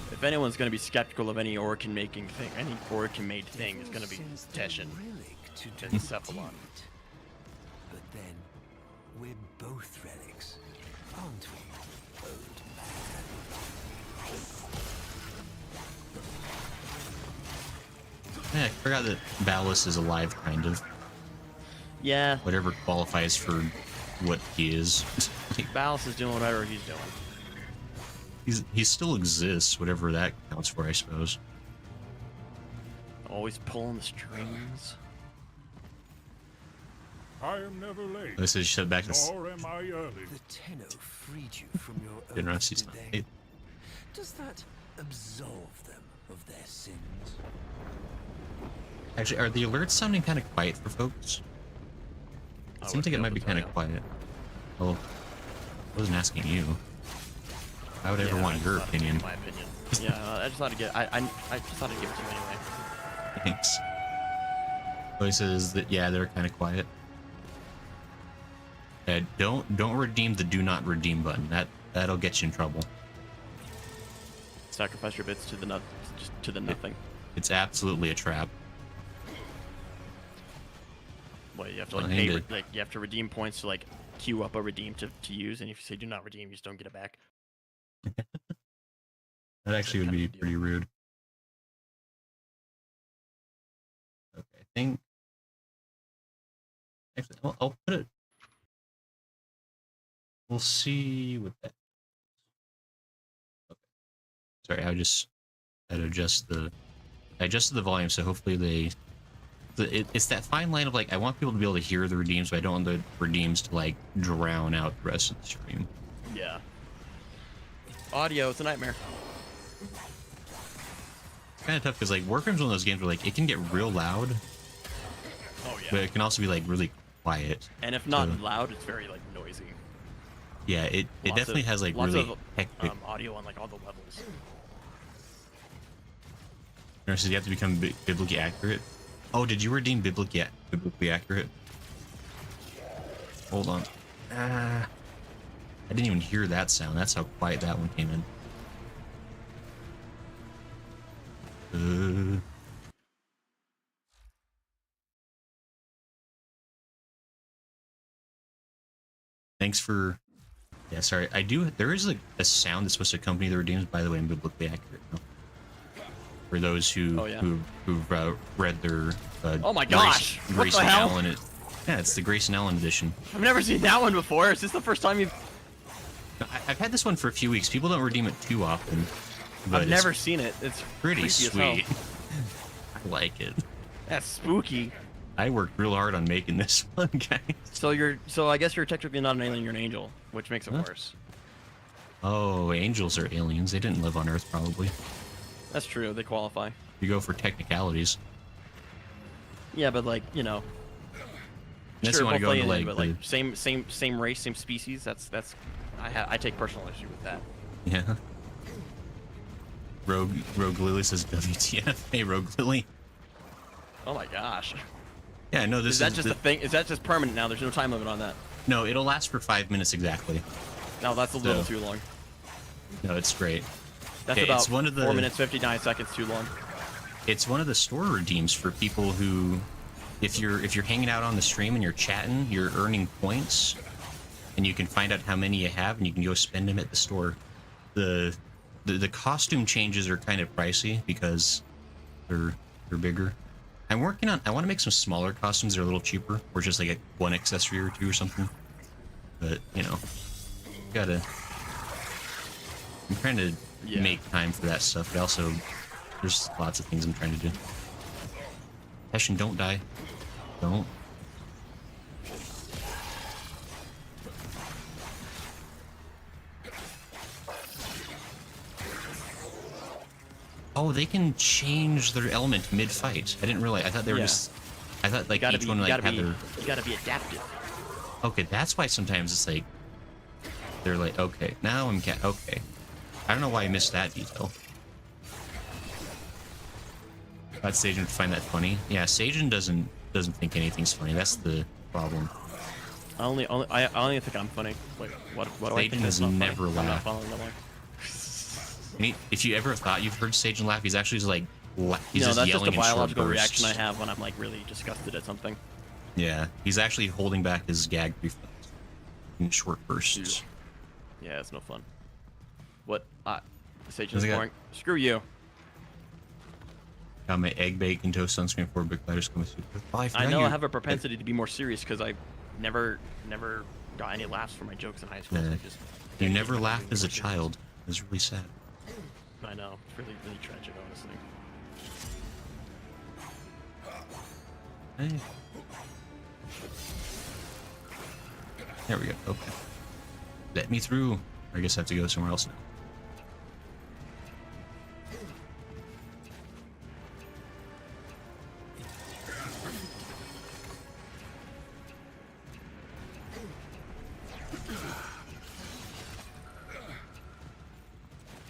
If anyone's gonna be skeptical of any Orcan-making thing, any Orcan-made thing is gonna be Teshin and Cephalon. But then, we're both relics, aren't we, old man? Yeah, I forgot that Ballas is alive, kind of. Yeah. Whatever qualifies for what he is. Ballas is doing whatever he's doing. He still exists, whatever that counts for, I suppose. Always pulling the strings. I am never late. This is shut back. Nor am I early. The Tenno freed you from your own. Generosity's not late. Does that absolve them of their sins? Actually, are the alerts sounding kind of quiet for folks? It seems like it might be kind of quiet. Well, I wasn't asking you. I would ever want your opinion. My opinion. Yeah, I just thought to get. I just thought I'd give it to you anyway. Thanks. Voices that they're kind of quiet. Don't redeem the do not redeem button. That'll get you in trouble. Sacrifice your bits to the just to the nothing. It's absolutely a trap. Well, you have to you have to redeem points to queue up a redeem to use, and if you say do not redeem, you just don't get it back. That actually would be pretty rude. Okay, I think. Actually, I'll put it. We'll see what that. Okay. Sorry, I had to adjust the. I adjusted the volume, so hopefully it's that fine line of I want people to be able to hear the redeems, but I don't want the redeems to drown out the rest of the stream. Yeah. Audio, it's a nightmare. It's kind of tough because Warframe's one of those games where it can get real loud. Oh yeah. But it can also be really quiet. And if not loud, it's very noisy. Yeah, it definitely has really hectic audio on all the levels. So you have to become biblically accurate. Oh, did you redeem biblically accurate? Hold on. I didn't even hear that sound. That's how quiet that one came in. Thanks for. Yeah, sorry. There is a sound that's supposed to accompany the redeems. By the way, I'm biblically accurate. No. For those who've read their. Oh my gosh! Grace what the and hell? Allen. Yeah, it's the Grace and Allen edition. I've never seen that one before. Is this the first time you've? I've had this one for a few weeks. People don't redeem it too often. But I've never seen it. It's pretty sweet. I like it. That's spooky. I worked real hard on making this one, guys. So I guess you're technically not an alien, you're an angel, which makes it worse. Oh, angels are aliens. They didn't live on Earth, probably. That's true. They qualify. You go for technicalities. Yeah, but Unless sure, you want to go alien, into but same race, same species. That's I take personal issue with that. Yeah. Rogue Lily says WTF. Hey, Rogue Lily. Oh my gosh. Yeah, no, this is that just a thing? Is that just permanent now? There's no time limit on that. No, it'll last for 5 minutes exactly. No, that's a little too long. No, it's great. That's okay, about it's one of the, 4 minutes 59 seconds too long. It's one of the store redeems for people who, if you're hanging out on the stream and you're chatting, you're earning points, and you can find out how many you have, and you can go spend them at the store. The costume changes are kind of pricey because they're bigger. I'm working on. I want to make some smaller costumes that are a little cheaper, or just like one accessory or two or something. But you know, gotta. I'm trying to make time for that stuff, but also there's lots of things I'm trying to do. Hessian, don't die. Don't. Oh, they can change their element mid-fight. I didn't realize. I thought they were just. I thought like each one like had their. You gotta be adaptive. Okay, that's why sometimes it's like. They're like, okay, now I'm okay. I don't know why I missed that detail. Thought Sajin would find that funny. Yeah, Sajin doesn't think anything's funny. That's the problem. I only think I'm funny. Wait, what do I think? Sajin has never laughed. I'm not following along. If you ever thought you've heard Sajin laugh, he's actually just like he's no, just that's yelling just a biological in short reaction I bursts. have when I'm like really disgusted at something. Yeah, he's actually holding back his gag reflex in short bursts. Yeah, it's no fun. What? Sajin's boring. Screw you. Got my egg, bacon, toast, sunscreen, 4 big platters coming soon. I know I have a propensity to be more serious because I never got any laughs for my jokes in high school. So you never laughed as a child. It's really sad. I know. It's really, really tragic, honestly. Hey. There we go. Okay. Let me through. I guess I have to go somewhere else now.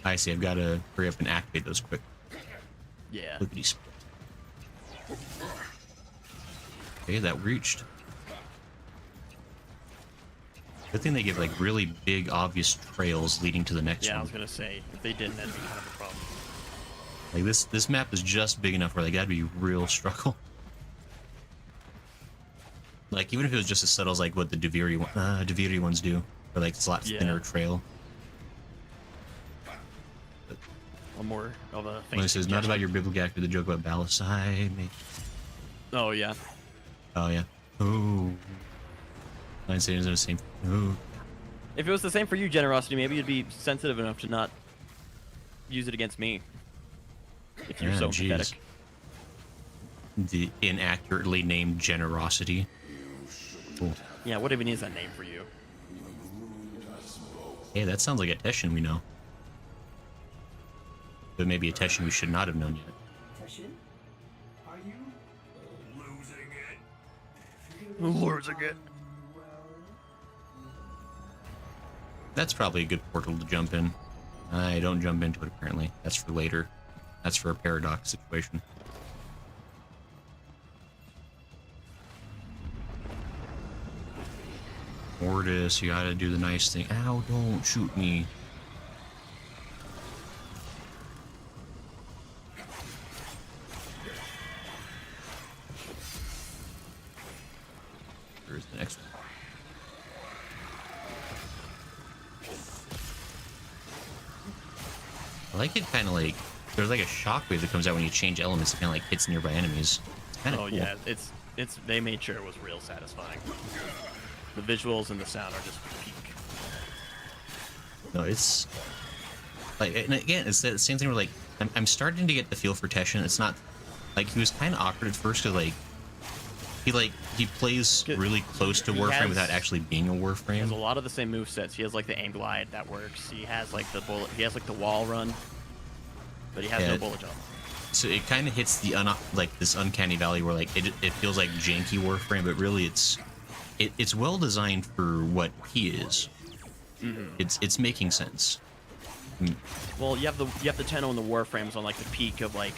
I see. I've got to hurry up and activate those quick. Yeah. Lookity split. Okay, that reached. Good thing they give like really big, obvious trails leading to the next one. Yeah, I was gonna say if they didn't, that'd be kind of a problem. Like this map is just big enough where like that'd be real struggle. Like even if it was just as subtle as like what the Deviri ones do, or like it's a lot thinner trail. One more of a thing. Well, it says not about your biblical act, but the joke about Balasai. Oh yeah. Oh yeah. Ooh. Line saying is the same. Ooh. If it was the same for you, generosity, maybe you'd be sensitive enough to not use it against me. If you're so pathetic. The inaccurately named generosity. Cool. Yeah, what even is that name for you? Hey, that sounds like a Teshin we know. But maybe a Teshin we should not have known yet. Teshin? Are you Losing it. Losing it. That's probably a good portal to jump in. I don't jump into it apparently. That's for later. That's for a paradox situation. Mortis, you gotta do the nice thing. Ow, don't shoot me. Here's the next one. I like it kind of like, there's like a shockwave that comes out when you change elements. It kind of like hits nearby enemies. It's kind of cool. Yeah, it's they made sure it was real satisfying. The visuals and the sound are just peak. No, it's like, and again, it's the same thing where like, I'm starting to get the feel for Teshin. It's not, like, he was kind of awkward at first because like, he plays really close to Warframe without actually being a Warframe. He has a lot of the same movesets. He has like the aim glide that works. He has like the bullet. He has like the wall run, but he has no bullet jump. So it kind of hits the this uncanny valley where like it feels like janky Warframe, but really it's well designed for what he is. Mm-hmm. It's making sense. Well, you have the Tenno and the Warframes on like the peak of like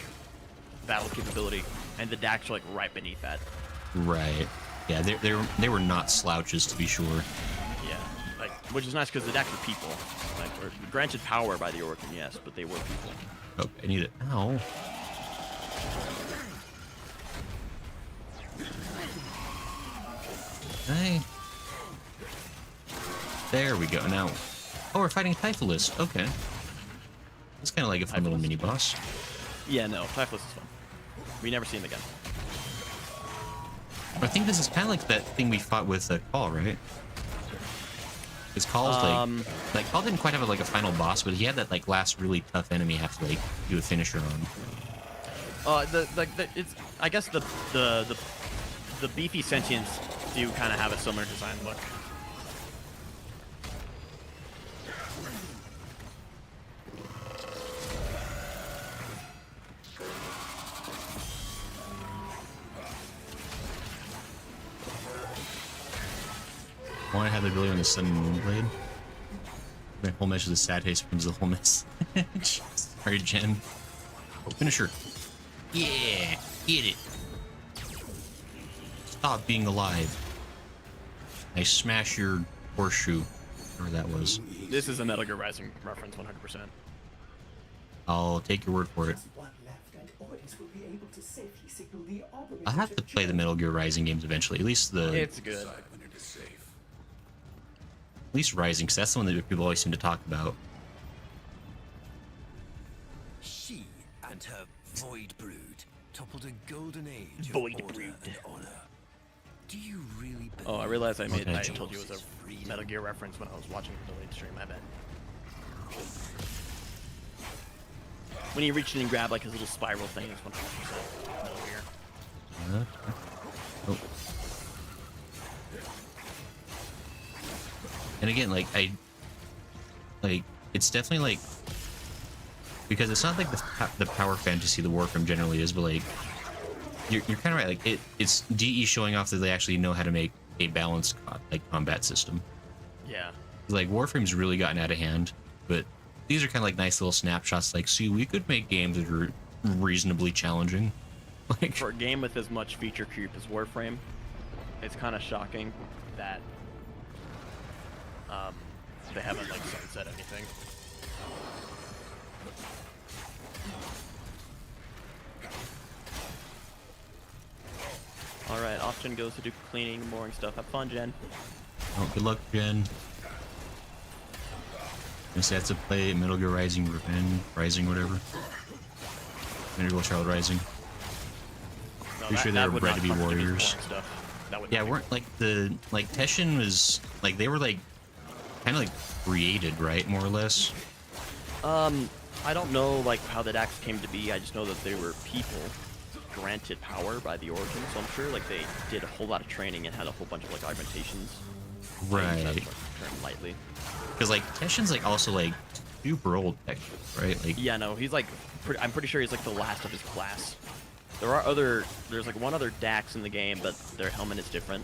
battle capability, and the Dax are like right beneath that. Right. Yeah, they were not slouches, to be sure. Yeah, like, which is nice because the decks are people. Like, were granted power by the Organ, yes, but they were people. Oh, I need it. Ow. Hey. There we go. Now, oh, we're fighting Typhilist. Okay. It's kind of like a fun little mini boss. Yeah, no, Typhilist is fun. We never see him again. I think this is kind of like that thing we fought with Call, right? Because Call's like Call didn't quite have like a final boss, but he had that like last really tough enemy have to like do a finisher on. It's I guess the beefy sentients do kind of have a similar design look. I want to have the ability on the Sun and Moonblade. The whole mesh is a sad taste becomes the whole mess. Alright, Jen. Oh, finisher. Yeah, get it. Stop being alive. I smash your horseshoe. Whatever that was. This is a Metal Gear Rising reference, 100%. I'll take your word for it. I'll have to play the Metal Gear Rising games eventually. At least the... It's good. At least Rising, because that's the one that people always seem to talk about. She and her void brood toppled a golden age Void of order brood. and honor. Do you really Oh, I realized I Okay. told you it was a Metal Gear reference when I was watching the delayed stream, I bet. When he reached in and grabbed like his little spiral thing, it's 100% Metal Gear. Oh. And again, like it's definitely like, because it's not like the power fantasy the Warframe generally is, but like you're kind of right. Like it's DE showing off that they actually know how to make a balanced combat system. Yeah. Like Warframe's really gotten out of hand, but these are kind of like nice little snapshots. Like, see, we could make games that are reasonably challenging. Like For a game with as much feature creep as Warframe, it's kind of shocking that they haven't like sunset anything. All right, off Jen goes to do cleaning, boring stuff. Have fun, Jen. Oh, good luck, Jen. Guess that's to play Metal Gear Rising, Rising, whatever. Metal Gear Child Rising. No, Pretty sure they were would bred not to be come with warriors. boring stuff. That would Yeah, not be- weren't like Teshin was like they were like kind of like created, right, more or less. I don't know like how the Dax came to be. I just know that they were people granted power by the Origin, so I'm sure like they did a whole lot of training and had a whole bunch of like augmentations. Right. That's, like, term lightly. Because like Teshin's like also like super old tech, right? Like Yeah, no, he's like I'm pretty sure he's like the last of his class. There's like one other Dax in the game, but their helmet is different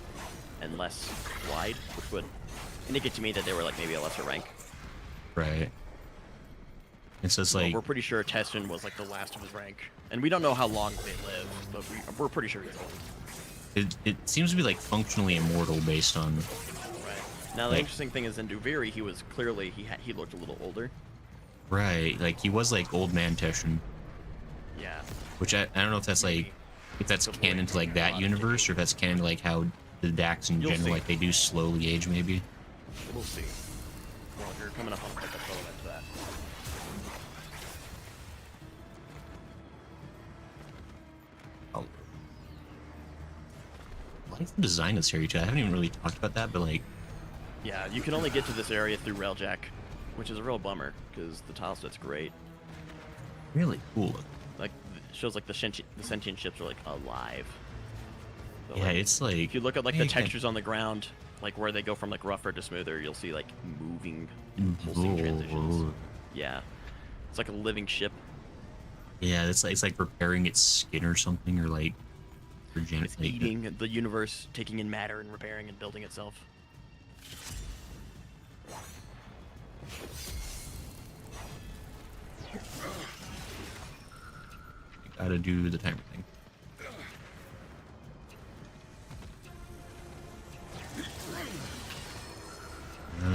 and less wide, which would indicate to me that they were like maybe a lesser rank. right. And so it's like We're pretty sure Teshin was like the last of his rank, and we don't know how long they live, but we're pretty sure he's old. it seems to be like functionally immortal based on Right. Now the Like- interesting thing is in Duviri, he was clearly he looked a little older. right. Like he was like old man Teshin, Yeah. which I don't know if that's like if that's canon to like that universe or if that's canon to like how the Dax in You'll general see. like they do slowly age maybe. We'll see. Well, you're coming up on like a relevant to that. I like the design of this area too. I haven't even really talked about that, but like Yeah, you can only get to this area through Railjack, which is a real bummer because the tile set's great. really cool. Like it shows like the sentient ships are like alive. So, Yeah, like, it's like if you look at like hey, the textures on the ground, like where they go from like rougher to smoother, you'll see like moving pulsing Whoa, transitions. whoa. Yeah, it's like a living ship. Yeah, it's like repairing its skin or something, or like It's eating the universe, taking in matter and repairing and building itself. Gotta do the timer thing.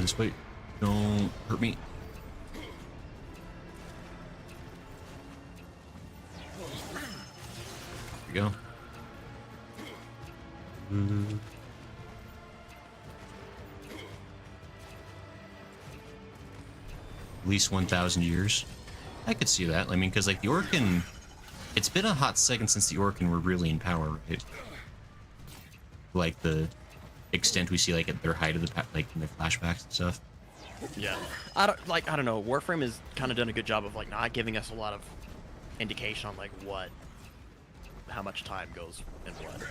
this way. Don't hurt me. There we go. At least 1,000 years. I could see that. I mean, because like the Orkin, it's been a hot second since the Orkin were really in power, right? Like the extent we see like at their height of the like in the flashbacks and stuff. Yeah, I don't know. Warframe has kind of done a good job of like not giving us a lot of indication on like how much time goes and what.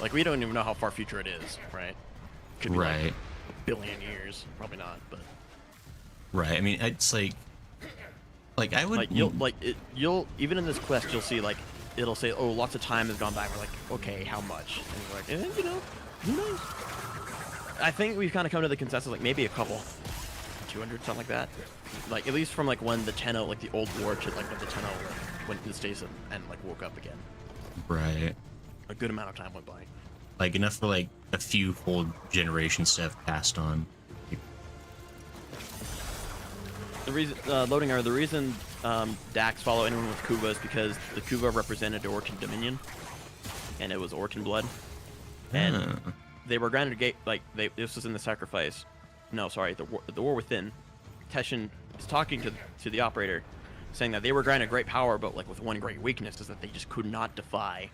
Like we don't even know how far future it is, right? Could be right. Like a billion years, probably not, but. Right. I mean, it's like I would like you'll even in this quest you'll see like it'll say, oh, lots of time has gone by. We're like, okay, how much? And we're like, you know, who knows? I think we've kind of come to the consensus like maybe a couple, 200, something like that. Like at least from like when the Tenno, like the old war to like when the Tenno went into station and like woke up again. Right. A good amount of time went by. Like enough for like a few whole generations to have passed on. The reason the reason Dax follow anyone with Kuva is because the Kuva represented the Orkin Dominion, and it was Orkin blood, and they were granted a gate. Like this was in the sacrifice. No, sorry, the war within. Teshin is talking to the operator, saying that they were granted great power, but like with one great weakness is that they just could not defy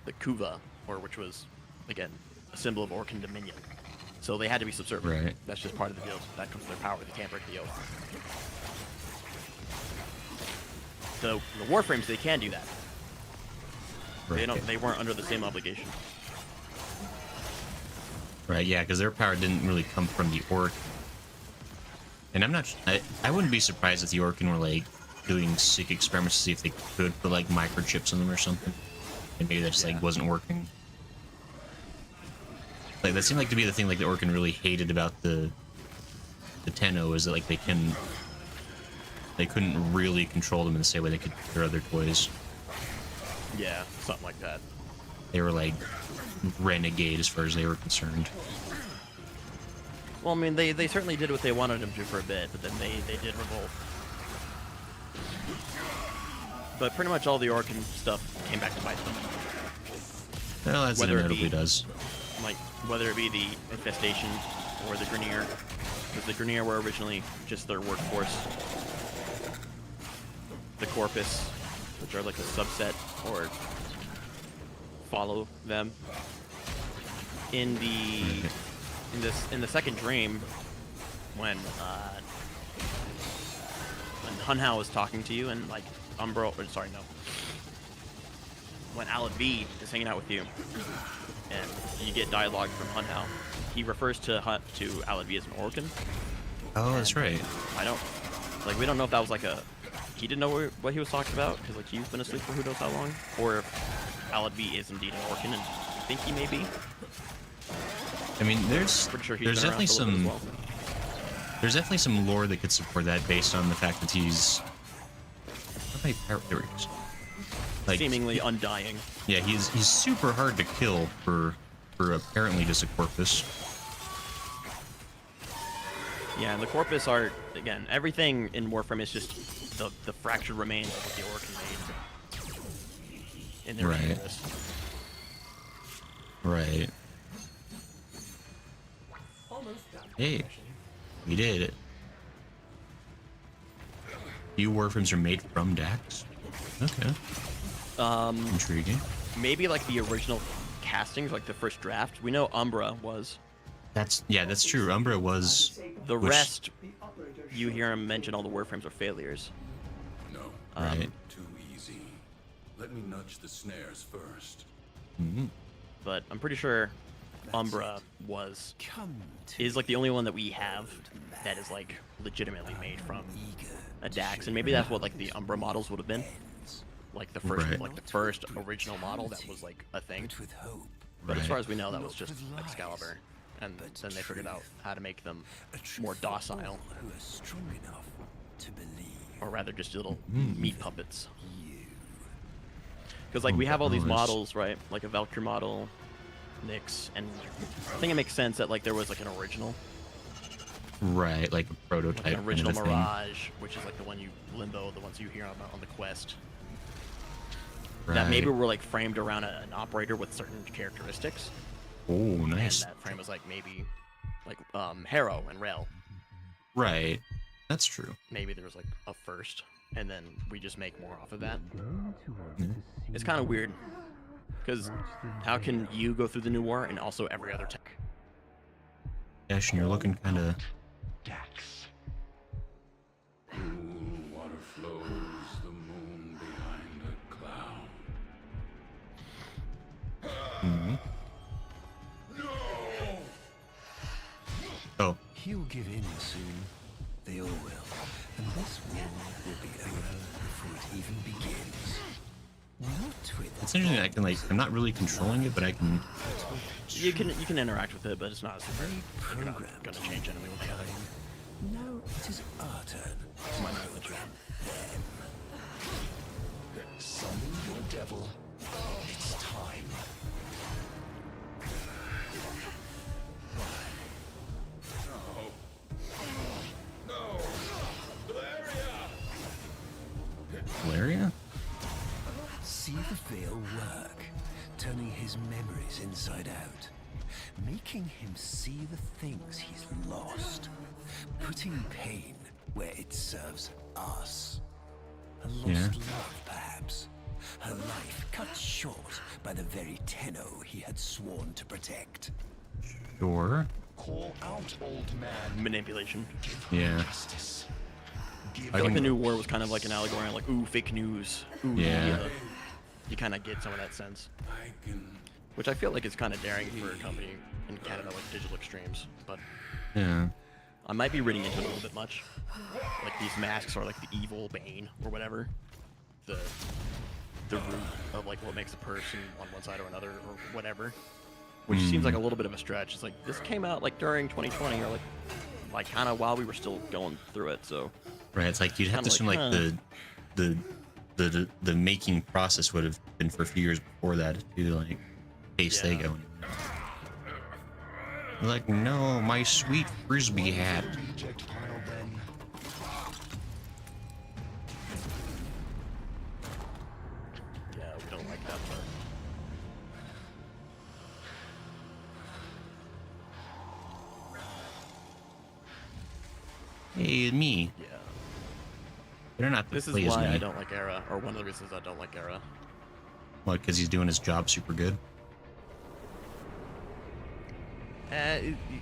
the Kuva, or which was again a symbol of Orkin Dominion. So they had to be subservient. Right. That's just part of the deal. That comes with their power. They can't break the oath. So the Warframes, they can do that. Right. They weren't under the same obligation. Right. Yeah, because their power didn't really come from the Orc. And I'm not. I wouldn't be surprised if the Orkin were like doing sick experiments to see if they could put like microchips in them or something, and maybe that just like wasn't working. Like that seemed like to be the thing like the Orkin really hated about the Tenno is that like they couldn't really control them in the same way they could their other toys. Yeah, something like that. They were like renegade as far as they were concerned. Well, I mean, they certainly did what they wanted them to for a bit, but then they did revolt. But pretty much all the Orkin stuff came back to bite them. Well, that's inevitably does. Like, whether it be the Infestation or the Grineer. Because the Grineer were originally just their workforce. The Corpus, which are like a subset, or follow them. In the second dream, when Hunhao is talking to you, and like Umbro, or sorry, no, when Alad V is hanging out with you, and you get dialogue from Hunhao, he refers to Alad V as an Orkin. Oh, that's right. We don't know if that was like he didn't know what he was talking about, because like he's been asleep for who knows how long, or if Alad V is indeed an Orkin, and I think he may be. I mean, there's definitely some there's definitely some lore that could support that based on the fact that he's like seemingly undying. Yeah, he's super hard to kill for apparently just a corpus. Yeah, and the corpus are again everything in Warframe is just the fractured remains of what the Orkin made in their universe. Right. Hey, we did it. Few Warframes are made from Dax. Okay. Intriguing. Maybe like the original castings, like the first draft. We know Umbra was. That's true. Umbra was. The rest, you hear him mention all the Warframes are failures. No. Right. Too easy. Let me nudge the snares first. Mm-hmm. But I'm pretty sure Umbra is like the only one that we have that is like legitimately made from a Dax, and maybe that's what like the Umbra models would have been, like the first original model that was like a thing. But as far as we know, that was just Excalibur, and then they figured out how to make them more docile, or rather just little meat puppets. Because like we have all these models, right? Like a Valkyrie model, Nyx, and I think it makes sense that like there was like an original Right, like a prototype. Like an original kind of a Mirage, which is like the one you Limbo, the ones you hear on the quest. thing. That maybe Right. were like framed around an operator with certain characteristics. Oh, nice. And that frame was like maybe like Harrow and Rel. Right. That's true. Maybe there was like a first, and then we just make more off of that. It's kind of weird, because how can you go through the new war and also every other tech? Dash, and you're looking kind of. Dax. Cool water flows, the moon behind a cloud. Oh, He'll give in soon. They all will. And this war will be over before it even begins. Not with it's interesting. I can like. I'm not really controlling it, but I can. You can interact with it, but it's not super. You're not gonna change anything with the other. Now it is our turn. My knowledge. Summon your devil. It's time. Valeria? See the veil work, turning his memories inside out, making him see the things he's lost, putting pain where it serves us. A lost love, perhaps. Her life cut short by the very Tenno he had sworn to protect. Sure. Call out, old man. Manipulation. Yeah. Justice. Give I feel like can- the new war was kind of like an allegory, like ooh, fake news. Ooh, Yeah. You kind of get some of that sense, I can which I feel like is kind of daring for a company in Canada like Digital Extremes, but Yeah. I might be reading into it a little bit much. Like these masks are like the evil Bane or whatever. The root of like what makes a person on one side or another or whatever. Which seems like a little bit of a stretch. It's like this came out like during 2020 or like kind of while we were still going through it. So Right. It's like you'd have to assume Kinda like like, the making process would have been for a few years before that to like pace they Yeah. go. Like, no, my sweet frisbee hat. reject pile then. yeah, we don't like that part. Hey, me. Yeah. They're not the This is play as why I me. don't like Era, or one of the reasons I don't like Era. What? Because he's doing his job super good.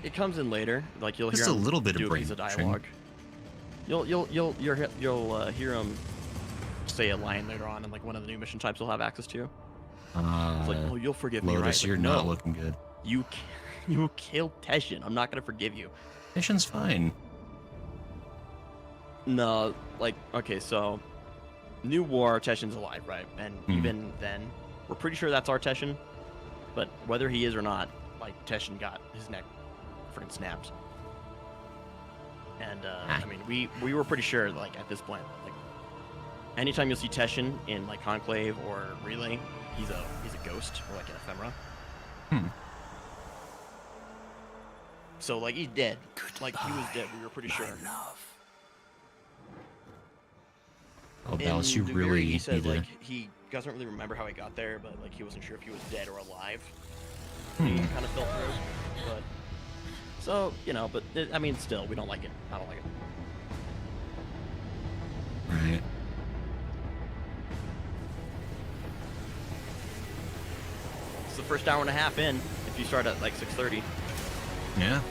It comes in later. Like you'll Just hear a him little bit of do a piece of brainwashing. dialogue. You'll hear him say a line later on, and like one of the new mission types will have access to. It's like, oh, you'll forgive me, right? Lotus, Like, you're no, not looking good. You killed Teshin. I'm not gonna forgive you. Mission's fine. No, like okay, so New War, Teshin's alive, right? And even then, we're pretty sure that's our Teshin. But whether he is or not, like Teshin got his neck freaking snapped. And I mean, we were pretty sure, like at this point, like anytime you'll see Teshin in like Conclave or Relay, he's a ghost or like an ephemera. So like he's dead. Like he was dead. We were pretty sure. Love. Oh, Dallas, you In Duviri, really he said need to. like he doesn't really remember how he got there, but like he wasn't sure if he was dead or alive. He kind of fell through, but so you know, but I mean, still, we don't like it. I don't like it. Right. It's the first hour and a half in. If you start at like 6:30. Yeah.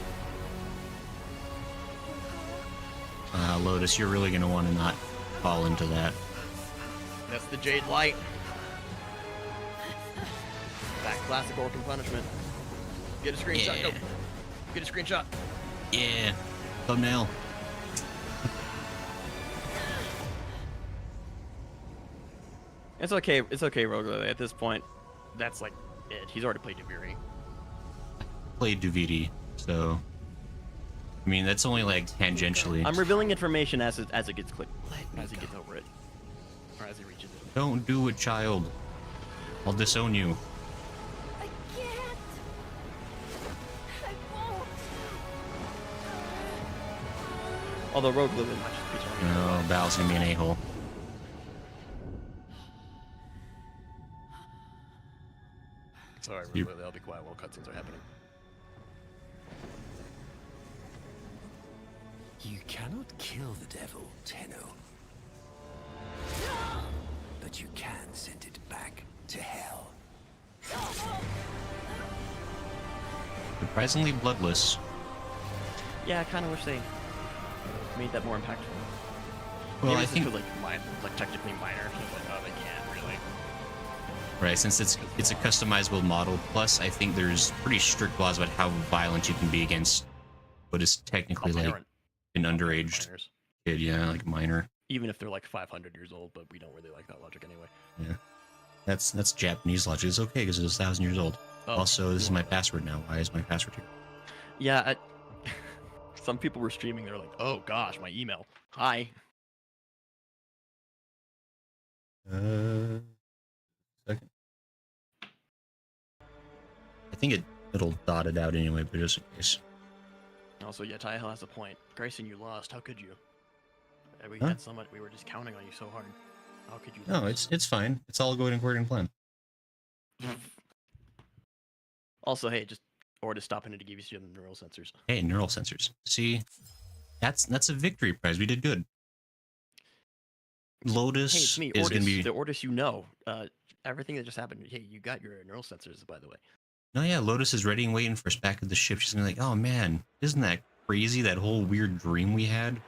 Lotus, you're really gonna want to not fall into that. That's the Jade Light. That classic Orcan punishment. Get a screenshot. Yeah. Go. Get a screenshot. Yeah. Thumbnail. It's okay. It's okay, Rogue. At this point, that's like it. He's already played Duviri. Played Duviri, so I mean that's only like tangentially. I'm revealing information as it gets clicked, as he gets over it, or as he reaches it. Don't do it, child. I'll disown you. I can't. I won't. Although Rogue Living might just be turning. Oh, Bal's gonna be an a-hole. Sorry, I'll be quiet while cutscenes are happening. You cannot kill the devil, Tenno. But you can send it back to hell. Surprisingly bloodless. Yeah, I kind of wish they made that more impactful. Well, Maybe I think like technically minor. So it's like, oh, they can't really. right, since it's a customizable model. Plus, I think there's pretty strict laws about how violent you can be against what is technically like an underage kid. Yeah, like a minor. Even if they're like 500 years old, but we don't really like that logic anyway. Yeah, that's Japanese logic. It's okay because it's 1,000 years old. Oh, also, this is my password now. Why is my password here? Yeah, some people were streaming. They're like, "Oh gosh, my email. Hi." Second. I think it'll dot it out anyway, but just in case. Also, yeah, Ty Hill has a point. Grayson, you lost. How could you? We had so much. We were just counting on you so hard. How could you? No, it's fine. It's all going according to plan. Also, hey, just stop in to give you some neural sensors. Hey, neural sensors. See, that's a victory prize. We did good. Lotus hey, it's me, is Ortis, gonna be the Ortis you know. Everything that just happened. Hey, you got your neural sensors, by the way. No, yeah, Lotus is ready and waiting for us back at the ship. She's gonna be like, oh man, isn't that crazy? That whole weird dream we had.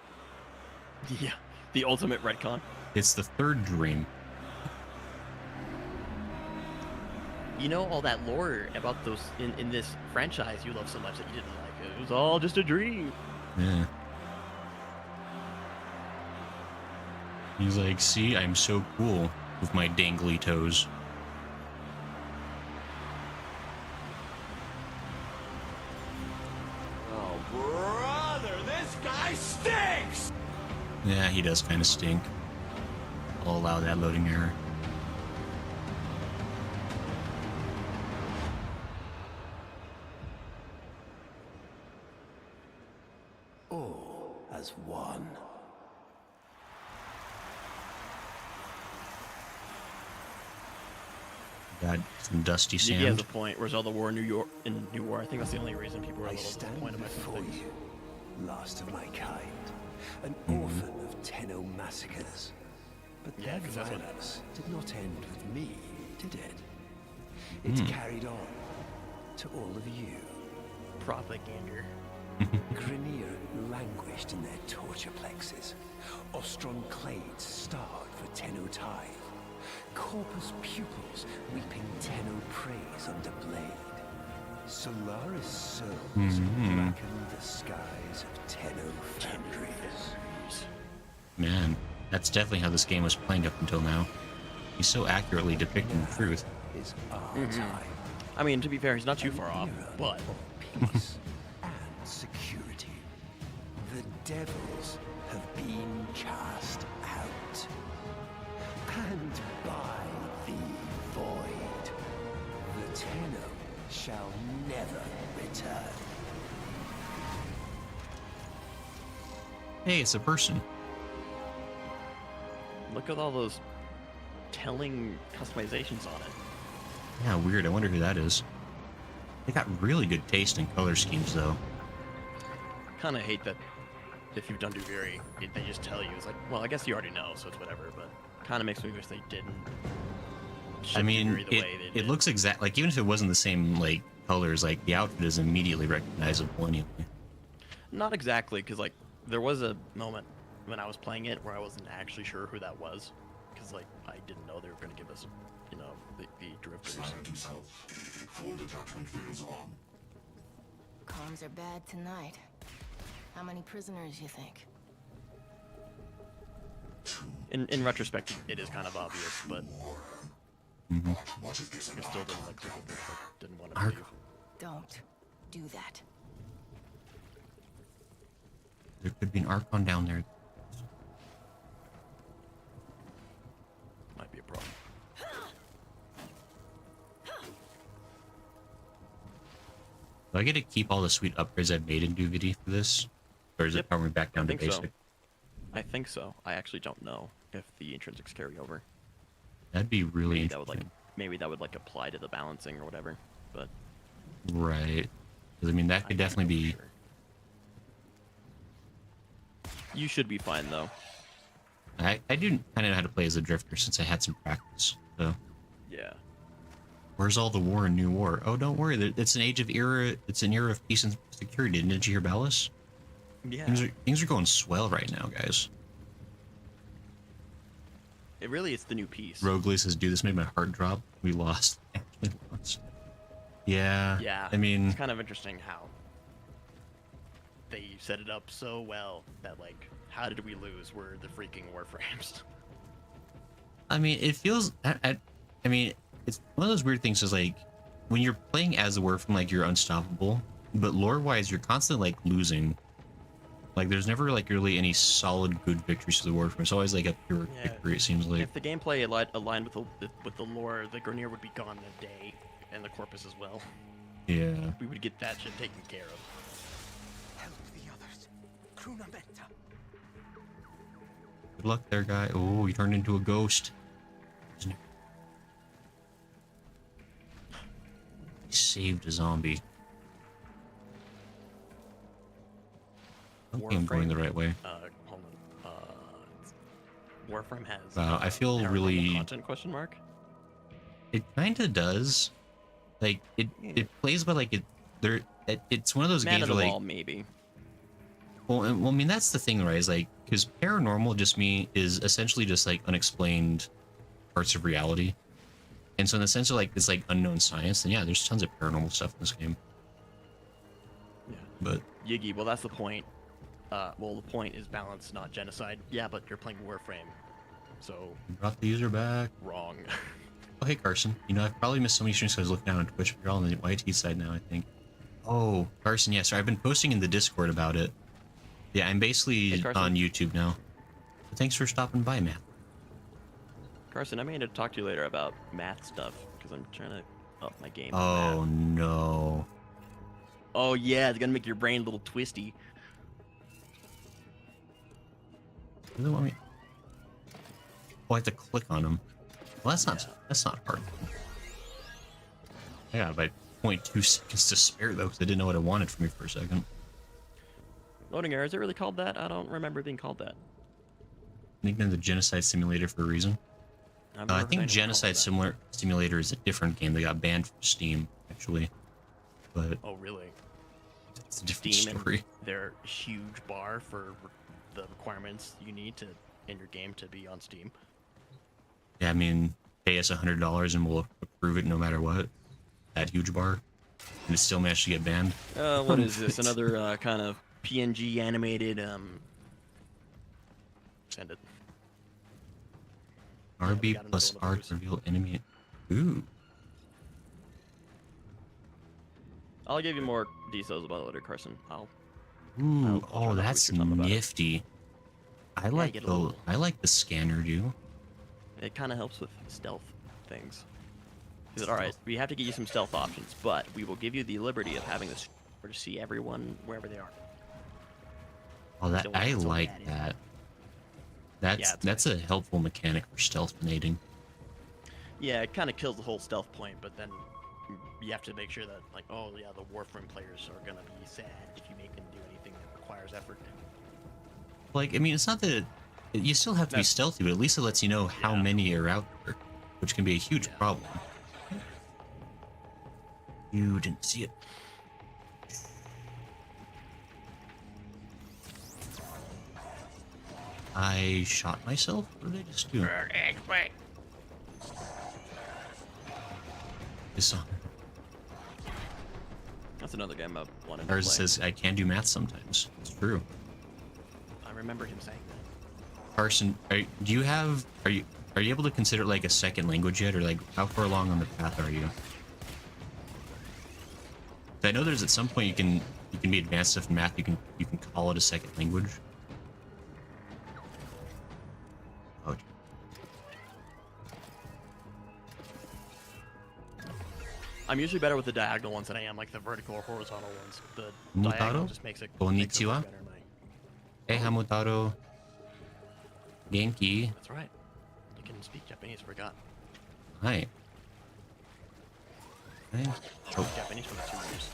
Yeah, the ultimate retcon. It's the third dream. You know all that lore about those in this franchise you love so much that you didn't like it. It was all just a dream. Yeah. He's like, see, I'm so cool with my dangly toes. Oh, brother, this guy stinks! Yeah, he does kind of stink. I'll allow that loading error. All as one. Got some dusty sand. He has a point. Where's all the war in New War? I think that's the only reason people are a I little stand disappointed by before some things. you, last of my kind, an orphan of Tenno massacres. But Yeah, that 'cause that's what- violence did not end with me, did it? It carried on to all of you. Propagander. Grineer languished in their torture plexes. Ostron clades starved for Tenno tithe. Corpus pupils weeping Tenno praise under blade. Solaris souls blackened the skies of Tenno foundries. Man, that's definitely how this game was playing up until now. He's so accurately depicting the truth. Is our time. I mean, to be fair, he's not too far off, but Peace and security. The devils have been cast out. And by the void, the Tenno shall never return. Hey, it's a person. look at all those telling customizations on it. Yeah, weird. I wonder who that is. They got really good taste in color schemes, though. Kind of hate that if you've done Duviri, they just tell you. It's like, well, I guess you already know, so it's whatever, but kind of makes me wish they didn't. I mean, it looks exact. Like, even if it wasn't the same, like, colors, like, the outfit is immediately recognizable anyway. Not exactly, because, like, there was a moment when I was playing it where I wasn't actually sure who that was, because, like, I didn't know they were going to give us, you know, the drifters. Silent himself. Full detachment fields on. Comms are bad tonight. How many prisoners you think? In retrospect, it is kind of obvious, but Much of this I still didn't like didn't want to Ark. believe. Don't do that. There could be an Archon down there. Might be a problem. Do I get to keep all the sweet upgrades I've made in Duvity for this? or is it probably back down to basic? So. I think so. I actually don't know if the intrinsics carry over. That'd be really maybe interesting. Maybe that would like apply to the balancing or whatever. But right, because I mean that could definitely be. Sure. You should be fine though. I do kind of know how to play as a drifter since I had some practice. So. Yeah. Where's all the war and new war? Oh, don't worry. It's an It's an era of peace and security. Didn't you hear Bellis? Yeah. Things are going swell right now, guys. It really is the new piece. Roguely says, "Dude, this made my heart drop. We lost." Yeah. Yeah. I mean, it's kind of interesting how they set it up so well that like, how did we lose? We're the freaking Warframes. I mean, it feels. I mean, it's one of those weird things. Is like when you're playing as a Warframe, like you're unstoppable, but lore-wise, you're constantly like losing. Like there's never like really any solid good victories to the Warframe. It's always like a pure victory. It seems like. If the gameplay aligned with the lore, the Grineer would be gone in a day, and the Corpus as well. Yeah. We would get that shit taken care of. Help the others. Crunamenta. Good luck there, guy. Oh, he turned into a ghost. He saved a zombie. I don't think I'm going the right way. Hold on. Warframe has. I feel really. Content question mark. It kind of does. Like it plays, but like it's one of those games where like maybe. Well, I mean that's the thing, right? Is like because paranormal is essentially just like unexplained parts of reality, and so in the sense of like it's like unknown science, then yeah, there's tons of paranormal stuff in this game. Yeah. But Yiggy, well that's the point. Well, the point is balance, not genocide. Yeah, but you're playing Warframe, so. You brought the user back. Wrong. Oh, hey, Carson. You know, I've probably missed so many streams because I was looking down on Twitch, but you're all on the YT side now, I think. Oh, Carson, yes. I've been posting in the Discord about it. Yeah, I'm basically on YouTube now. But thanks for stopping by, man. Carson, I may need to talk to you later about math stuff, because I'm trying to up my game. Oh, no. Oh, yeah, it's gonna make your brain a little twisty. Does it want me? Oh, I have to click on them. Well, that's not hard. I got about 0.2 seconds to spare though, because I didn't know what it wanted from me for a second. Loading error, is it really called that? I don't remember it being called that. Nicknamed the Genocide Simulator for a reason. I think Genocide Simulator is a different game. They got banned from Steam, actually. But oh, really? It's a different Steam story. And their huge bar for the requirements you need to in your game to be on Steam. Yeah, I mean, pay us $100 and we'll approve it no matter what. That huge bar, and it still managed to get banned. What is this? Another kind of PNG animated Send it. RB plus R to reveal enemy. Ooh. I'll give you more details about it later, Carson. Ooh, oh, that's nifty. I like the scanner, dude. It kind of helps with stealth things. All right, we have to get you some stealth options, but we will give you the liberty of having this to see everyone wherever they are. Oh, that I like that. That's a helpful mechanic for stealth-nating. Yeah, it kind of kills the whole stealth point, but then you have to make sure that, like, oh yeah, the Warframe players are gonna be sad if you make them do anything that requires effort. Like, I mean, it's not that you still have to be stealthy, but at least it lets you know how many are out there, which can be a huge problem. You didn't see it. I shot myself? What did I just do? Dishonored. That's another game I wanted to play. Ours says I can do math sometimes. It's true. I remember him saying that. Carson, are you able to consider it like a second language yet, or like how far along on the path are you? I know there's at some point you can be advanced enough in math you can call it a second language. Oh. I'm usually better with the diagonal ones than I am like the vertical or horizontal ones. The diagonal just makes it better in my Hey, Hamotaro. Genki. That's right. You can speak Japanese, I forgot. Hi. Hey. Oh. Japanese for the 2 years.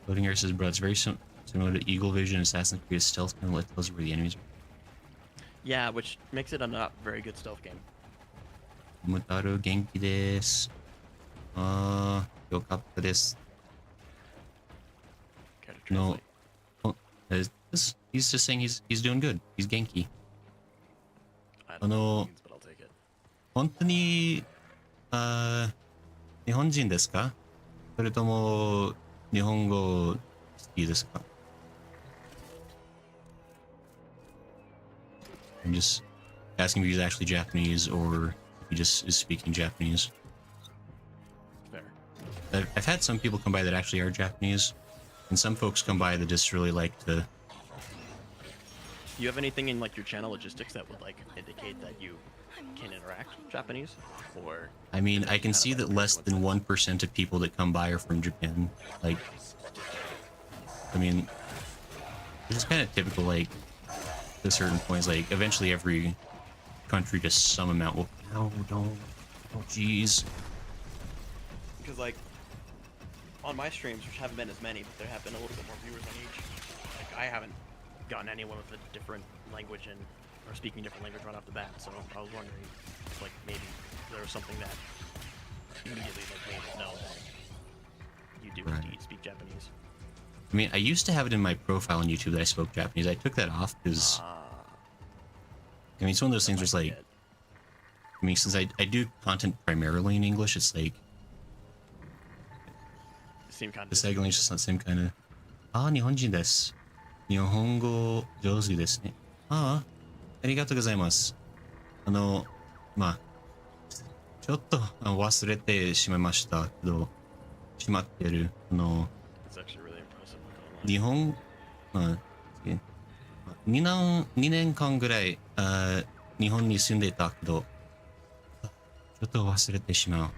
Loading air says, bro, it's very similar to Eagle Vision, Assassin's Creed stealth game. Let tells you where the enemies are. Yeah, which makes it a not very good stealth game. Hamotaro Genki desu. Yokatta desu. No. He's just saying he's doing good. He's Genki. I don't know what it means, but I'll take it. 本当に日本人ですか？それとも日本語好きですか？ I'm just asking if he's actually Japanese or if he just is speaking Japanese. Fair. I've had some people come by that actually are Japanese, and some folks come by that just really like to. Do you have anything in like your channel logistics that would like indicate that you can interact with Japanese? Or I mean, I can see that less than 1% of people that come by are from Japan. Like, I mean, it's kind of typical. Like, at certain points, like eventually every country, just some amount will. No, don't. Oh, jeez. Because like on my streams, which haven't been as many, but there have been a little bit more viewers on each. Like I haven't gotten anyone with a different language and or speaking different language right off the bat. So I was wondering, if, like maybe there was something that immediately like made it know that you do indeed speak Japanese. I mean, I used to have it in my profile on YouTube that I spoke Japanese. I took that off because I mean, it's one of those things where it's like, I mean, since I do content primarily in English, it's like same kind of the second language is not the same kind of. ああ、日本人です。日本語上手ですね。ああ、ありがとうございます。まあ、ちょっと忘れてしまいましたけど、しまってる。日本、まあ、2年間ぐらい、日本に住んでたけど、ちょっと忘れてしまう。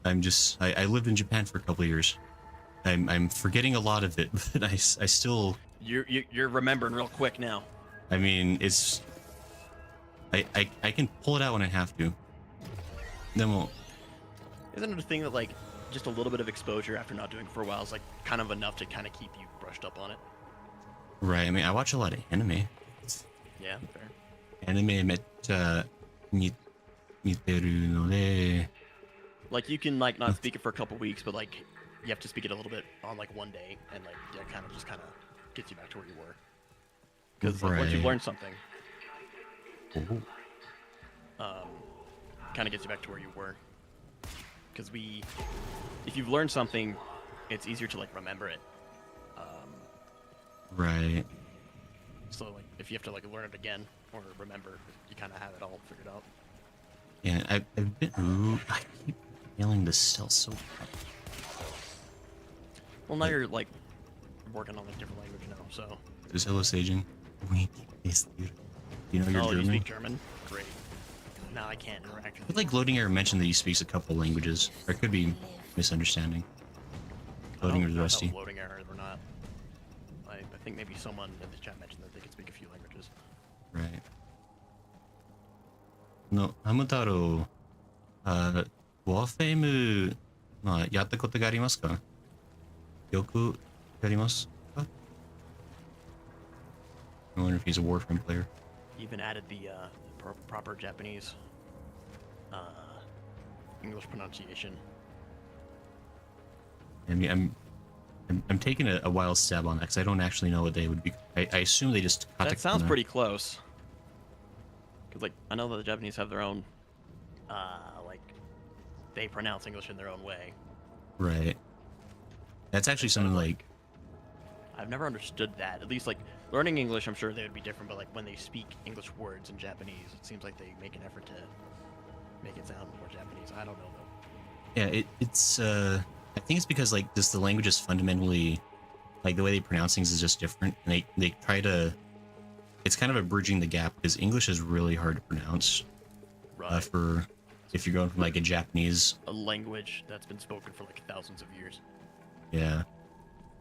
I lived in Japan for a couple of years. I'm forgetting a lot of it, but I still. You're remembering real quick now. I mean, it's. I can pull it out when I have to. Then Isn't it a thing that like just a little bit of exposure after not doing it for a while is like kind of enough to kind of keep you brushed up on it? Right. I mean, I watch a lot of anime. Yeah, fair. Anime めっちゃ見てるので. Like you can like not speak it for a couple weeks, but like you have to speak it a little bit on like one day, and like that kind of gets you back to where you were. Because like, once you've learned something, kind of gets you back to where you were. Because if you've learned something, it's easier to like remember it. Right. So like if you have to like learn it again or remember, you kind of have it all figured out. Yeah, I've been. Ooh, I keep feeling this still so. Well, now you're like working on a different language now, so. There's hello saging. Wait, is there? You know your German? You speak German? Great. Now I can't interact with you. Like Loading Air mentioned that he speaks a couple languages. Or it could be misunderstanding. Loading Air is rusty. Loading Air or not. I think maybe someone in the chat mentioned that they could speak a few languages. Right. No, Hamotaro, Warframe, まあ、やったことがありますか？よくやりますか？ I wonder if he's a Warframe player. Even added the proper Japanese English pronunciation. I mean, I'm taking a wild stab on that because I don't actually know what they would be. I assume they just. That sounds pretty close. Because like I know that the Japanese have their own, like, they pronounce English in their own way. Right. That's actually something like. I've never understood that. At least like learning English, I'm sure they would be different. But like when they speak English words in Japanese, it seems like they make an effort to make it sound more Japanese. I don't know though. Yeah, it's. I think it's because like just the language is fundamentally, like the way they pronounce things is just different, and they try to. It's kind of a bridging the gap because English is really hard to pronounce. Right. If you're going from like a Japanese. A language that's been spoken for like thousands of years. Yeah.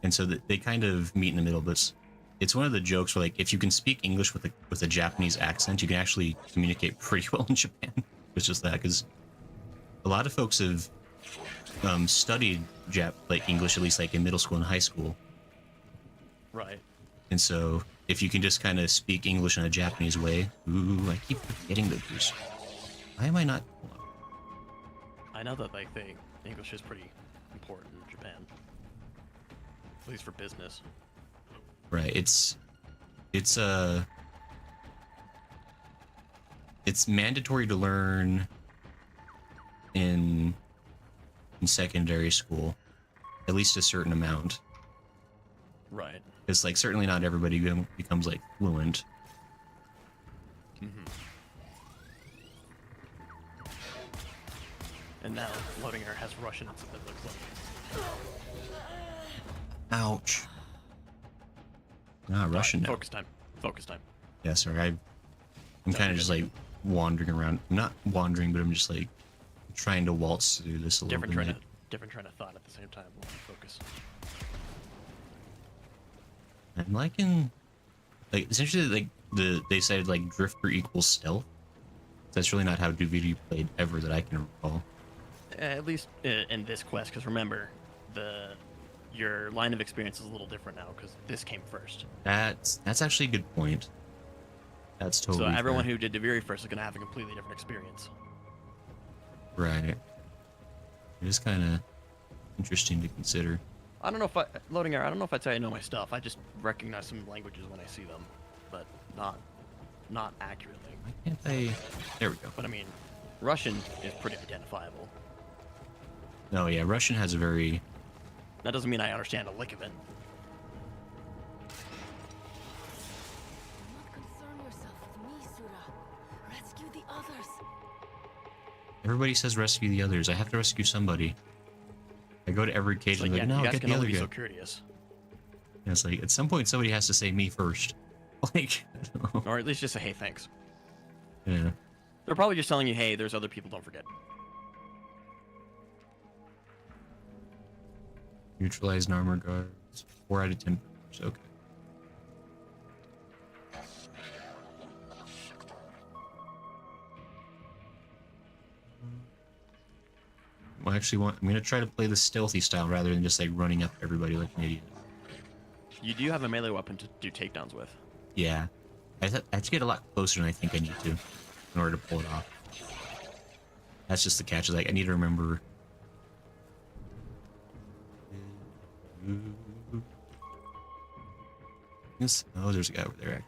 And so they kind of meet in the middle, but it's one of the jokes where, like, if you can speak English with a Japanese accent, you can actually communicate pretty well in Japan. It's just that, because a lot of folks have studied English, at least like in middle school and high school. Right. And so if you can just kind of speak English in a Japanese way, ooh, I keep forgetting those. Why am I not? I know that like English is pretty important in Japan, at least for business. Right. It's mandatory to learn in secondary school, at least a certain amount. Right. It's like certainly not everybody becomes like fluent. Mm-hmm. And now loading her has Russian, it looks like. Ouch. Not Russian now. Focus time. Focus time. Yeah, sorry. I'm kind of just like wandering around. I'm not wandering, but I'm just like trying to waltz through this a little bit. Different train of thought at the same time. Focus. I'm liking, like, essentially, like they said like drifter equals stealth. That's really not how DVD played ever that I can recall. At least in this quest, because remember, your line of experience is a little different now because this came first. That's actually a good point. That's totally. So everyone fair. who did Deviri first is going to have a completely different experience. Right. It is kind of interesting to consider. I don't know if I don't know if I'd say I know my stuff. I just recognize some languages when I see them, but not accurately. Why can't I? There we go. But I mean, Russian is pretty identifiable. No, yeah, Russian has a very. That doesn't mean I understand a lick of it. Do not concern yourself with me, Sura. Rescue the others. Everybody says rescue the others. I have to rescue somebody. I go to every cage and Like, I'm like, yeah, no, you guys get can the only other be guy. so courteous. And it's like, at some point, somebody has to say me first. Like, I don't know. Or at least just say, hey, thanks. Yeah. They're probably just telling you, hey, there's other people, don't forget. Neutralized armor guards. 4 out of 10. Okay. Well, actually, I'm going to try to play the stealthy style rather than just like running up everybody like an idiot. You do have a melee weapon to do takedowns with. Yeah. I have to get a lot closer than I think I need to in order to pull it off. That's just the catch. Is like, I need to remember. Yes. Oh, there's a guy over there.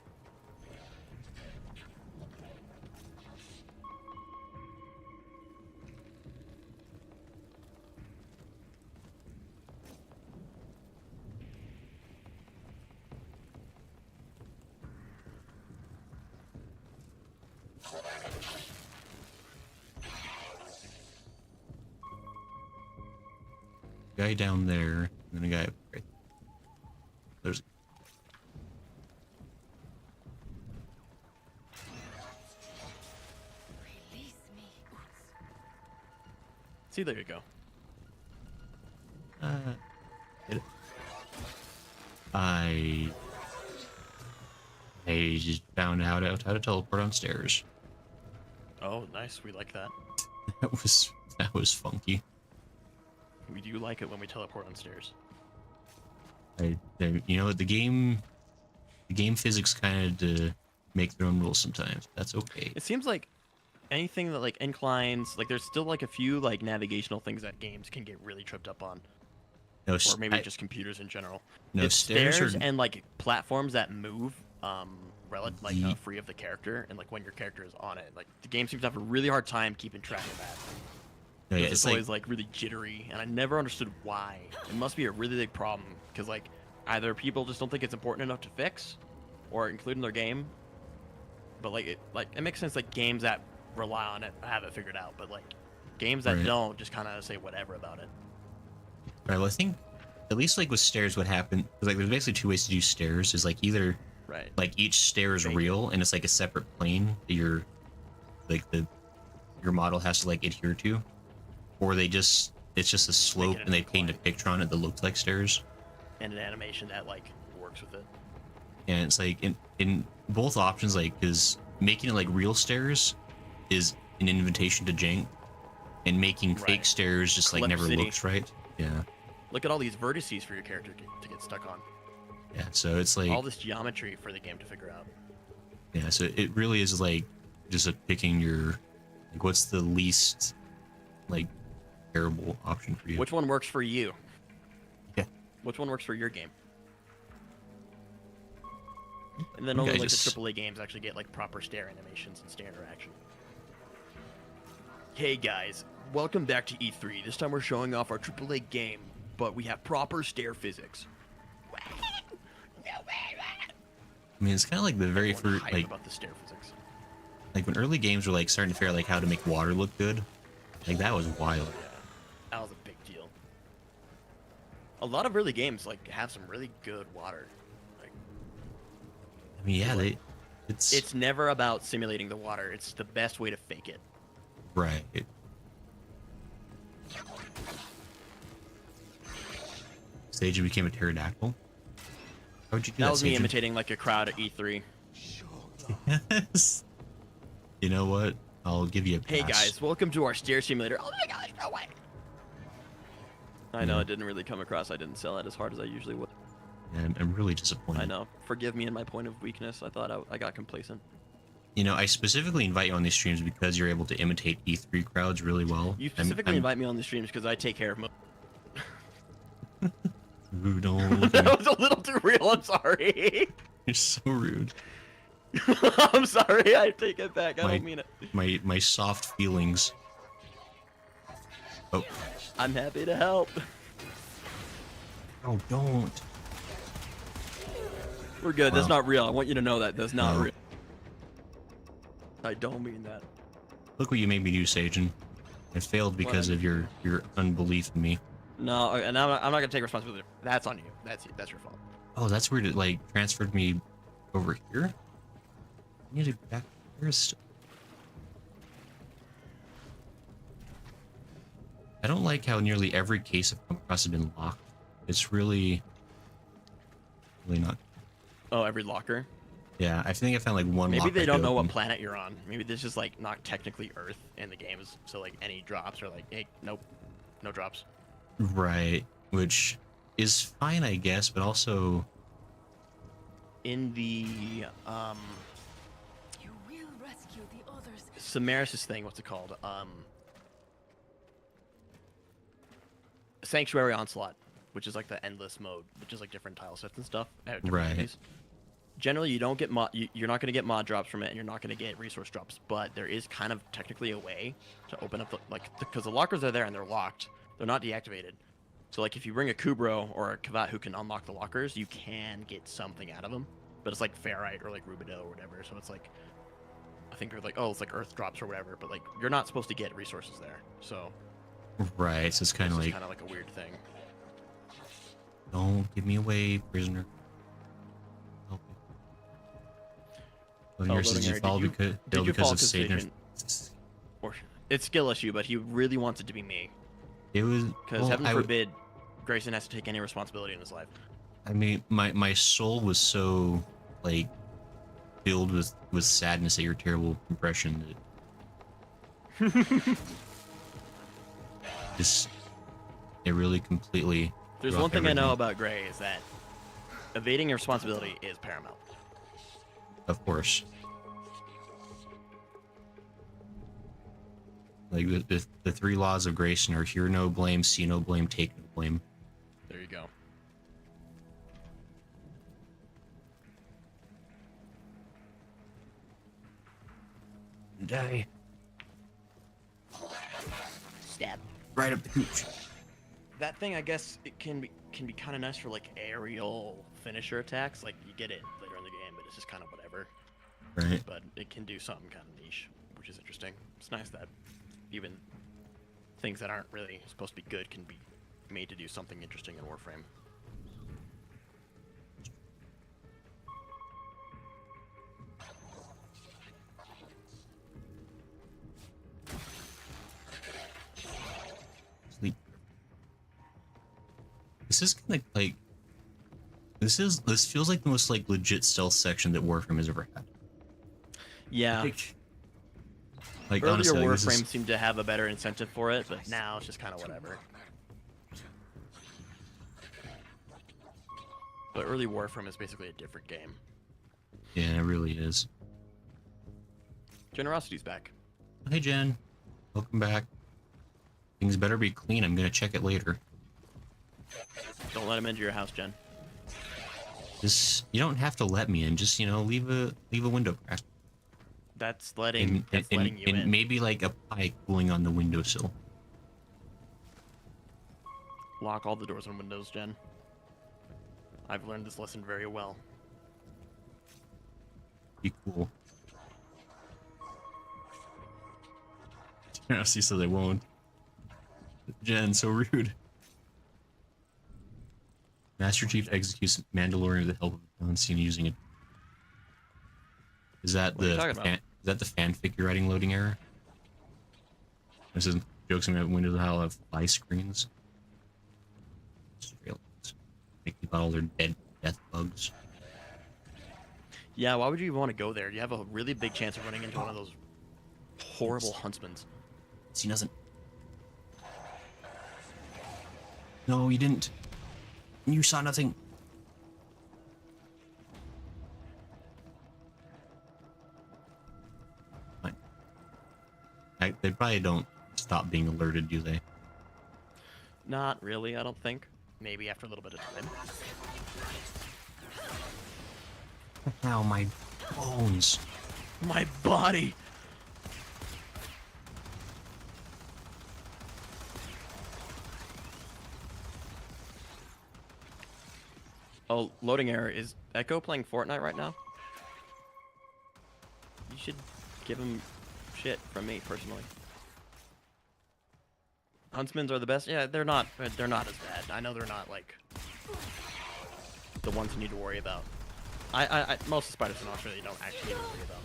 Guy down there, and then a guy up right. There's. Release me. See, there you go. Hit it. I just found out how to teleport on stairs. Oh, nice. We like that. That was funky. We do like it when we teleport on stairs. You know, the game physics kind of make their own rules sometimes. That's okay. It seems like anything that like inclines, like there's still like a few like navigational things that games can get really tripped up on. No, or maybe just computers in general. No, it's stairs and like platforms that move free of the character, and like when your character is on it. Like the game seems to have a really hard time keeping track of that. No, yeah, it's always like really jittery, and I never understood why. It must be a really big problem because like either people just don't think it's important enough to fix or include in their game. But it makes sense like games that rely on it have it figured out, but like games that don't just kind of say whatever about it. Right. Well, I think at least like with stairs, what happened is like there's basically 2 ways to do stairs. Is like either like each stair is real and it's like a separate plane that your model has to like adhere to, or they just it's just a slope, and they paint a picture on it that looks like stairs. And an animation that like works with it. And it's like in both options, like, because making it like real stairs is an invitation to jank, and making fake stairs just like never looks right. Yeah. Look at all these vertices for your character to get stuck on. Yeah, so it's like all this geometry for the game to figure out. Yeah, so it really is like just picking your like what's the least like terrible option for you. Which one works for you? Yeah. Which one works for your game? And then only like the AAA games actually get like proper stair animations and stair interaction. Hey guys, welcome back to E3. This time we're showing off our AAA game, but we have proper stair physics. I mean, it's kind of like the very first like about the stair physics. Like when early games were like starting to figure out like how to make water look good. Like that was wild. Yeah, that was a big deal. A lot of early games like have some really good water. Like, I mean, yeah, like, it's never about simulating the water. It's the best way to fake it. Right. Sage, you became a pterodactyl. How would you do that? That was me imitating like a crowd at E3. Yes. You know what? I'll give you a pass. Hey guys, welcome to our stair simulator. Oh my gosh, no way! I know it didn't really come across. I didn't sell it as hard as I usually would. Yeah, I'm really disappointed. I know. Forgive me in my point of weakness. I thought I got complacent. You know, I specifically invite you on these streams because you're able to imitate E3 crowds really well. You specifically invite me on the streams because I take care of most. Rude, don't that was a little too real. I'm sorry. You're so rude. I'm sorry. I take it back. I don't mean it. My soft feelings. Oh. I'm happy to help. Oh, don't. We're good. That's not real. I want you to know that. That's not real. I don't mean that. Look what you made me do, Sagen. It failed because of your unbelief in me. No, and I'm not gonna take responsibility. That's on you. That's your fault. Oh, that's weird. It like transferred me over here. I need to go back here still. I don't like how nearly every case I've come across has been locked. It's really not. Oh, every locker? Yeah, I think I found like one. Maybe they don't know what planet you're on. Maybe this is like not technically Earth in the games, so like any drops are like, hey, nope, no drops. Right, which is fine, I guess, but also in the You will rescue the others. Samaris' thing, what's it called? Sanctuary Onslaught, which is like the endless mode, which is like different tile sets and stuff. Right. Generally, you don't get you're not going to get mod drops from it, and you're not going to get resource drops. But there is kind of technically a way to open up because the lockers are there and they're locked. They're not deactivated. So like if you bring a Kubro or a Kavat who can unlock the lockers, you can get something out of them. But it's like ferrite or like rubido or whatever. So it's like, I think they're like, oh, it's like earth drops or whatever. But like you're not supposed to get resources there. So. Right. So it's kind of like. Kind of like a weird thing. Don't give me away, prisoner. Did you fall because of Satan? Or it's skill issue, but he really wants it to be me. It was because heaven forbid Grayson has to take any responsibility in his life. I mean, my soul was so like filled with sadness at your terrible impression that it really completely. There's one thing I know about Gray is that evading your responsibility is paramount. Of course. Like the three laws of Grayson are hear no blame, see no blame, take no blame. There you go. Die. Stab. Right up the cooch. That thing, I guess, it can be kind of nice for like aerial finisher attacks. Like you get it later in the game, but it's just kind of whatever. Right. But it can do something kind of niche, which is interesting. It's nice that even things that aren't really supposed to be good can be made to do something interesting in Warframe. Sleep. This is kind of like this feels like the most like legit stealth section that Warframe has ever had. Yeah. Like earlier honestly, Warframe seemed to have a better incentive for it, but now it's just kind of whatever. But early Warframe is basically a different game. Yeah, it really is. Generosity's back. Hey Jen, welcome back. Things better be clean. I'm gonna check it later. Don't let him into your house, Jen. You don't have to let me in. Just leave a window crack. That's letting you in. Maybe like a pie cooling on the windowsill. Lock all the doors and windows, Jen. I've learned this lesson very well. Be cool. Generosity says I won't. Jen, so rude. Master Chief executes Mandalorian with the help of a done scene using it. Is that the fanfic you're writing loading error? This is jokes about Windows how have fly screens. Make people all their death bugs. Yeah, why would you even want to go there? You have a really big chance of running into one of those horrible huntsmen. He doesn't. No, you didn't. You saw nothing. Fine. They probably don't stop being alerted, do they? Not really, I don't think. Maybe after a little bit of time. Ow, my bones. My body! Oh, loading error. Is Echo playing Fortnite right now? You should give him shit from me, personally. Huntsmans are the best? Yeah, they're not as bad. I know they're not, like, the ones you need to worry about. Most of the spiders in Australia don't actually need to worry about.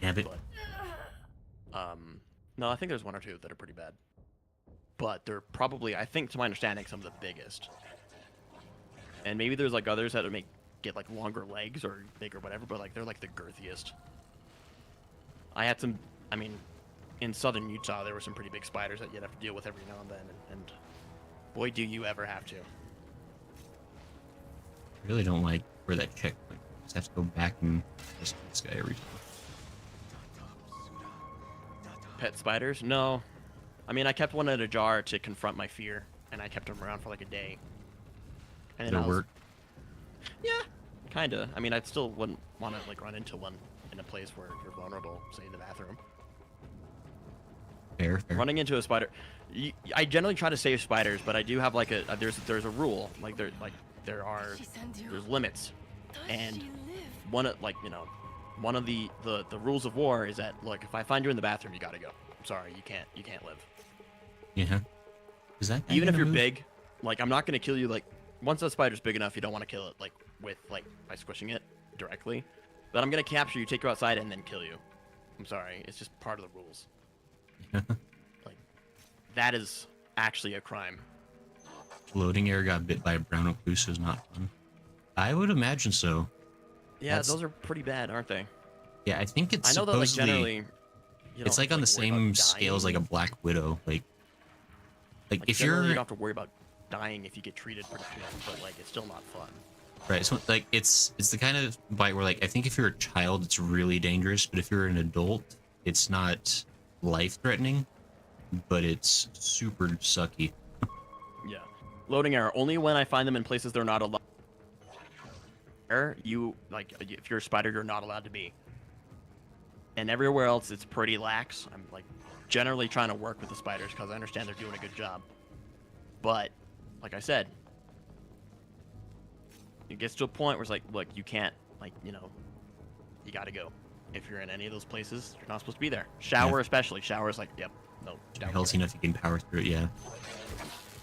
Damn it. But, no, I think there's one or two that are pretty bad. But they're probably, I think, to my understanding, some of the biggest. And maybe there's, like, others that get, like, longer legs or bigger whatever, but, like, they're, like, the girthiest. I had some, I mean, in southern Utah, there were some pretty big spiders that you'd have to deal with every now and then, and boy, do you ever have to. I really don't like where that chick went. Just have to go back and listen to this guy every time. Pet spiders? No. I mean, I kept one in a jar to confront my fear, and I kept them around for like a day. And Did it work? Yeah, kinda. I mean, I still wouldn't want to like run into one in a place where you're vulnerable, say the bathroom. Fair. Running into a spider, I generally try to save spiders, but I do have like there's a rule, like there's limits, and one of the rules of war is that, look, if I find you in the bathroom, you gotta go. I'm sorry, you can't live. Yeah. Is that even if you're big? Like, I'm not gonna kill you. Like, once that spider's big enough, you don't want to kill it by squishing it directly. But I'm gonna capture you, take you outside, and then kill you. I'm sorry, it's just part of the rules. Like, that is actually a crime. Loading air got bit by a brown recluse is not fun. I would imagine so. Yeah, those are pretty bad, aren't they? Yeah, I think it's. I know that, like, generally. It's like on the same scale as like a black widow. Like if you're, you don't have to worry about dying if you get treated pretty good, but like it's still not fun. Right. So like it's the kind of bite where, like, I think if you're a child, it's really dangerous, but if you're an adult, it's not life-threatening, but it's super sucky. Yeah. Loading error. Only when I find them in places they're not allowed. You, like, if you're a spider, you're not allowed to be. And everywhere else, it's pretty lax. I'm, like, generally trying to work with the spiders because I understand they're doing a good job. But, like I said, it gets to a point where it's like, look, you can't, like, you gotta go. If you're in any of those places, you're not supposed to be there. Shower, especially. Shower is like, yep, no. Healthy enough you can power through it, yeah.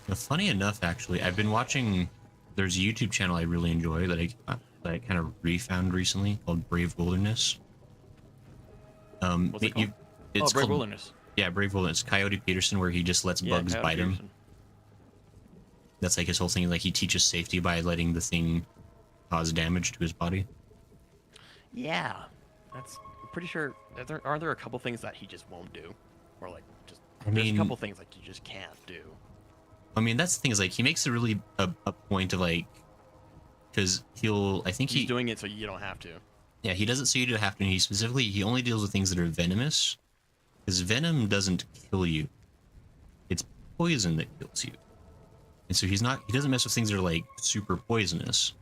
Now, funny enough, actually, I've been watching. There's a YouTube channel I really enjoy that I kind of refound recently called Brave Wilderness. What's it called? It's Brave called, Wilderness. Yeah, Brave Wilderness. Coyote Peterson, where he just lets bugs bite him. that's like his whole thing. Like he teaches safety by letting the thing cause damage to his body. Yeah, I'm pretty sure. Are there a couple things that he just won't do, or like just there's a couple things like you just can't do. I mean, that's the thing is like he makes a point of like, because he's doing it so you don't have to. Yeah, he does it so you don't have to. And he only deals with things that are venomous, because venom doesn't kill you. It's poison that kills you. And so he doesn't mess with things that are like super poisonous.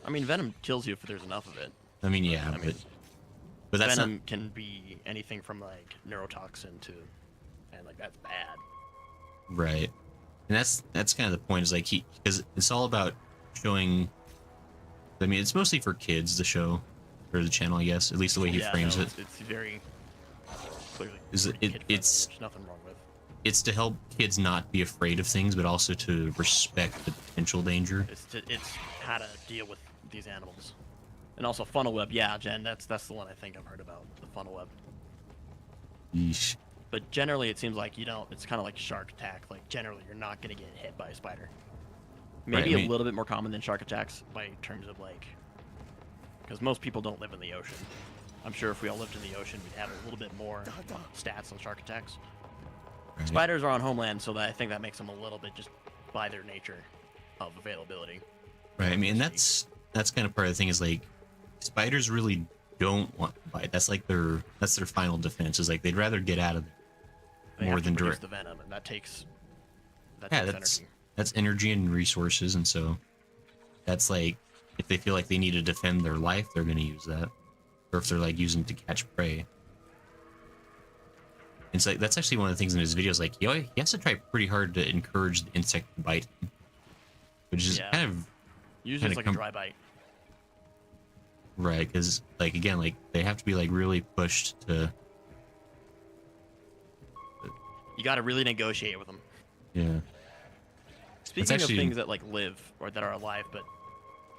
I mean, venom kills you if there's enough of it. I mean, yeah, but that's venom can be anything from like neurotoxin to, and like that's bad. Right, and that's kind of the point. Is like because it's all about showing. I mean, it's mostly for kids. The show or the channel, I guess. At least the way he frames it. It's very clearly. It's nothing wrong with. It's to help kids not be afraid of things, but also to respect the potential danger. It's how to deal with these animals. And also funnel web, yeah, Jen, that's the one I think I've heard about, the funnel web. Yeesh. But generally, it seems like you don't. It's kind of like shark attack. Like generally, you're not gonna get hit by a spider. Maybe a little bit more common than shark attacks by terms of like, because most people don't live in the ocean. I'm sure if we all lived in the ocean, we'd have a little bit more stats on shark attacks. Right. Spiders are on homeland, so that I think that makes them a little bit just by their nature of availability. Right. I mean, that's kind of part of the thing is like. Spiders really don't want to bite. That's their final defense. Is like they'd rather get out of it more than direct. The venom, and that takes energy. That's energy and resources, and so that's like if they feel like they need to defend their life, they're going to use that, or if they're like using to catch prey. It's like that's actually one of the things in his videos. Like he has to try pretty hard to encourage the insect to bite, which is kind of usually it's like a dry bite. Right, because like again, like they have to be like really pushed to. You got to really negotiate with them. Yeah. Speaking of things that like live or that are alive, but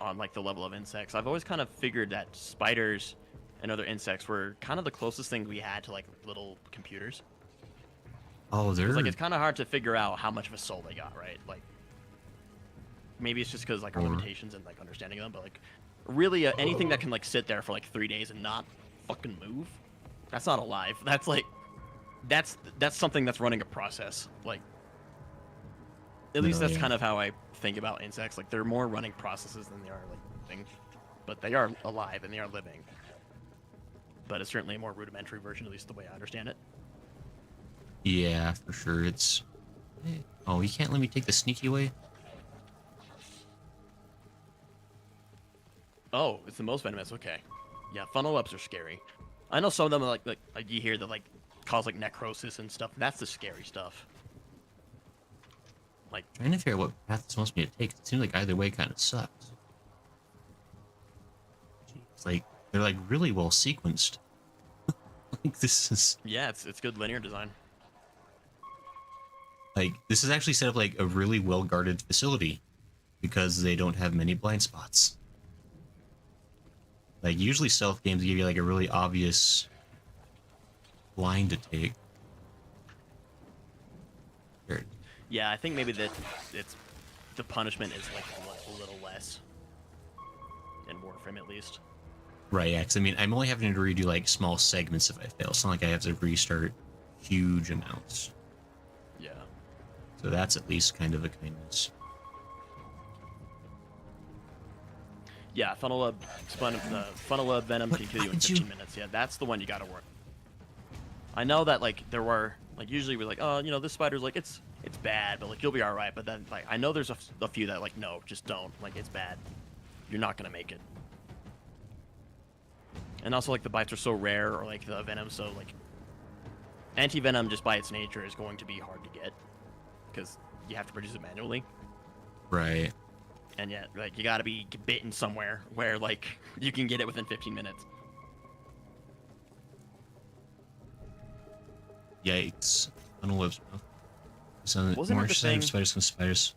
on like the level of insects, I've always kind of figured that spiders and other insects were kind of the closest thing we had to like little computers. Oh, they're like it's kind of hard to figure out how much of a soul they got, right? Like maybe it's just because like our limitations and like understanding them, but like. Really, anything that can like sit there for like 3 days and not fucking move, that's not alive. That's like, that's something that's running a process. Like, at least that's kind of how I think about insects. Like, they're more running processes than they are like things, but they are alive and they are living. But it's certainly a more rudimentary version, at least the way I understand it. Yeah, for sure. It's. Oh, you can't let me take the sneaky way. Oh, it's the most venomous. Okay, yeah, funnel webs are scary. I know some of them are like you hear that like cause like necrosis and stuff. That's the scary stuff. Like trying to figure out what path this wants me to take. It seems like either way kind of sucks. It's like they're like really well sequenced. Like this is. Yeah, it's good linear design. Like this is actually set up like a really well guarded facility, because they don't have many blind spots. Like, usually stealth games give you, like, a really obvious line to take. Sure. Yeah, I think maybe that the punishment is, like, a little less. In Warframe, at least. Right, yeah, because, I mean, I'm only having to redo, like, small segments if I fail. It's not like I have to restart huge amounts. Yeah. So that's at least kind of a kindness. Yeah, funnel web venom can kill you in 15 minutes. Yeah, that's the one you gotta work. I know that like there were like usually we're like, oh, you know, this spider's like it's bad, but like you'll be all right. But then like I know there's a few that like no, just don't. Like it's bad. You're not gonna make it. And also like the bites are so rare, or like the venom so like anti-venom just by its nature is going to be hard to get because you have to produce it manually. Right. And yet, like, you gotta be bitten somewhere where, like, you can get it within 15 minutes. Yikes. Funnel webs. So Wasn't more it the thing? Spiders.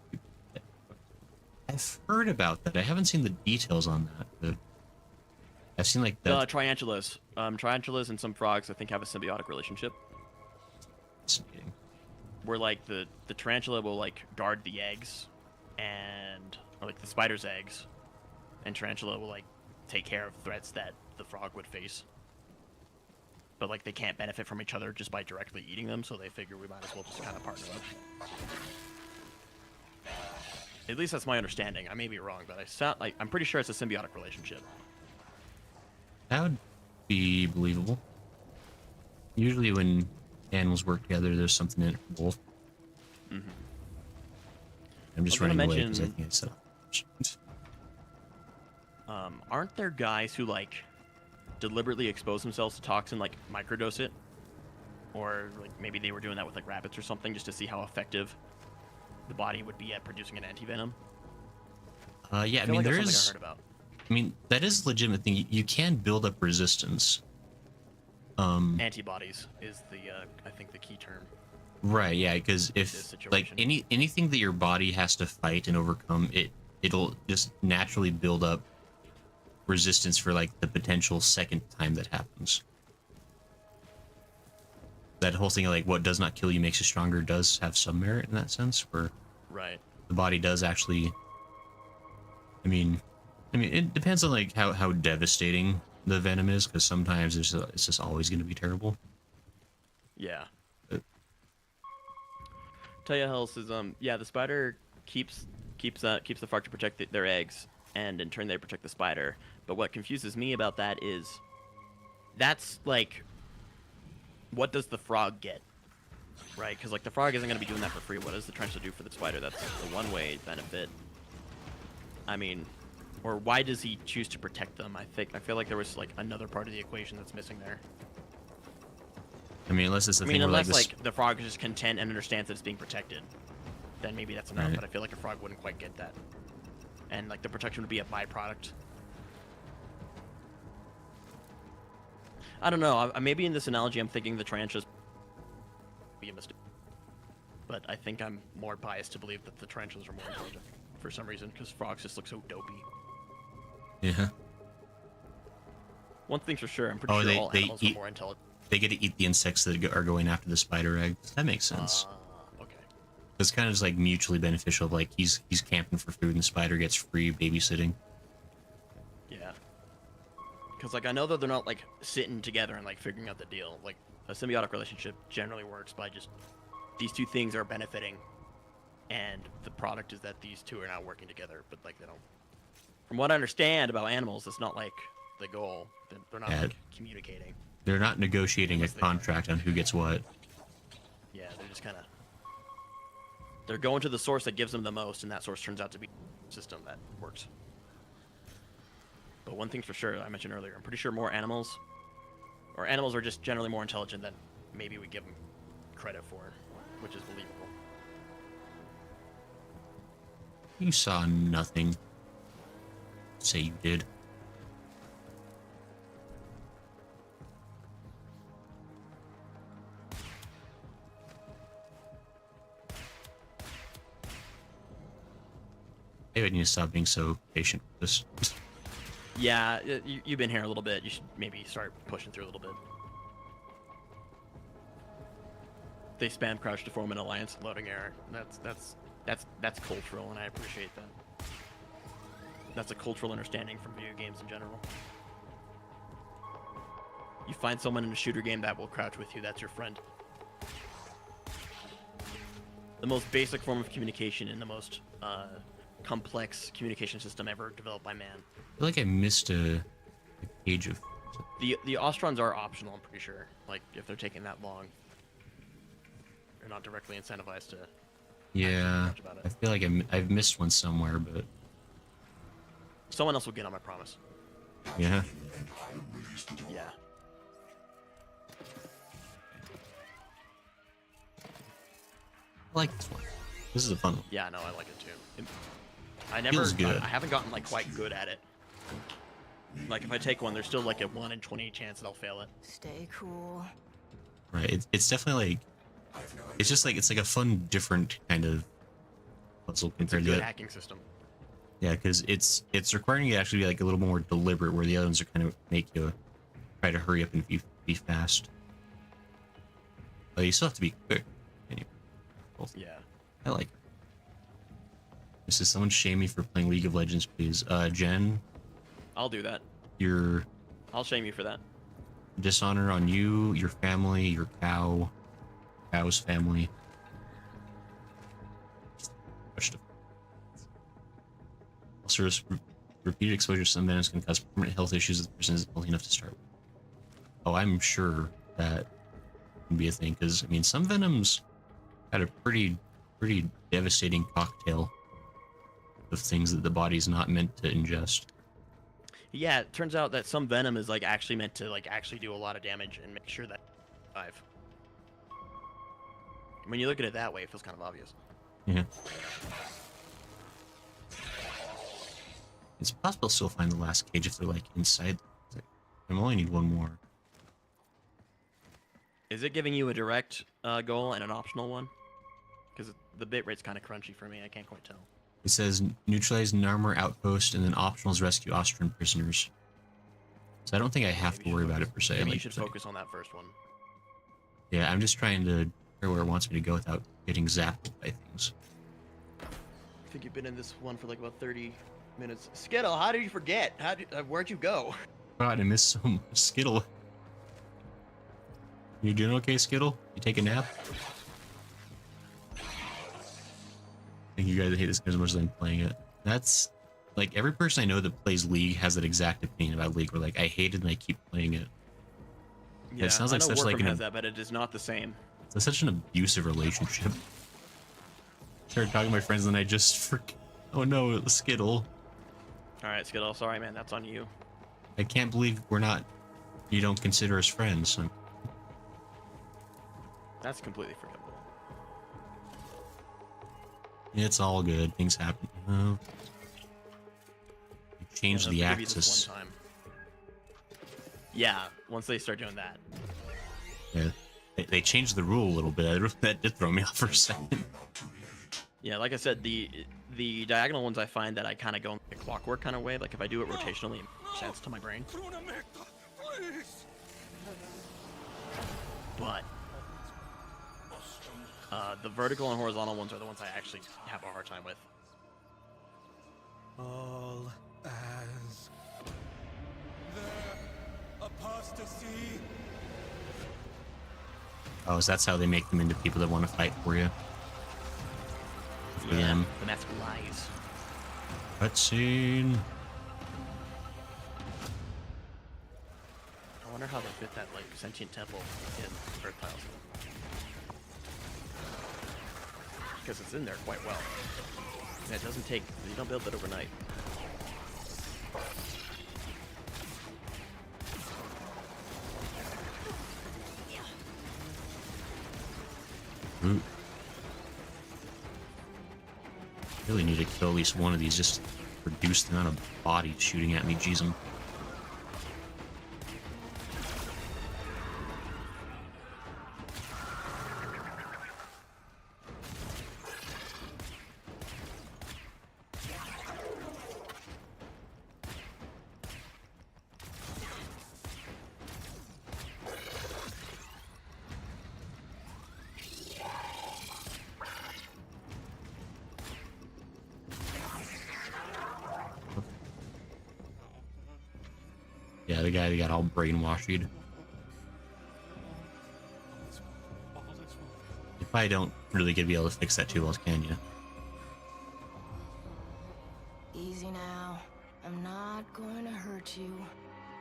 I've heard about that. I haven't seen the details on that. But I've seen, like, the... Triantulas. Triantulas and some frogs, I think, have a symbiotic relationship. Fascinating. Where, like, the tarantula will, like, guard the eggs. and or like the spider's eggs, and tarantula will like take care of threats that the frog would face. But like they can't benefit from each other just by directly eating them, so they figure we might as well just kind of partner up. At least that's my understanding. I may be wrong, but I'm pretty sure it's a symbiotic relationship. That would be believable. Usually when animals work together, there's something in it for both. Mm-hmm. I'm just running away because I think I said aren't there guys who like deliberately expose themselves to toxin, like microdose it? Or like maybe they were doing that with like rabbits or something just to see how effective the body would be at producing an antivenom? Yeah, I mean, like there that's is... something I heard about. I mean, that is a legitimate thing. You can build up resistance. Antibodies is the, I think, the key term. Right, yeah, because if, like, anything that your body has to fight and overcome, it'll just naturally build up resistance for, like, the potential second time that happens. That whole thing of, like, what does not kill you makes you stronger does have some merit in that sense, where right. the body does actually... I mean, it depends on, like, how devastating the venom is, because sometimes it's just always going to be terrible. Yeah. Tell you else is yeah, the spider keeps the frog to protect their eggs, and in turn they protect the spider. But what confuses me about that is that's like, what does the frog get, right? Because like the frog isn't going to be doing that for free. What does the tarantula do for the spider? That's the one way benefit. I mean, or why does he choose to protect them? I feel like there was like another part of the equation that's missing there. I mean, unless it's the thing unless where, like the frog is just content and understands that it's being protected, then maybe that's enough. Right. But I feel like a frog wouldn't quite get that, and like the protection would be a byproduct. I don't know. Maybe in this analogy, I'm thinking the tarantulas be a mistake, but I think I'm more biased to believe that the tarantulas are more intelligent for some reason, because frogs just look so dopey. Yeah. One thing's for sure, I'm pretty sure all animals are more intelligent. They get to eat the insects that are going after the spider eggs. That makes sense. Okay. It's kind of just like mutually beneficial. Like he's camping for food, and the spider gets free babysitting. Yeah. Because like I know that they're not like sitting together and like figuring out the deal. Like a symbiotic relationship generally works by just these two things are benefiting, and the product is that these two are not working together. But like they don't. From what I understand about animals, it's not like the goal. They're not like communicating. They're not negotiating a contract on who gets what. Yeah, they're just kind of... They're going to the source that gives them the most, and that source turns out to be a system that works. But one thing's for sure, I mentioned earlier, I'm pretty sure more animals... Or animals are just generally more intelligent than maybe we give them credit for, which is believable. You saw nothing. Say you did. Maybe I need to stop being so patient with this. Yeah, you've been here a little bit. You should maybe start pushing through a little bit. They spam crouch to form an alliance, loading error. That's cultural, and I appreciate that. That's a cultural understanding from video games in general. You find someone in a shooter game that will crouch with you, that's your friend. The most basic form of communication in the most complex communication system ever developed by man. I feel like I missed a page of... The Ostrons are optional, I'm pretty sure. Like, if they're taking that long, they're not directly incentivized to... Yeah, I feel like I've missed one somewhere, but... Someone else will get on, I promise. Yeah. Yeah. I like this one. This is a fun one. Yeah, no, I like it too. Feels good. I haven't gotten like quite good at it. Like if I take one, there's still like a 1 in 20 chance that I'll fail it. Stay cool. Right. It's definitely like, it's just like, it's like a fun, different kind of puzzle compared It's a good to hacking system. Yeah, because it's requiring you to actually be like a little more deliberate, where the other ones are kind of make you try to hurry up and be fast. But you still have to be quick. Anyway, Yeah. I like it. This is someone shame me for playing League of Legends, please. Jen, I'll do that. I'll shame you for that. Dishonor on you, your family, your cow's family. Also, repeated exposure to some venoms can cause permanent health issues if the person is healthy enough to start. Oh, I'm sure that can be a thing, because, I mean, some venoms had a pretty devastating cocktail of things that the body's not meant to ingest. Yeah, it turns out that some venom is, like, actually meant to, like, actually do a lot of damage and make sure that survive. When you look at it that way, it feels kind of obvious. Yeah. It's possible to still find the last cage if they're, like, inside. I only need one more. Is it giving you a direct goal and an optional one? Because the bit rate's kind of crunchy for me. I can't quite tell. It says neutralize Narmer outpost and then optionals rescue Austrian prisoners. So I don't think I have to worry about it per se. Maybe you should focus on that first one. Yeah, I'm just trying to figure where it wants me to go without getting zapped by things. I think you've been in this one for like about 30 minutes. Skittle, how did you forget? Where'd you go? God, I missed some Skittle. You doing okay, Skittle? You take a nap? I think you guys hate this game as much as I'm playing it. That's like every person I know that plays League has that exact opinion about League. Where like I hate it and I keep playing it. Yeah, it sounds like such Warframe like has that, but it is not the same. It's such an abusive relationship. Started talking to my friends and I just oh no, Skittle. All right, Skittle. Sorry, man. That's on you. I can't believe you don't consider us friends. That's completely forgettable. It's all good. Things happen. Change the axis. One time. Yeah, once they start doing that. Yeah, they changed the rule a little bit. That did throw me off for a second. Yeah, like I said, the diagonal ones I find that I kind of go in a clockwork kind of way. Like if I do it rotationally, it makes sense to my brain. But the vertical and horizontal ones are the ones I actually have a hard time with. All as the apostasy. Oh, so that's how they make them into people that want to fight for you. Yeah, the mask lies. Cutscene. I wonder how they fit that like sentient temple in Earth Tiles. Because it's in there quite well. And it doesn't take, you don't build that overnight. Ooh. Really need to kill at least one of these just to reduce the amount of bodies shooting at me. Jeez, yeah, the guy that got all brainwashed. You probably don't really be able to fix that too well, can you? Easy now. I'm not going to hurt you.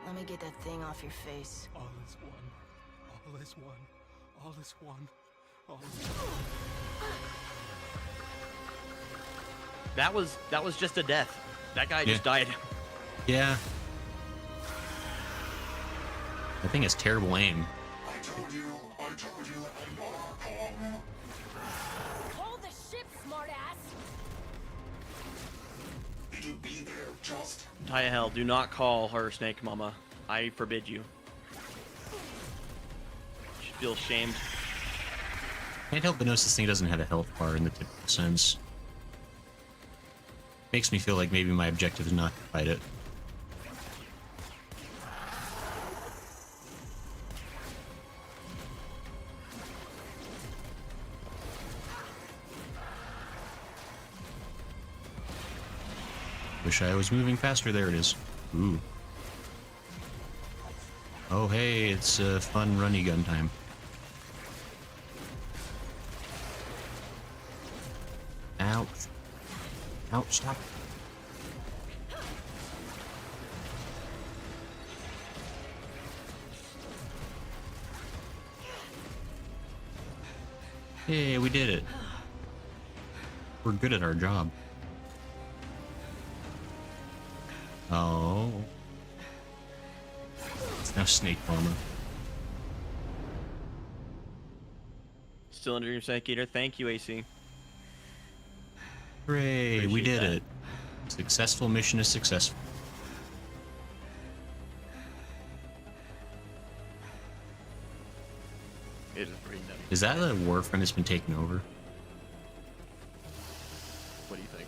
Let me get that thing off your face. All is one. All is one. All is one. All is one. That was just a death. That guy just died. Yeah. I think it's terrible aim. I told you I'm more calm. Hold the ship, smartass! It'll be there just. Taya Hell, do not call her Snake Mama. I forbid you. She feels shamed. Can't help but notice this thing doesn't have a health bar in the typical sense. Makes me feel like maybe my objective is not to fight it. Wish I was moving faster. There it is. Ooh. Oh, hey, it's fun runny gun time. Ouch. Ouch, stop. Hey, we did it. We're good at our job. Oh. It's now snake armor. Still under your psych eater. Thank you, AC. Hooray, we Appreciate did that. it. Successful mission is successful. It is pretty nutty. Is that a Warframe that's been taken over? What do you think?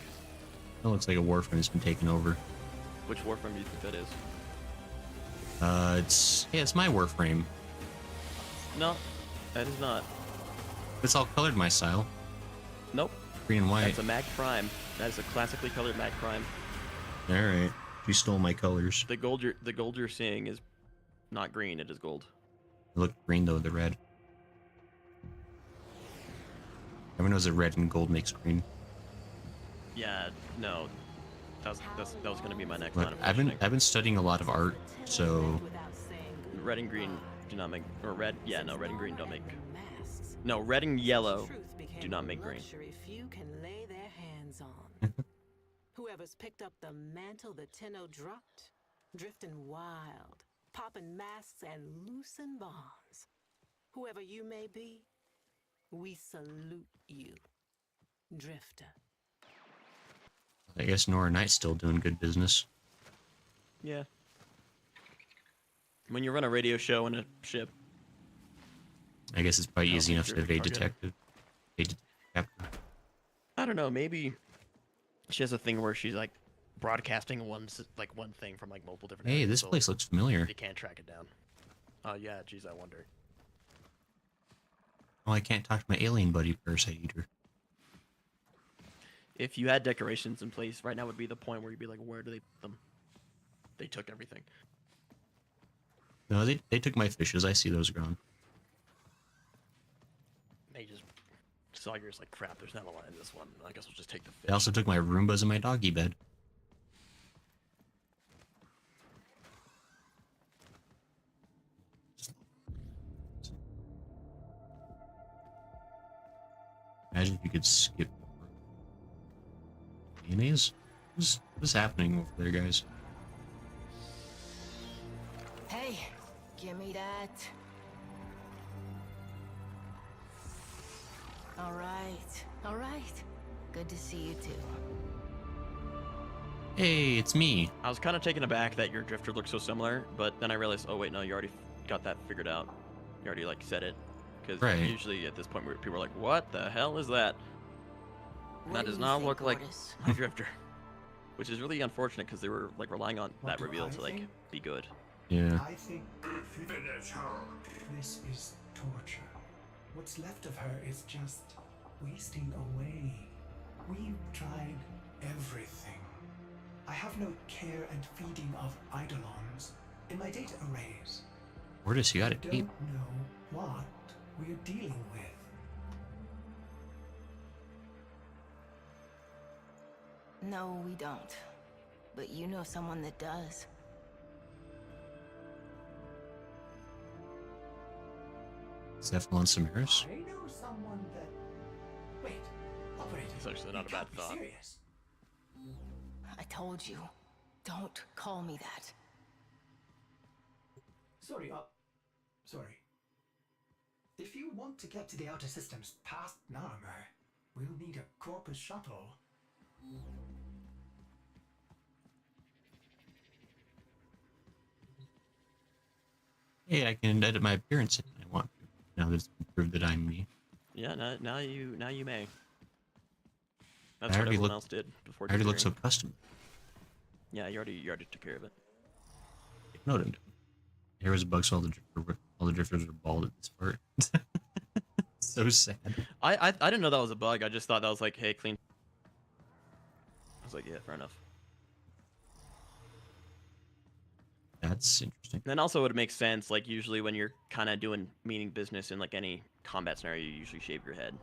That looks like a Warframe that's been taken over. Which Warframe do you think that is? It's my Warframe. No, that is not. It's all colored my style. Nope. Green and white. That's a Mag Prime. That is a classically colored Mag Prime. Alright. You stole my colors. The gold you're seeing is not green, it is gold. They look green though, the red. Everyone knows that red and gold makes green. Yeah, no. That was gonna be my next Look, line of I've questioning. been studying a lot of art, so Red and green do not make, or red, yeah, no, red and green don't make. No, red and yellow do not make green. Few can lay their hands on. Whoever's picked up the mantle the Tenno dropped, drifting wild, popping masks and loosing bonds. Whoever you may be, we salute you, Drifter. I guess Nora Knight's still doing good business. Yeah. When you run a radio show in a ship. I guess it's probably I don't easy think enough to you're evade targeted. detective. Evade captain. I don't know, maybe she has a thing where she's like broadcasting one thing from like multiple different Hey, areas, this so place looks familiar. they can't track it down. Oh yeah, geez, I wonder. Oh, I can't talk to my alien buddy, Parasite Eater. If you had decorations in place, right now would be the point where you'd be like, where do they put them? They took everything. No, they took my fishes. I see those gone. They just saw yours like crap. There's not a lot in this one. I guess we'll just take the fish. They also took my Roombas and my doggy bed. Imagine if you could skip mayonnaise. What's happening over there, guys? Hey, give me that. All right. Good to see you too. Hey, it's me. I was kind of taken aback that your drifter looked so similar, but then I realized, oh wait, no, you already got that figured out. You already like said it, because Right. usually at this point where people are like, "What the hell is that?" What That do does you not think, look like Gortys? my drifter, which is really unfortunate because they were like relying on What that do reveal I to like think? be good. Yeah. I think Finish her. this is torture. What's left of her is just wasting away. We've tried everything. I have no care and feeding of eidolons in my data arrays. Where does he got I it? don't know what we're dealing with. No, we don't. But you know someone that does. Cephalon Samaris? I know someone that. Wait, operator. It's actually not a you bad can't be thought. serious. I told you. Don't call me that. Sorry. If you want to get to the outer systems past Narmer, we'll need a Corpus shuttle. Hey, I can edit my appearance if I want to. Now that it's been proved that I'm me. Yeah, now you may. I That's what already everyone look- else did before. I already look so disappearing. custom. Yeah, you already took care of it. Noted. Here was a bug, so all the drifters are bald at this part. So sad. I didn't know that was a bug. I just thought that was like, hey, clean. I was like, yeah, fair enough. That's interesting. Then also it would make sense, like usually when you're kind of doing meaning business in like any combat scenario, you usually shave your head.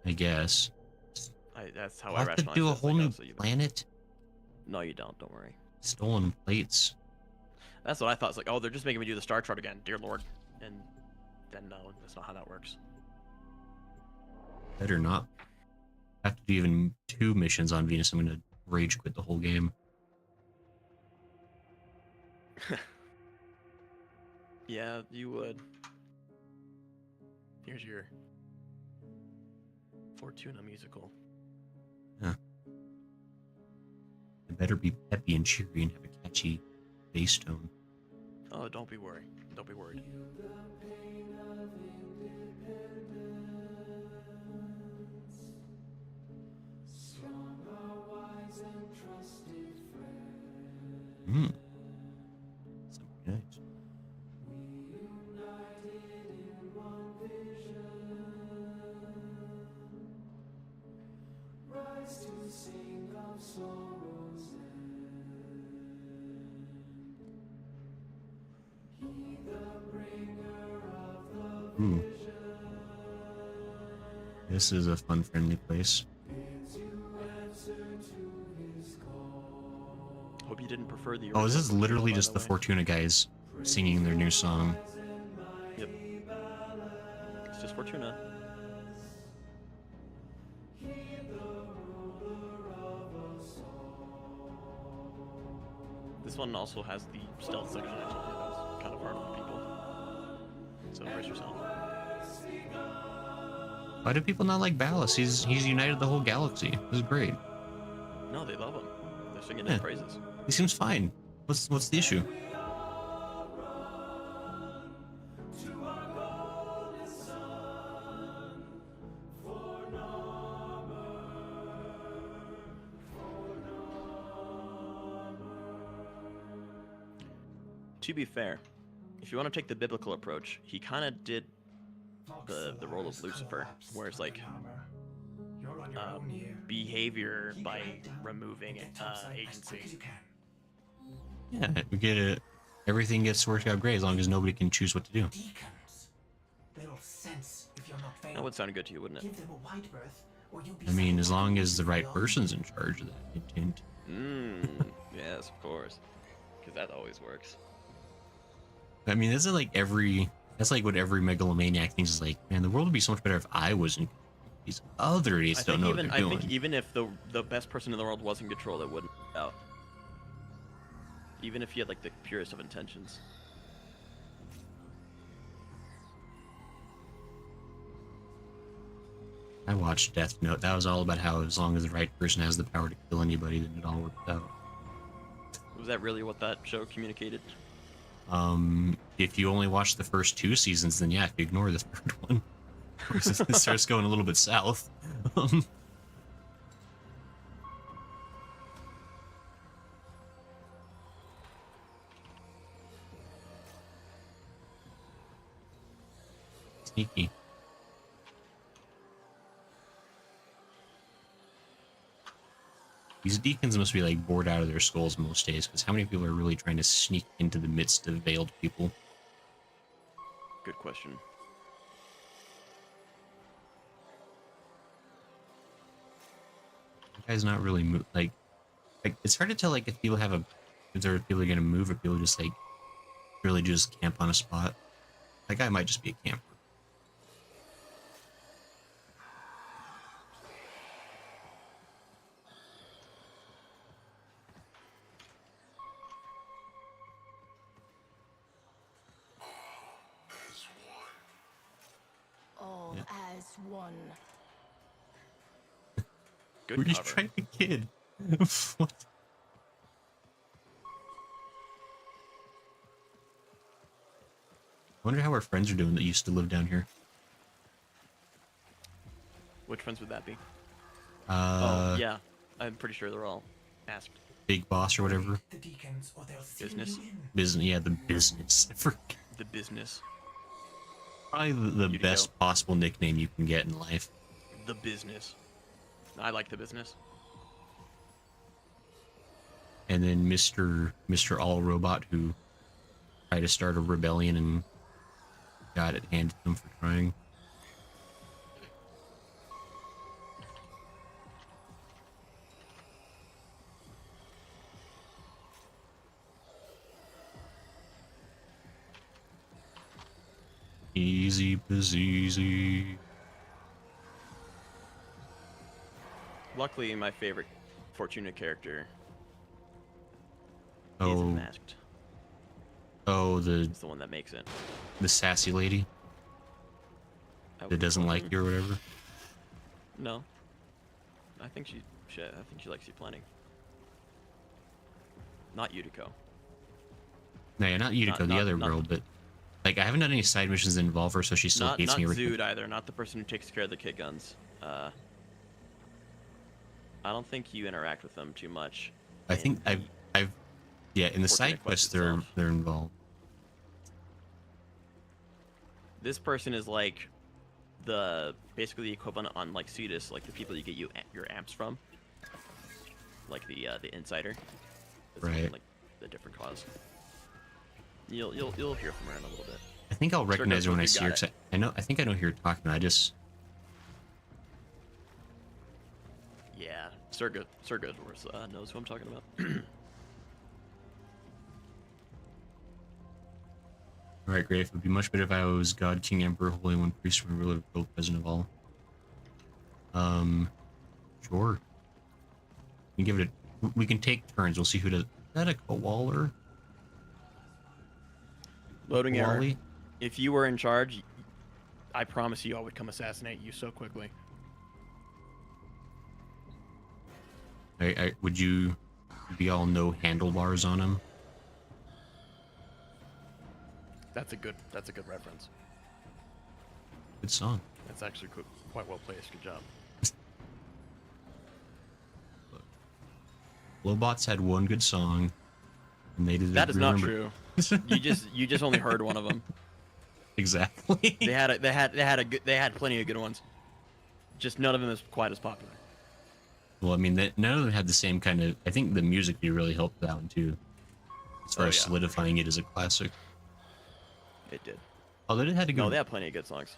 I guess. That's how I'll I have to rationalize do a it. whole new planet. No, you don't. Don't worry. Stolen plates. That's what I thought. It's like, oh, they're just making me do the Star Chart again, dear Lord. And then no, that's not how that works. Better not. I have to do even 2 missions on Venus. I'm gonna rage quit the whole game. Yeah, you would. Here's your Fortuna musical. Yeah. It better be peppy and cheery and have a catchy bass tone. Oh, don't be worried. Don't be worried. Hmm. Nice. Ooh. This is a fun, friendly place. Hope you didn't prefer the. Oh, this is literally just the Fortuna guys singing their new song. Yep. It's just Fortuna. This one also has the stealth section. I told you that's kind of hard for people. So brace yourself. Why do people not like Ballas? He's united the whole galaxy. This is great. No, they love him. They're singing his praises. He seems fine. What's the issue? To be fair, if you want to take the biblical approach, he kind of did the role of Lucifer, where it's like behavior by removing agency. Yeah, we get it. Everything gets worked out great as long as nobody can choose what to do. That would sound good to you, wouldn't it? I mean, as long as the right person's in charge of that intent. Yes, of course. Because that always works. I mean, isn't like that's like what every megalomaniac thinks is like, man, the world would be so much better if I wasn't. These other idiots don't know what they're doing. I think even if the best person in the world was in control, it wouldn't work out. Even if you had like the purest of intentions. I watched Death Note. That was all about how as long as the right person has the power to kill anybody, then it all worked out. Was that really what that show communicated? If you only watch the first 2 seasons, then yeah, if you ignore the 3rd one, it starts going a little bit south. Sneaky. These deacons must be like bored out of their skulls most days, because how many people are really trying to sneak into the midst of veiled people? Good question. That guy's not really like it's hard to tell like if people have if there are people are gonna move or people just like really just camp on a spot. That guy might just be a camper. All as one. Good We're cover. just trying to kid. What? I wonder how our friends are doing that used to live down here. Which friends would that be? Oh, yeah. I'm pretty sure they're all asked. Big Boss or whatever. Business? Business, yeah, the business. The business. Probably the best possible nickname you can get in life. The business. I like the business. and then Mr. All Robot, who tried to start a rebellion and got it handed to him for trying. Easy peasy. Luckily, my favorite Fortuna character Oh. isn't masked. Oh, It's the one that makes it. the sassy lady that doesn't like you or whatever. No. I think she likes you plenty. Not Yutiko. No, yeah, not Yutiko, the other girl, but like I haven't done any side missions that involve her, so she still hates me. Not Zood either. Not the person who takes care of the kit guns. I don't think you interact with them too much. I think I've yeah, in the side quests they're involved. This person is like basically the equivalent on like Cetus, like the people you get your amps from, like the insider. Right. Like the different cause. You'll hear from her in a little bit. I think I'll recognize her when I see her. 'Cause I think I know who you're talking about. Yeah, Sir Goodworth knows who I'm talking about. Alright, great. It would be much better if I was God, King, Emperor, Holy One, Priest, and Ruler, World President of all. Sure. We can give it we can take turns. We'll see who does. Is that a Kowaller? Loading error. If you were in charge, I promise you I would come assassinate you so quickly. Would you be all no handlebars on him? That's a good reference. Good song. That's actually quite well placed. Good job. Lowbots had one good song, and they did. That is not true. You just only heard one of them. Exactly. They had plenty of good ones. Just none of them is quite as popular. Well, I mean, none of them had the same kind of. I think the music really helped that one too, as far as solidifying it as a classic. It did. Oh, they had to go. No, they have plenty of good songs.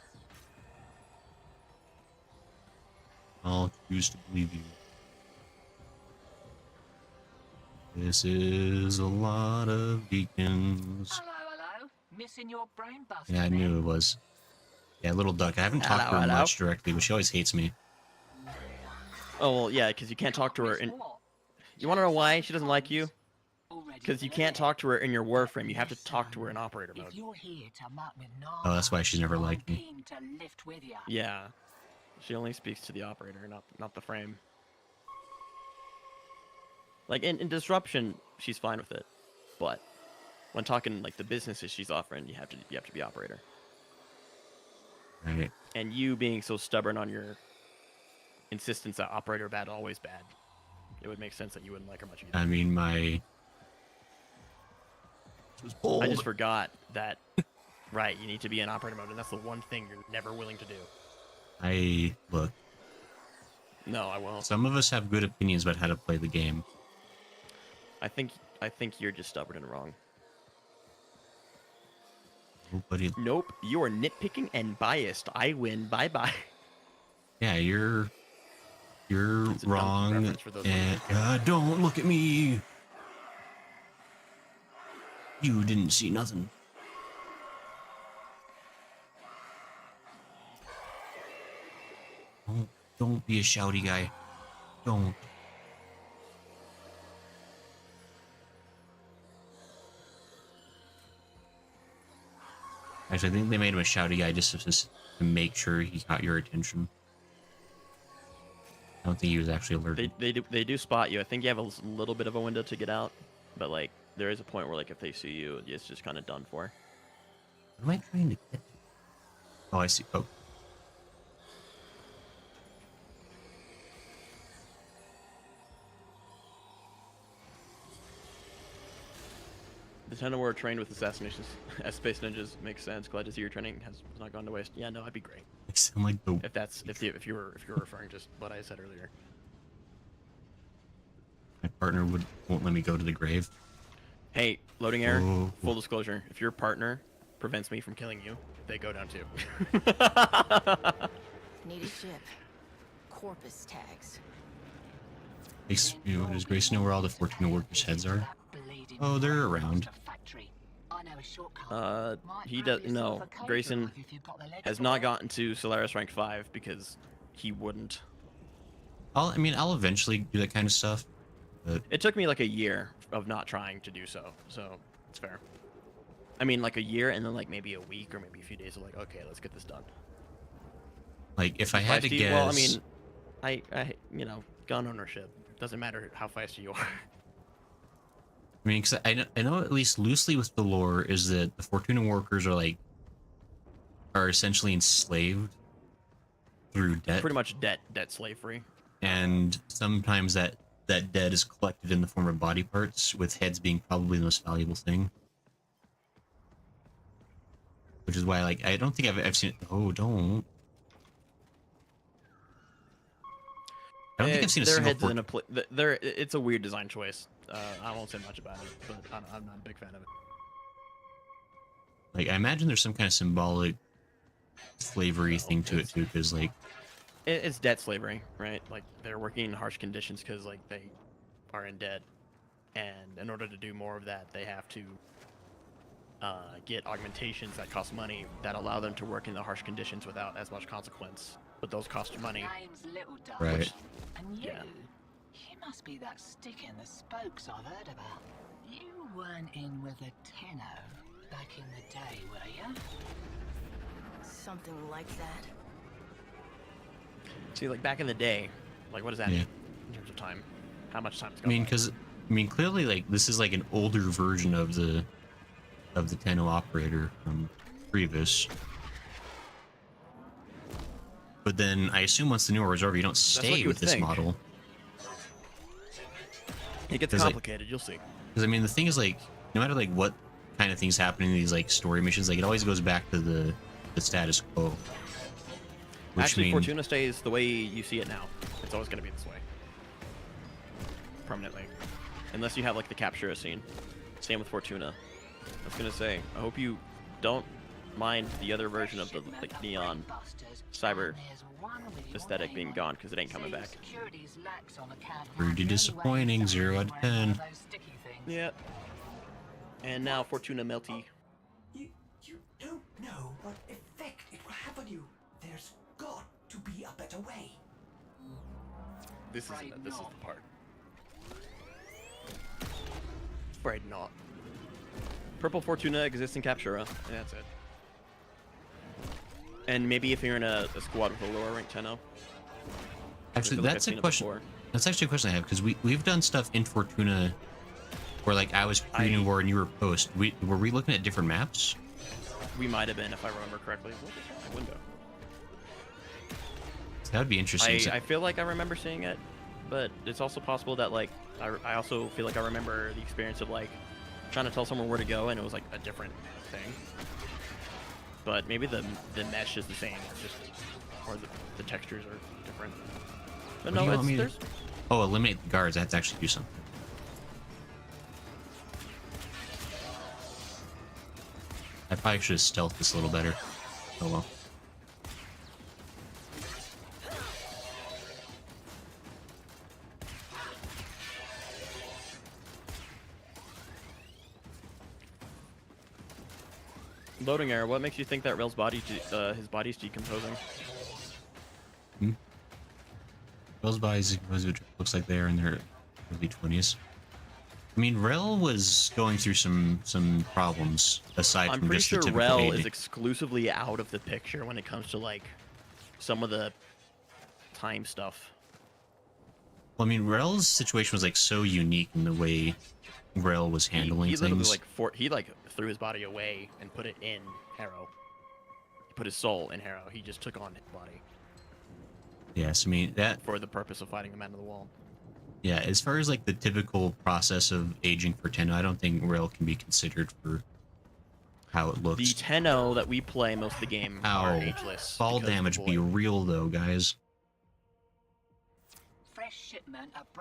I'll choose to believe you. This is a lot of deacons. Hello. Missing your brain buster. Yeah, I knew it was. Yeah, little duck. I haven't talked to her much directly, but she always hates me. Oh, well, yeah, because you can't talk to her. You want to know why she doesn't like you? Because you can't talk to her in your Warframe. You have to talk to her in operator mode. Oh, that's why she's never liked me. Yeah. She only speaks to the operator, not the frame. Like, in Disruption, she's fine with it. But when talking, like, the businesses she's offering, you have to be operator. Right. And you being so stubborn on your insistence that operator bad, always bad, it would make sense that you wouldn't like her much either. I mean, I just forgot that, right, you need to be in operator mode, and that's the one thing you're never willing to do. Look. No, I won't. Some of us have good opinions about how to play the game. I think you're just stubborn and wrong. Nobody... Nope, you are nitpicking and biased. I win. Bye-bye. Yeah, you're wrong. And don't look at me. You didn't see nothing. Don't be a shouty guy. Don't. Actually, I think they made him a shouty guy just to make sure he got your attention. I don't think he was actually alerted. They do spot you. I think you have a little bit of a window to get out, but like there is a point where like if they see you, it's just kind of done for. What am I trying to get? Oh, I see. Oh. The 10 were trained with assassinations as space ninjas makes sense. Glad to see your training has not gone to waste. Yeah, no, I'd be great. I sound like the... If you were referring to what I said earlier. partner won't let me go to the grave. Hey, loading error. Oh. Full disclosure: if your partner prevents me from killing you, they go down too. Need a ship. Corpus tags. Does Grace know where all the Fortuna workers' heads are? Oh, they're around. He does. No, Grayson has not gotten to Solaris rank 5 because he wouldn't. I'll eventually do that kind of stuff. But it took me like a year of not trying to do so it's fair. I mean, like a year and then like maybe a week or maybe a few days of like, okay, let's get this done. Like if I had to guess, well, I mean, I gun ownership doesn't matter how fast you are. I mean, because I know at least loosely with the lore is that the Fortuna workers are essentially enslaved through debt. Pretty much debt slavery. And sometimes that debt is collected in the form of body parts, with heads being probably the most valuable thing. Which is why, like, I don't think I've seen it. Oh, don't. I don't think I've seen a single heads in it's a weird design choice. I won't say much about it, but I'm not a big fan of it. Like, I imagine there's some kind of symbolic slavery thing to it too, because like it's debt slavery, right? Like they're working in harsh conditions because like they are in debt, and in order to do more of that, they have to get augmentations that cost money that allow them to work in the harsh conditions without as much consequence. But those cost money. Right. And you, yeah. You must be that stick in the spokes I've heard about. You weren't in with a tenno back in the day, were you? Something like that. See, like back in the day, like what does that mean in terms of time? How much time? I mean, clearly, like this is like an older version of the Tenno operator from previous. But then I assume once the new war is over, you don't stay with this model. It gets complicated. You'll see. Because I mean, the thing is, like, no matter like what kind of things happen in these like story missions, like it always goes back to the status quo. Actually, Fortuna stays the way you see it now. It's always going to be this way, permanently, unless you have like the capture scene. Same with Fortuna. I was going to say, I hope you don't mind the other version of the like neon cyber aesthetic being gone, because it ain't coming back. Pretty disappointing. 0 out of 10. Yeah. And now Fortuna melty. You don't know what effect it will have on you. There's got to be a better way. This is the part. Afraid not. Purple Fortuna exists in Captura, and that's it. And maybe if you're in a squad with a lower rank Tenno. Actually, that's a question. That's actually a question I have, because we've done stuff in Fortuna where like I was pre-new war and you were post. Were we looking at different maps? We might have been, if I remember correctly. What is that window? That would be interesting. I feel like I remember seeing it, but it's also possible that like I also feel like I remember the experience of like trying to tell someone where to go and it was like a different thing. But maybe the mesh is the same, or the textures are different. But no, there's... Oh, eliminate the guards. I have to actually do something. I probably should have stealthed this a little better. Oh well. Loading error. What makes you think that Rel's body, his body's decomposing? Rel's body looks like they're in their early 20s. I mean, Rel was going through some problems aside from just the typical Rel aging. is exclusively out of the picture when it comes to like some of the time stuff. Well, I mean, Rel's situation was like so unique in the way Rel was handling he things. He threw his body away and put it in Harrow. He put his soul in Harrow. He just took on his body. Yes, I mean that for the purpose of fighting the Man of the Wall. Yeah, as far as like the typical process of aging for Tenno, I don't think Rel can be considered for how it looks. The Tenno that we play most of the game are ageless. Fall damage be real though, guys.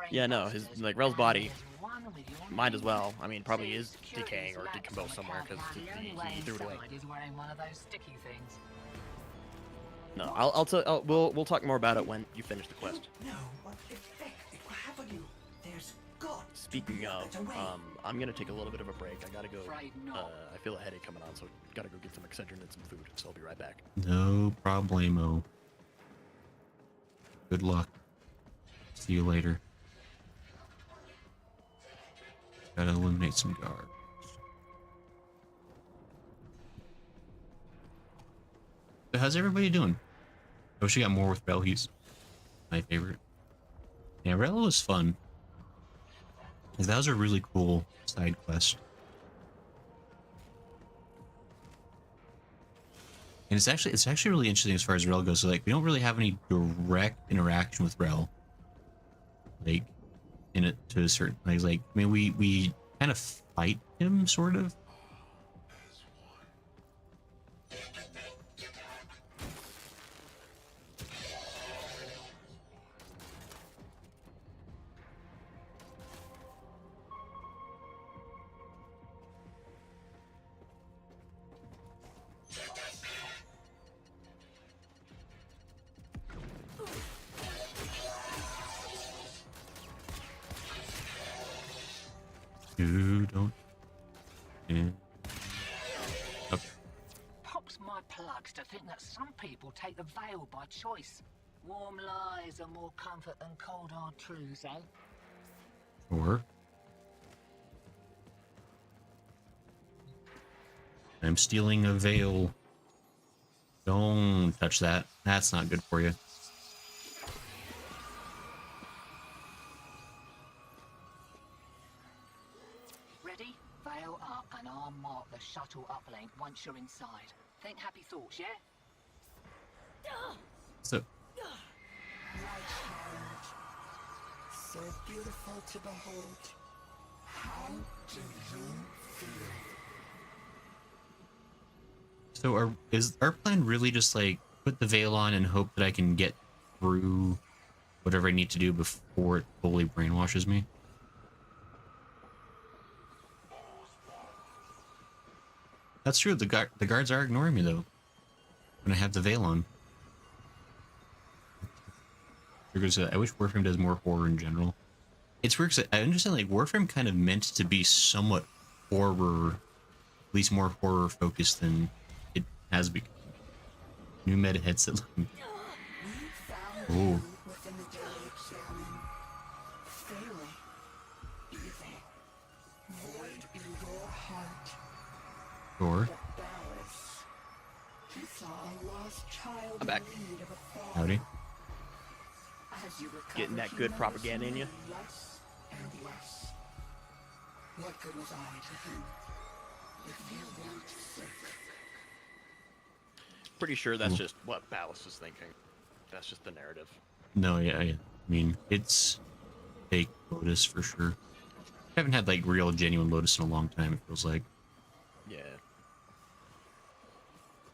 Yeah, no, his like Rel's body, might as well. I mean, probably is decaying or decomposed somewhere because he threw it away. No, we'll talk more about it when you finish the quest. No, what effect it will have on you? There's got. Speaking of, I'm gonna take a little bit of a break. I gotta go. I feel a headache coming on, so gotta go get some Excedrin and some food. So I'll be right back. No problemo. Good luck. See you later. Gotta eliminate some guards. So how's everybody doing? I wish we got more with Rel. He's my favorite. Yeah, Rel was fun. That was a really cool side quest. And it's actually really interesting as far as Rel goes. So like we don't really have any direct interaction with Rel. Like in it to a certain like I mean we kind of fight him sort of. You don't. Yeah. Okay. Pops my plugs to think that some people take the veil by choice. Warm lies are more comfort than cold hard truths, eh? Or I'm stealing a veil. Don't touch that. That's not good for you. Ready? Veil up and I'll mark the shuttle uplink once you're inside. Think happy thoughts, yeah? So So beautiful to behold. How do you feel? So is our plan really just like put the veil on and hope that I can get through whatever I need to do before it fully brainwashes me? That's true. The guards are ignoring me though when I have the veil on. I wish Warframe does more horror in general. It's weird because I understand like Warframe kind of meant to be somewhat horror, at least more horror focused than it has become. New meta headset. Oh. Sure. I'm back. Howdy. Getting that good propaganda in you. What good was I to him? If you weren't sick. Pretty sure that's just what Ballast is thinking. That's just the narrative. No, yeah, I mean, it's fake Lotus for sure. I haven't had like real genuine Lotus in a long time, it feels like. Yeah.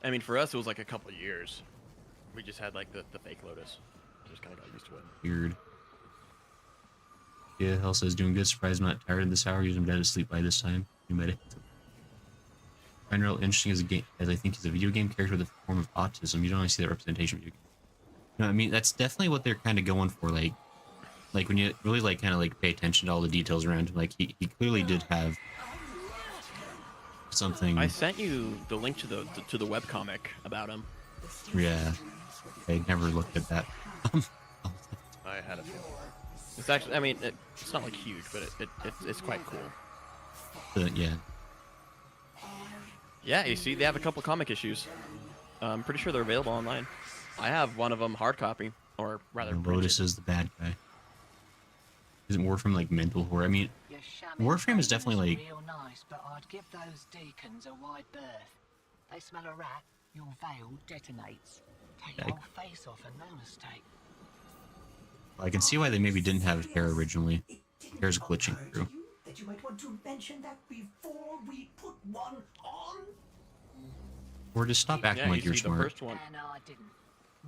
I mean, for us, it was like a couple of years. We just had like the fake Lotus. Just kind of got used to it. Weird. Yeah, Hell says doing good. Surprised I'm not tired in this hour. Usually I'm dead to sleep by this time. You might. Find real interesting as a game, as I think he's a video game character with a form of autism. You don't always see that representation. Of video game. You know, I mean, that's definitely what they're kind of going for. Like when you really like kind of like pay attention to all the details around him. Like he clearly did have something. I sent you the link to the webcomic about him. Yeah, I never looked at that. I had a feeling. It's actually, I mean, it's not like huge, but it's quite cool. Yeah. Yeah, you see, they have a couple comic issues. I'm pretty sure they're available online. I have one of them hard copy, or rather. Lotus is the bad guy. Isn't Warframe like mental horror? I mean, Warframe is definitely like. Real nice, but I'd give those deacons a wide berth. They smell a rat, your veil detonates. Take your face off and no mistake. I can see why they maybe didn't have hair originally. Hair's glitching through. That you might want to mention that before we put one on. Or just stop acting like you're smart. And I didn't.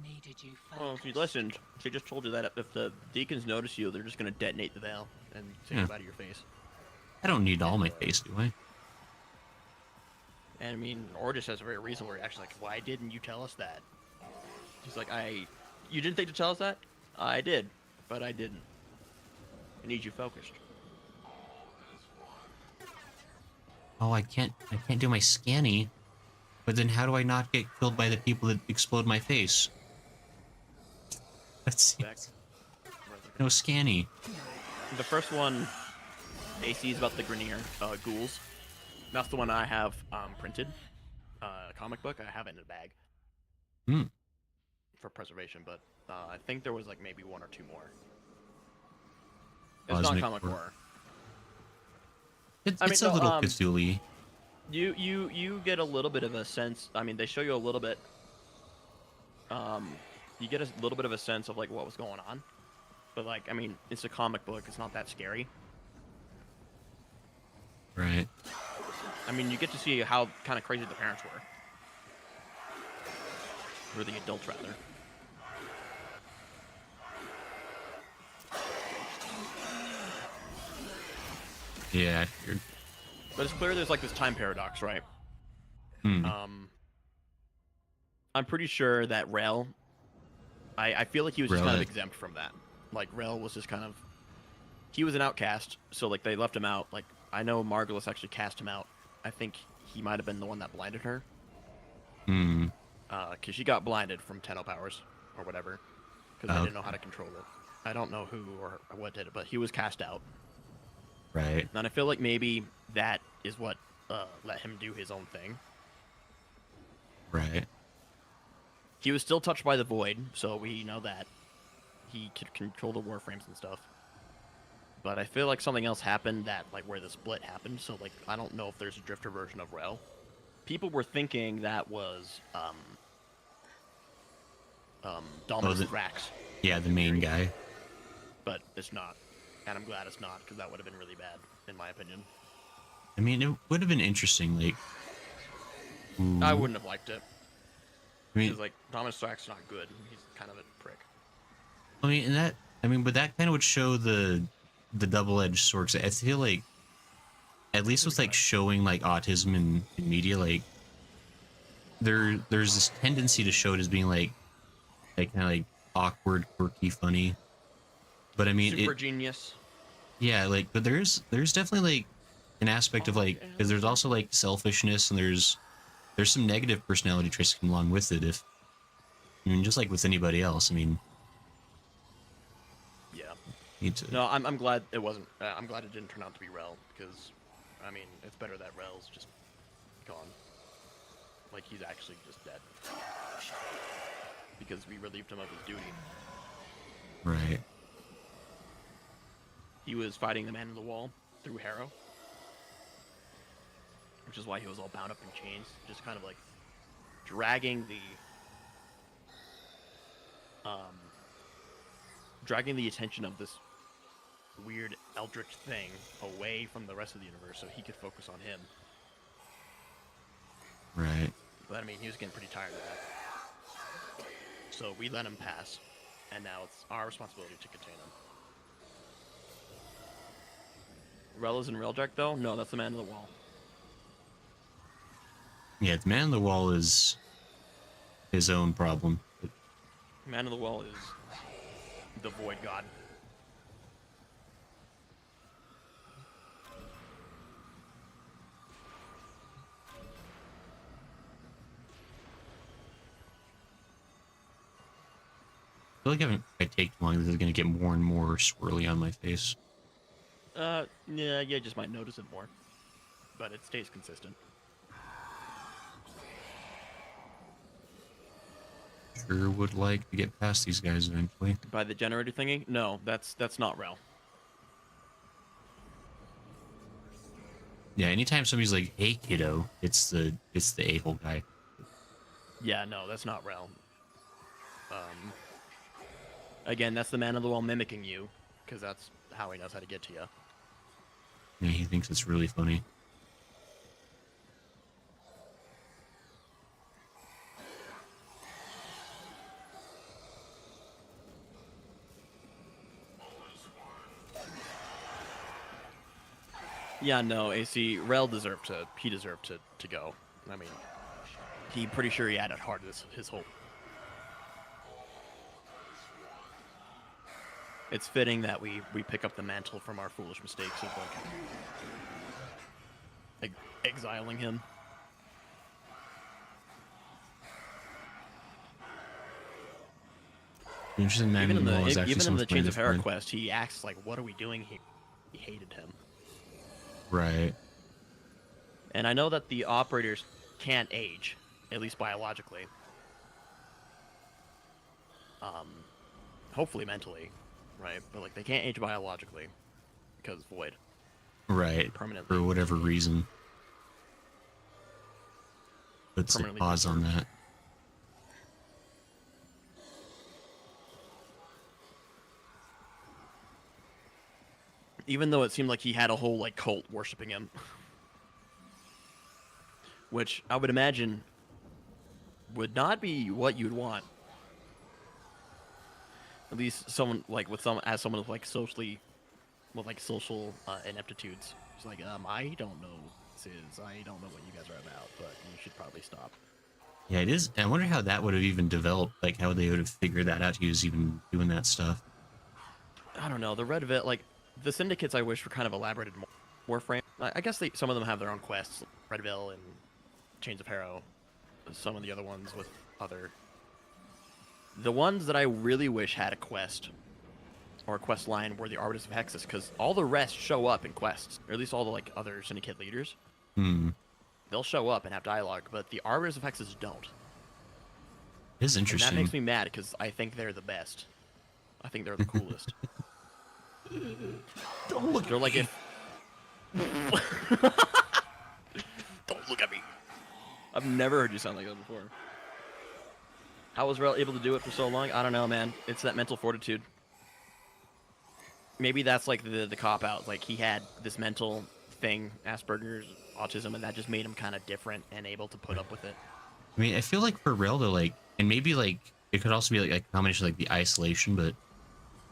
Needed you focused. Well, if you listened, she just told you that if the deacons notice you, they're just gonna detonate the veil and take it out of your face. I don't need all my face, do I? And I mean, Ordis has a very reasonable reaction, like, why didn't you tell us that? He's like, you didn't think to tell us that? I did, but I didn't. I need you focused. Oh, I can't do my scanny. But then how do I not get killed by the people that explode my face? Let's see. No scanny. The first one, AC is about the Grenier ghouls. That's the one I have printed. Comic book. I have it in a bag. For preservation, but I think there was like maybe one or two more. It's not comic horror. It's a little Cthulhu. You get a little bit of a sense. I mean, they show you a little bit. You get a little bit of a sense of like what was going on, but like, I mean, it's a comic book. It's not that scary. Right. I mean, you get to see how kind of crazy the parents were. Or the adults, rather. Yeah, I figured. But it's clear there's like this time paradox, right? I'm pretty sure that Rel, I feel like he was just kind of exempt from that. Like, Rel was just kind of, he was an outcast, so like they left him out. Like, I know Margulis actually cast him out. I think he might have been the one that blinded her. Because she got blinded from Tenno powers, or whatever. Because they didn't know how to control it. I don't know who or what did it, but he was cast out. Right. And I feel like maybe that is what let him do his own thing. Right. He was still touched by the void, so we know that. He could control the Warframes and stuff. But I feel like something else happened that, like, where the split happened, so, like, I don't know if there's a drifter version of Rel. People were thinking that was, Dominus Thrax. Yeah, the main guy. But it's not. And I'm glad it's not, because that would have been really bad, in my opinion. I mean, it would have been interesting, like... I wouldn't have liked it. I mean, because, like, Dominus Thrax is not good. He's kind of a prick. I mean, but that kind of would show the double-edged sword. 'Cause I feel like, at least with, like, showing, like, autism in media, like, there's this tendency to show it as being, like kind of, like, awkward, quirky, funny. But, I mean... Super genius. Yeah, like, but there's definitely, like, an aspect of, like... Because there's also, like, selfishness, and there's some negative personality traits that come along with it. I mean, just like with anybody else, I mean... Yeah. No, I'm glad it wasn't... I'm glad it didn't turn out to be Rel, because, I mean, it's better that Rel's just gone. Like, he's actually just dead. Because we relieved him of his duty. Right. He was fighting the man in the wall through Harrow. Which is why he was all bound up in chains. Just kind of like dragging the attention of this weird eldritch thing away from the rest of the universe so he could focus on him. Right. But I mean, he was getting pretty tired of that. So we let him pass, and now it's our responsibility to contain him. Rel is in Railjack, though? No, that's the man in the wall. Yeah, the man on the wall is his own problem. Man on the wall is the Void God. I feel like if I take too long, this is going to get more and more swirly on my face. Yeah, you just might notice it more. But it stays consistent. Sure would like to get past these guys eventually. By the generator thingy? No, that's not Rel. Yeah, anytime somebody's like, "Hey, kiddo," it's the a-hole guy. Yeah, no, that's not Rel. Again, that's the man on the wall mimicking you, because that's how he knows how to get to you. Yeah, he thinks it's really funny. Yeah, no, AC, Rel deserved to, he deserved to go. I mean, he pretty sure he had it hard his whole... It's fitting that we pick up the mantle from our foolish mistakes of, like exiling him. Interesting. Even in the Chains of Hera quest, he acts like, "What are we doing here?" He hated him. Right. And I know that the operators can't age, at least biologically. Hopefully mentally, right? But like they can't age biologically because void. Right. Permanently. For whatever reason. Let's pause on that. Even though it seemed like he had a whole like cult worshiping him. Which I would imagine would not be what you'd want. At least someone like as someone with like social ineptitudes. It's like, I don't know what this is. I don't know what you guys are about, but you should probably stop. Yeah, it is. I wonder how that would have even developed, like how they would have figured that out. He was even doing that stuff. I don't know. The Red Vet, like the syndicates, I wish were kind of elaborated more. Warframe. I guess some of them have their own quests, Redville and Chains of Hera. Some of the other ones with other. The ones that I really wish had a quest or a quest line were the Arbiters of Hexus, because all the rest show up in quests, or at least all the like other syndicate leaders. They'll show up and have dialogue, but the Arbiters of Hexus don't. It is interesting. And that makes me mad because I think they're the best. I think they're the coolest. Don't look. They're like if. Don't look at me. I've never heard you sound like that before. How was Rel able to do it for so long? I don't know, man. It's that mental fortitude. Maybe that's like the cop out. Like he had this mental thing, Asperger's, autism, and that just made him kind of different and able to put up with it. I mean, I feel like for Rel though, like, and maybe like it could also be like a combination of like the isolation, but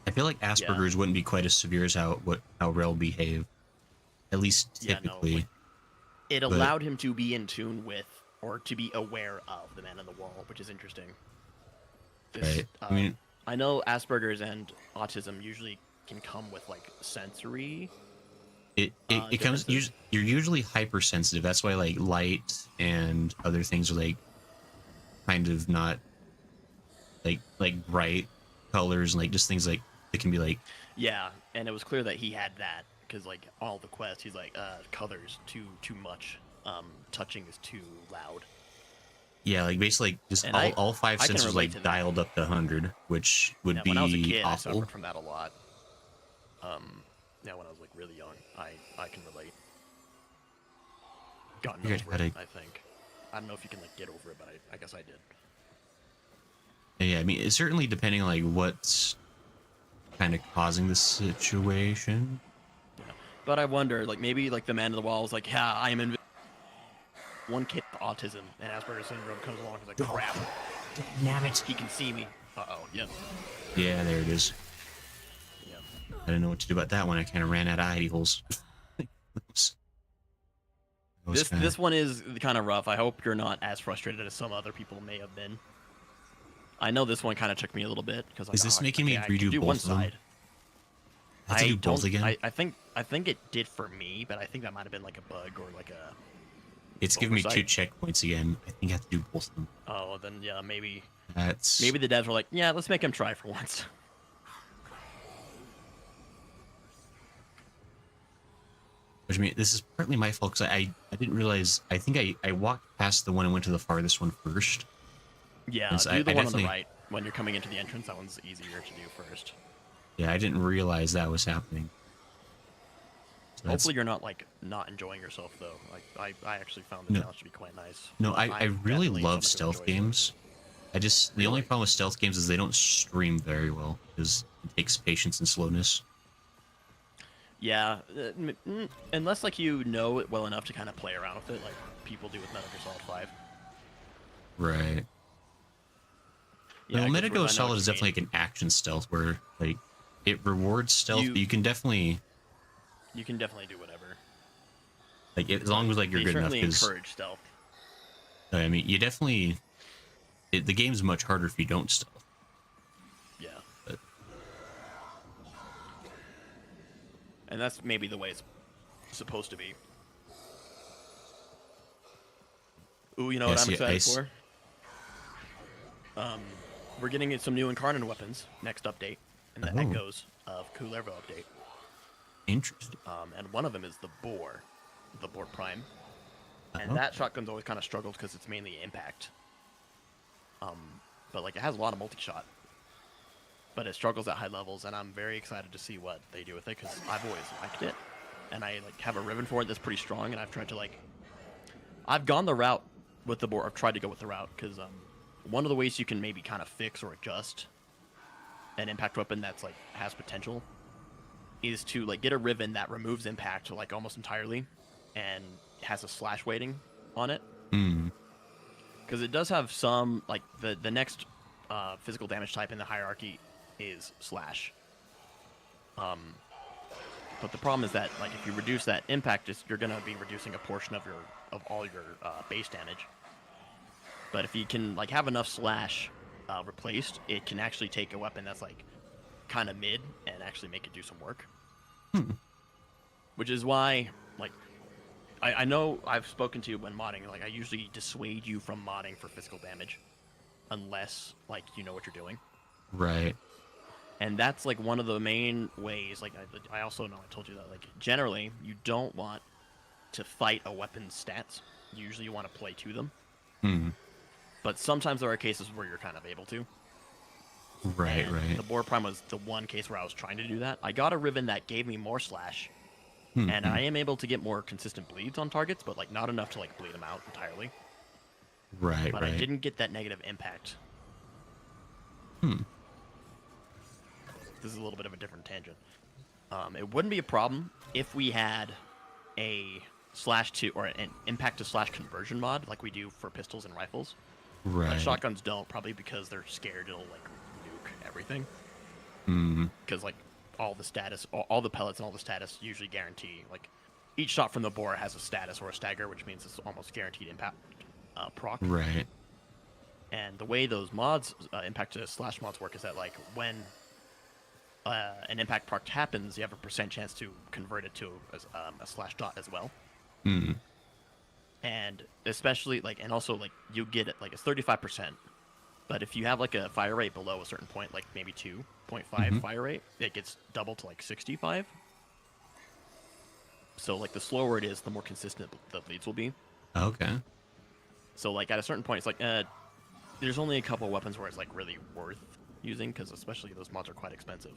I feel like Asperger's wouldn't be quite as severe as how Rel behaved. At least typically. Like, it allowed him to be in tune with or to be aware of the man on the wall, which is interesting. Right. I mean, I know Asperger's and autism usually can come with like sensory. It comes. You're usually hypersensitive. That's why like light and other things are like kind of not like bright colors and like just things like it can be like. Yeah, and it was clear that he had that because like all the quests, he's like colors too much. Touching is too loud. Yeah, like basically just all five senses like dialed up to 100, which would be when I was a kid, awful. I suffered from that a lot. Yeah, when I was like really young, I can relate. Gotten over it, I think. I don't know if you can like get over it, but I guess I did. Yeah, I mean, it's certainly depending on like what's kind of causing the situation. Yeah, but I wonder, like maybe like the man on the wall was like, yeah, I am in. One kid with autism and Asperger's syndrome comes along and is like, crap. Damn it. He can see me. Uh-oh, yep. Yeah, there it is. Yep. I didn't know what to do about that one. I kind of ran out of hidey holes. This one is kind of rough. I hope you're not as frustrated as some other people may have been. I know this one kind of took me a little bit because is this making me redo both one of them? side. I have to do both again. I think it did for me, but I think that might have been like a bug or like a. It's giving me 2 checkpoints again. I think I have to do both of them. Oh, then yeah, maybe. Maybe the devs were like, yeah, let's make him try for once. Which I mean, this is partly my fault because I didn't realize. I think I walked past the one and went to the farthest one first. Yeah, do the one on the right when you're coming into the entrance. That one's easier to do first. Yeah, I didn't realize that was happening. So hopefully you're not like not enjoying yourself though. Like I actually found the challenge to be quite nice. No, I really love stealth games. The only problem with stealth games is they don't stream very well because it takes patience and slowness. Yeah, unless like you know it well enough to kind of play around with it, like people do with Metal Gear Solid 5. Right. Yeah, well, Metal Gear Solid is definitely like an action stealth where like it rewards stealth, but you can definitely do whatever. Like as long as like you're good enough. They certainly encourage stealth. I mean, you definitely. The game's much harder if you don't stealth. Yeah. But, and that's maybe the way it's supposed to be. Ooh, you know what I'm excited for? We're getting some new Incarnate weapons next update, and the Echoes of Kullervo update. Interesting. And one of them is the Boar Prime. And that shotgun's always kind of struggled because it's mainly impact. But like it has a lot of multi-shot. But it struggles at high levels, and I'm very excited to see what they do with it because I've always liked it. And I like have a ribbon for it that's pretty strong, and I've tried to like... I've gone the route with the Boar. I've tried to go with the route because one of the ways you can maybe kind of fix or adjust an impact weapon that's like has potential is to like get a ribbon that removes impact like almost entirely and has a slash weighting on it. Because it does have some like the next physical damage type in the hierarchy is slash. But the problem is that like if you reduce that impact, you're gonna be reducing a portion of all your base damage. But if you can like have enough slash replaced, it can actually take a weapon that's like kind of mid and actually make it do some work. Which is why like I know I've spoken to you when modding, like I usually dissuade you from modding for physical damage unless like you know what you're doing. Right. And that's like one of the main ways, like I also know I told you that like generally you don't want to fight a weapon's stats. Usually you want to play to them. But sometimes there are cases where you're kind of able to. Right, right. The Boar Prime was the one case where I was trying to do that. I got a ribbon that gave me more slash, and I am able to get more consistent bleeds on targets, but like not enough to like bleed them out entirely. Right, but right. I didn't get that negative impact. This is a little bit of a different tangent. It wouldn't be a problem if we had a /2 or an impact to slash conversion mod like we do for pistols and rifles. Right. Shotguns don't, probably because they're scared it'll like nuke everything. Because like all the status, all the pellets and all the status usually guarantee like each shot from the bore has a status or a stagger, which means it's almost guaranteed impact proc. Right. And the way those mods, impact to slash mods work is that like when an impact proc happens, you have a % chance to convert it to a slash dot as well. And especially like, and also like you get it like it's 35%, but if you have like a fire rate below a certain point, like maybe 2.5 fire rate, it gets doubled to like 65. So like the slower it is, the more consistent the bleeds will be. Okay. So like at a certain point, it's like there's only a couple of weapons where it's like really worth using because especially those mods are quite expensive.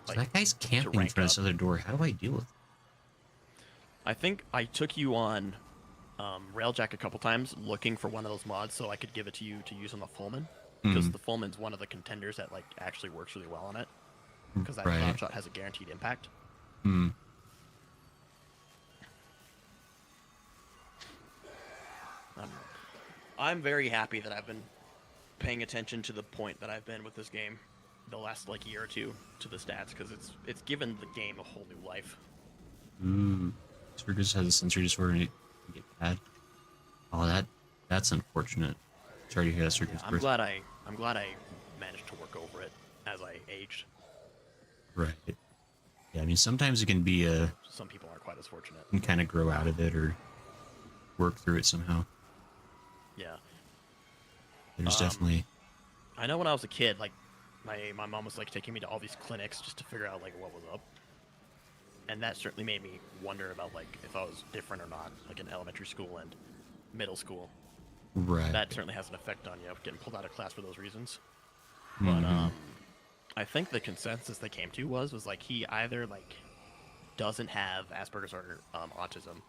So that guy's camping in front of this other door. How do I deal with it? I think I took you on Railjack a couple times looking for one of those mods so I could give it to you to use on the Fullman. Because the Fullman's one of the contenders that like actually works really well on it. Because that drop shot has a guaranteed impact. I'm very happy that I've been paying attention to the point that I've been with this game the last like year or two to the stats because it's given the game a whole new life. Sir just has a sensory disorder and it can get bad. Oh, that's unfortunate. Sorry to hear that, Sir. Yeah, I'm glad I managed to work over it as I aged. Right. Yeah, I mean sometimes it can be some people aren't quite as fortunate. You can kind of grow out of it or work through it somehow. Yeah. There's definitely. I know when I was a kid, like my mom was like taking me to all these clinics just to figure out like what was up. And that certainly made me wonder about like if I was different or not, like in elementary school and middle school. Right. That certainly has an effect on you, getting pulled out of class for those reasons. But I think the consensus they came to was like he either like doesn't have Asperger's or autism,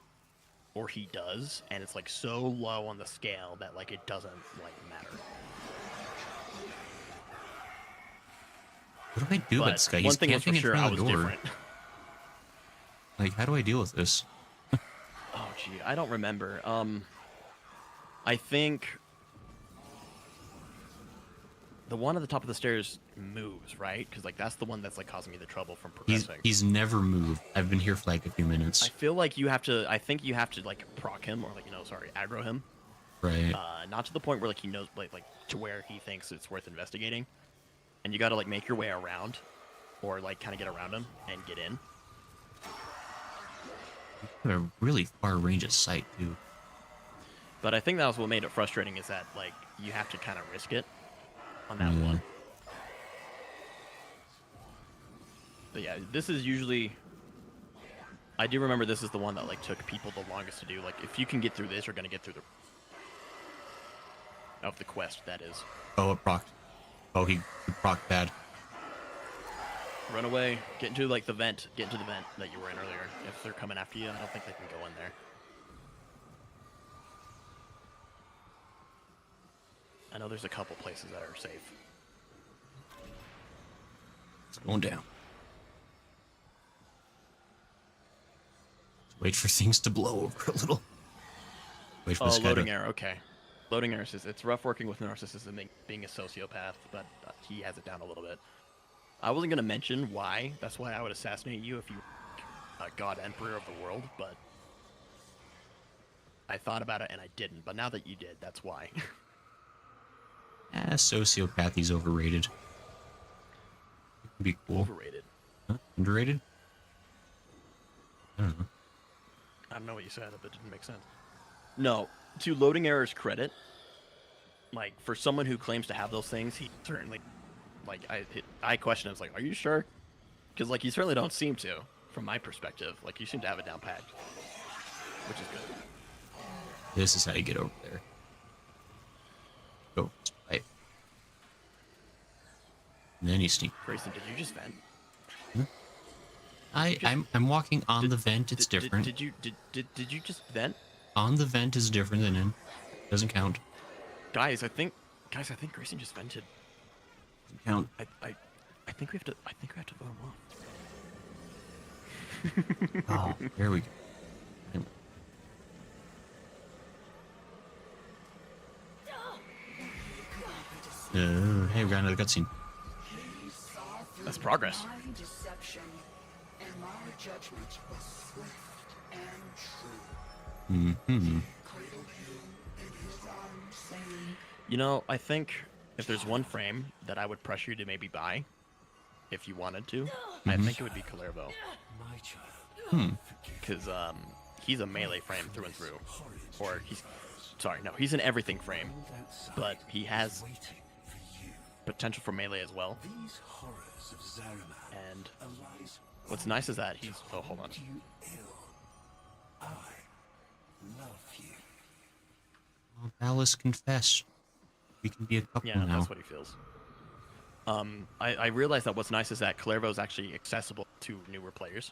or he does, and it's like so low on the scale that like it doesn't like matter. What do I do with this guy? He's one thing was for sure, I was different. Like, how do I deal with this? Oh, gee, I don't remember. I think the one at the top of the stairs moves, right? Because like that's the one that's like causing me the trouble from progressing. He's never moved. I've been here for like a few minutes. I feel like you have to. I think you have to like proc him or like aggro him. Right. Not to the point where like he knows like to where he thinks it's worth investigating, and you got to like make your way around, or like kind of get around him and get in. You have a really far range of sight too. But I think that was what made it frustrating is that like you have to kind of risk it on that one. But yeah, this is usually. I do remember this is the one that like took people the longest to do. Like if you can get through this, you're gonna get through the of the quest. That is. Oh, it procced. Oh, he procced bad. Run away. Get into like the vent. Get into the vent that you were in earlier. If they're coming after you, I don't think they can go in there. I know there's a couple places that are safe. It's going down. Wait for things to blow over a little. Wait for this guy loading error. Okay. Loading error says it's rough working with narcissism being a sociopath, but he has it down a little bit. I wasn't going to mention why. That's why I would assassinate you if you were a god emperor of the world, but I thought about it and I didn't. But now that you did, that's why. Sociopathy's overrated. It can be cool. Overrated. Huh? Underrated? I don't know. I don't know what you said, but it didn't make sense. No, to loading error's credit, like, for someone who claims to have those things, he certainly, like, I question him, like, are you sure? Because, like, you certainly don't seem to, from my perspective. Like, you seem to have it down packed, which is good. This is how you get over there. Go. Right. And then you sneak. Grayson, did you just vent? I'm walking on the vent. It's different. Did you just vent? On the vent is different than in. Doesn't count. Guys, I think Grayson just vented. Doesn't count. I think we have to vote him off. Oh, there we go. Hey, we got another cutscene. That's progress. Mm-hmm. You know, I think if there's one frame that I would pressure you to maybe buy, if you wanted to, I think it would be Kalervo. Because he's a melee frame through and through. Or he's an everything frame, but he has potential for melee as well. And what's nice is that he's... Oh, hold on. Well, Alice, confess. We can be a couple now. Yeah, that's what he feels. I realized that what's nice is that Kalervo is actually accessible to newer players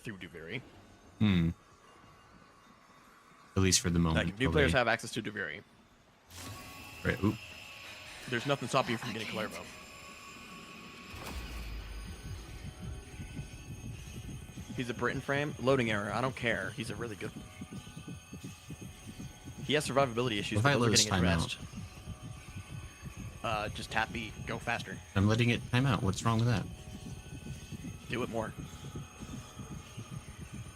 through Duviri. At least for the moment. Like, new players have access to Duviri. Right. Oop. There's nothing stopping you from getting Kalervo. He's a Britain frame. Loading error. I don't care. He's a really good... He has survivability issues, but those are getting addressed. Just tap B. Go faster. I'm letting it time out. What's wrong with that? Do it more.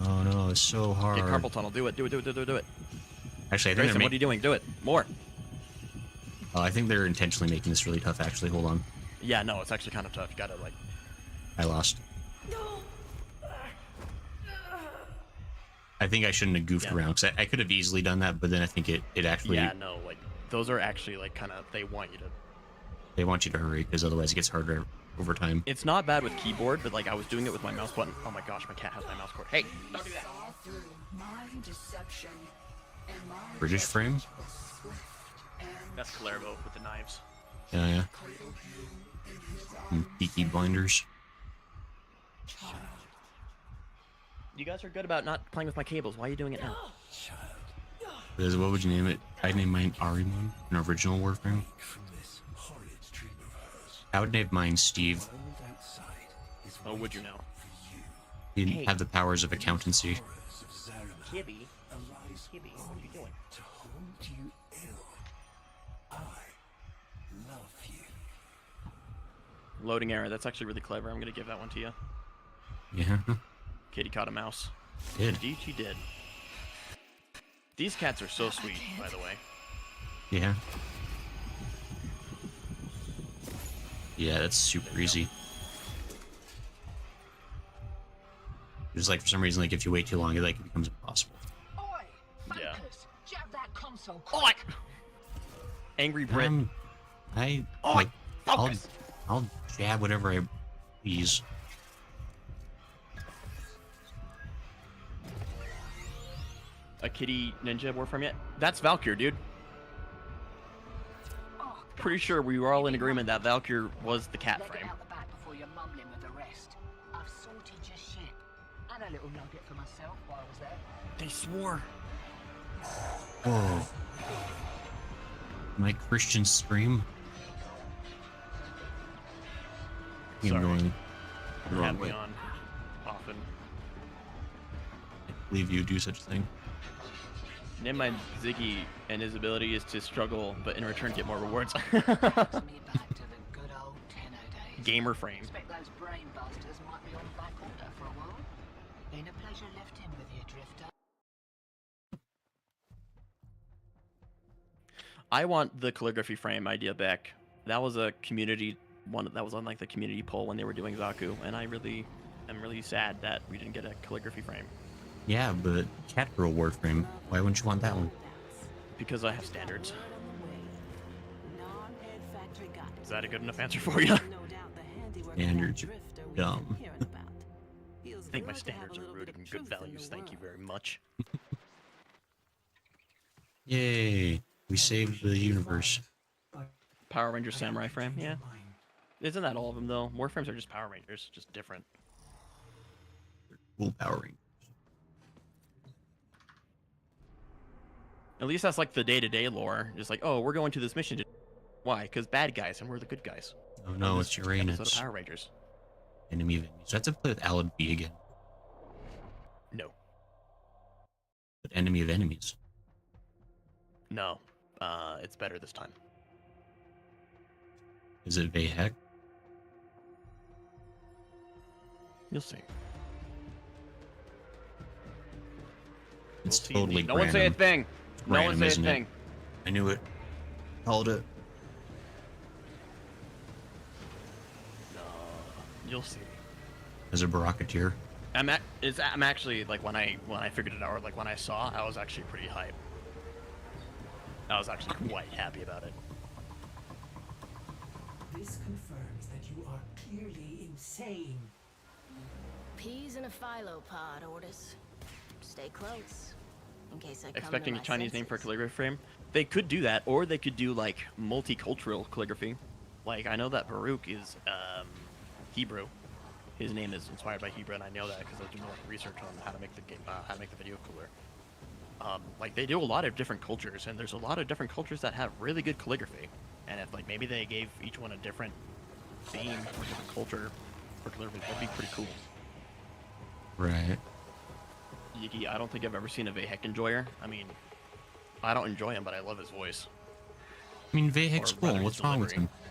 Oh no, it's so hard. Get carpal tunnel. Do it. Do it. Actually, I think Grayson, what are you doing? Do it. More. Oh, I think they're intentionally making this really tough, actually. Hold on. Yeah, no, it's actually kind of tough. You gotta, like... I lost. I think I shouldn't have goofed around, because I could have easily done that, but then I think it actually... Yeah, no, like, those are actually, like, kind of... They want you to... They want you to hurry, because otherwise it gets harder over time. It's not bad with keyboard, but, like, I was doing it with my mouse button. Oh my gosh, my cat has my mouse cord. Hey, don't do that! British frame? That's Kalervo with the knives. Yeah. And Peaky Blinders. You guys are good about not playing with my cables. Why are you doing it now? What would you name it? I'd name mine Arimon, an original Warframe. I would name mine Steve. Oh, would you now? He didn't have the powers of accountancy. Kibby, what are you doing? Loading error. That's actually really clever. I'm gonna give that one to you. Yeah. Kitty caught a mouse. Did. Indeed, she did. These cats are so sweet, by the way. Yeah. Yeah, that's super easy. Just like for some reason, like if you wait too long, it like it becomes impossible. Yeah. Jab that console. Angry Brit. I'll jab whatever I please. A kitty ninja Warframe yet? That's Valkyr, dude. Pretty sure we were all in agreement that Valkyr was the cat frame. I've sorted your ship. And a little nugget for myself while I was there. They swore. Whoa. My Christian scream. I'm Sorry. going the wrong Have me way. on often. I believe you do such a thing. Name my Ziggy, and his ability is to struggle, but in return get more rewards. Gamer frame. Expect those brain busters might be on back order for a while. Been a pleasure lifting with you, Drifter. I want the calligraphy frame idea back. That was a community one that was on like the community poll when they were doing Zaku, and I'm really sad that we didn't get a calligraphy frame. Yeah, but Catgirl Warframe. Why wouldn't you want that one? Because I have standards. Is that a good enough answer for you? Standards are dumb. I think my standards are rooted in good values. Thank you very much. Yay! We saved the universe. Power Ranger Samurai frame, yeah. Isn't that all of them though? Warframes are just Power Rangers, just different. Cool Power Rangers. At least that's like the day-to-day lore. Just like, oh, we're going to this mission. Why? Because bad guys, and we're the good guys. Oh no, it's Uranus. Episode of Power Rangers. Enemy of enemies. So I have to play with Alan B again. No. But enemy of enemies. No. It's better this time. Is it Vahek? You'll see. It's We'll see. totally No one say a thing. No one say a thing. I knew it. Called it. No. You'll see. As a Barakateer. I'm actually like when I figured it out, or like when I saw, I was actually pretty hyped. I was actually quite happy about it. This confirms that you are clearly insane. Peas in a phyllo pod, Ordis. Stay close. In case I come Expecting to a my Chinese name for a senses. calligraphy frame. They could do that, or they could do like multicultural calligraphy. Like I know that Baruch is Hebrew. His name is inspired by Hebrew, and I know that because I was doing like research on how to make the game, how to make the video cooler. Like they do a lot of different cultures, and there's a lot of different cultures that have really good calligraphy. And if like maybe they gave each one a different theme or different culture for calligraphy, that'd be pretty cool. Right. Yiki, I don't think I've ever seen a Vahek enjoyer. I mean, I don't enjoy him, but I love his voice. I mean, Vahek's Or cool. rather, What's his wrong with delivery. him?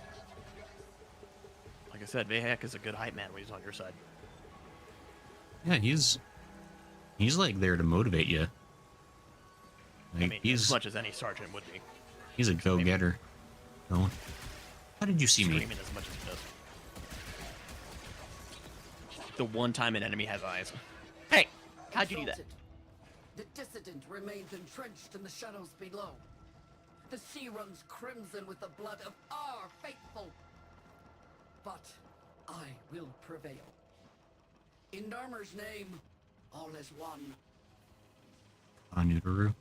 Like I said, Vahek is a good hype man when he's on your side. Yeah, he's like there to motivate you. Like, I mean, as much as any sergeant would be. He's a go-getter. No. How did you see me? Screaming as much as he does. The one time an enemy has eyes. Hey, how'd you do that? The dissident remains entrenched in the shadows below. The sea runs crimson with the blood of our faithful. But I will prevail. In Dharma's name, all is one. Anuraru.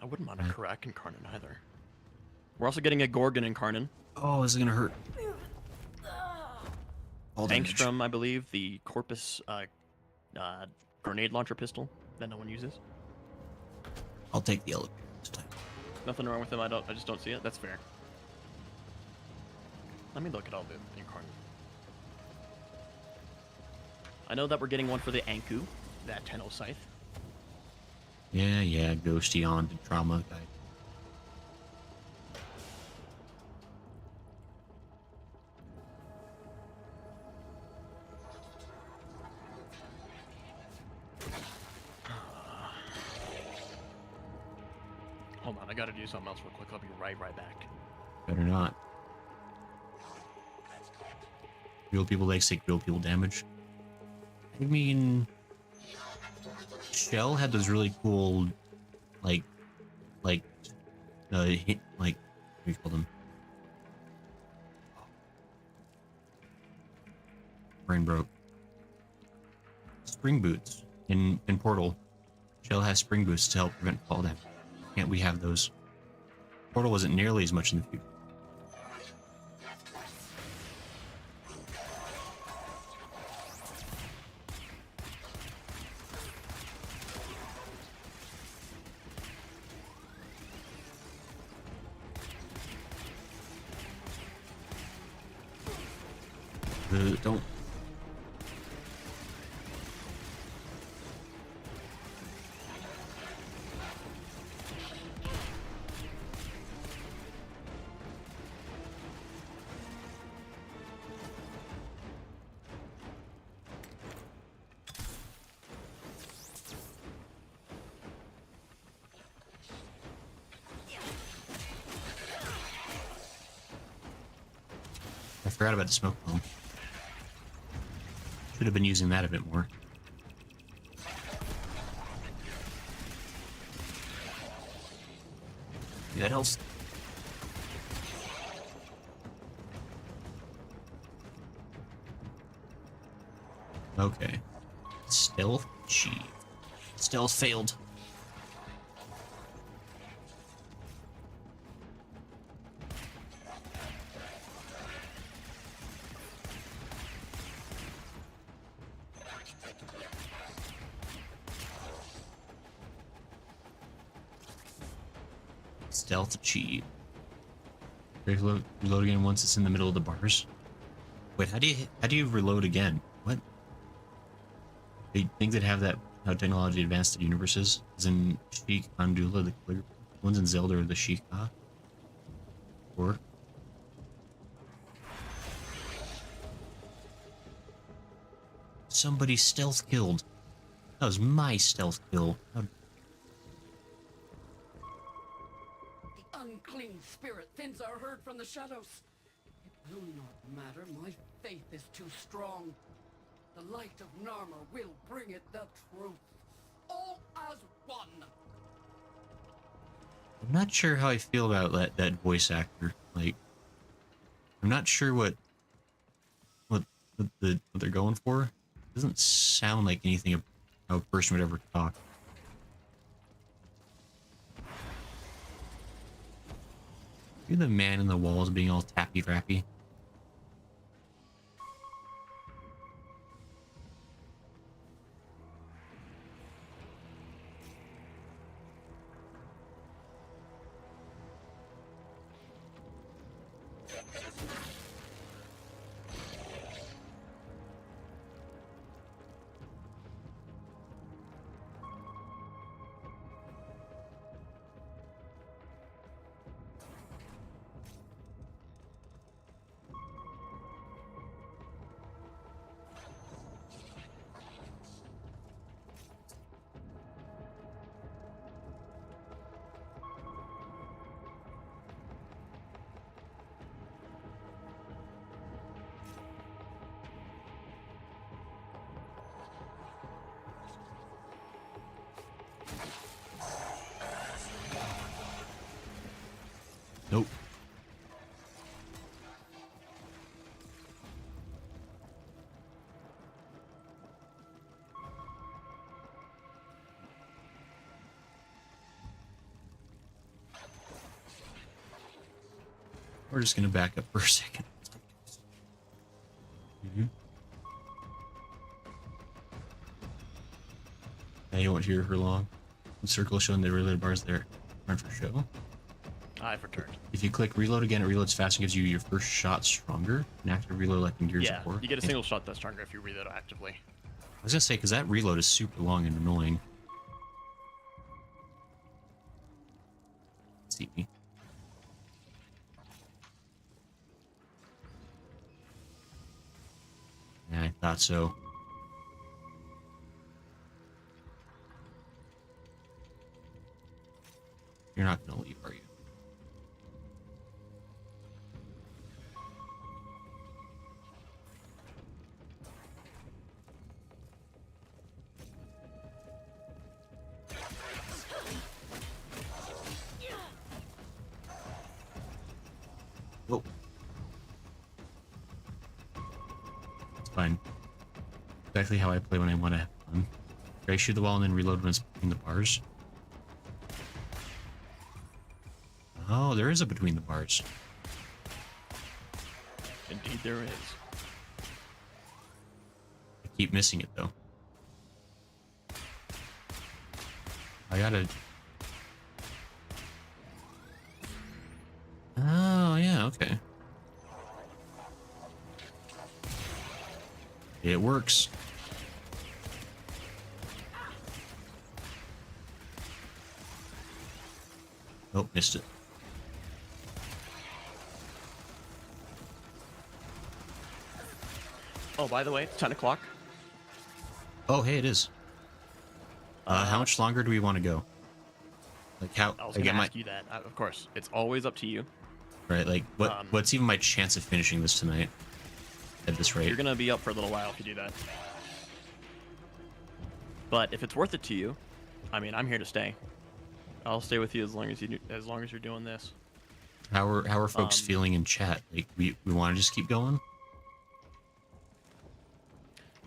I wouldn't mind a Karak incarnate either. We're also getting a Gorgon incarnate. Oh, this is gonna hurt. Angstrom, I believe, the Corpus grenade launcher pistol that no one uses. I'll take the elevator this time. Nothing wrong with them. I just don't see it. That's fair. Let me look at all the incarnate. I know that we're getting one for the Anku, that Tenno Scythe. Yeah, ghosty on the trauma guy. Hold on, I gotta do something else real quick. I'll be right back. Better not. Real people legs take real people damage. I mean, Shell had those really cool, like, what do you call them? Brain broke. Spring boots in Portal. Shell has spring boots to help prevent fall damage. Can't we have those? Portal wasn't nearly as much in the future. Don't. I forgot about the smoke bomb. Should have been using that a bit more. Yeah, that helps. Okay. Stealth achieved. Stealth failed. Stealth achieved. Reload again once it's in the middle of the bars. Wait, how do you reload again? What? They think that have that how technology advanced the universe is in Sheik Andula, the clear ones in Zelda or the Sheikah. Or somebody stealth killed. That was my stealth kill. How Unclean spirit thins our herd from the shadows. It will not matter. My faith is too strong. The light of Narmer will bring it the truth. All as one. I'm not sure how I feel about that voice actor. Like, I'm not sure what they're going for. It doesn't sound like anything how a person would ever talk. You're the man in the walls being all tappy-rappy. Nope. We're just gonna back up for a second. Now you won't hear for long. The circle showing the reload bars there aren't for show. I've returned. If you click reload again, it reloads faster and gives you your first shot stronger. An active reload like in Gears of War. Yeah, you get a single shot that's stronger if you reload actively. I was gonna say, because that reload is super long and annoying. See me. Yeah, I thought so. You're not gonna leave, are you? Whoa. It's fine. Exactly how I play when I want to have fun. Should I shoot the wall and then reload when it's between the bars? Oh, there is a between the bars. Indeed there is. I keep missing it though. I gotta... Oh, yeah, okay. It works. Oh, missed it. Oh, by the way, it's 10 o'clock. Oh, hey, it is. How much longer do we want to go? Like how I was I going get to my ask you that. Of course, it's always up to you. right. Like what's even my chance of finishing this tonight? At this rate, You're going to be up for a little while if you do that. But if it's worth it to you, I mean, I'm here to stay. I'll stay with you as long as you're doing this. How are folks feeling in chat? Like we want to just keep going?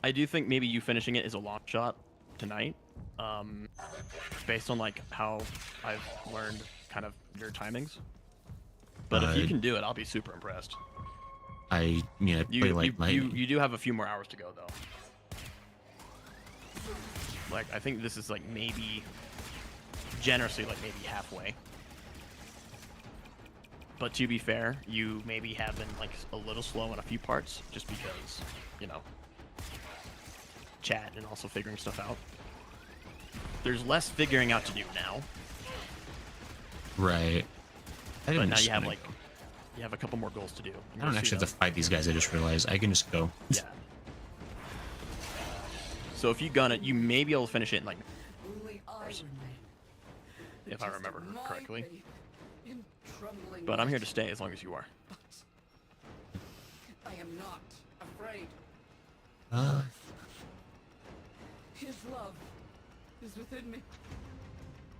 I do think maybe you finishing it is a long shot tonight. Based on like how I've learned kind of your timings. But if you can do it, I'll be super impressed. I play like lightning. You do have a few more hours to go though. Like I think this is like maybe generously like maybe halfway. But to be fair, you maybe have been like a little slow in a few parts just because, you know, chat and also figuring stuff out. There's less figuring out to do now. Right. But now you have like you have a couple more goals to do. I don't actually have to fight these guys. I just realized I can just go. Yeah. So if you gun it, you may be able to finish it in like hours, if I remember correctly. But I'm here to stay as long as you are. I am not afraid. His love is within me.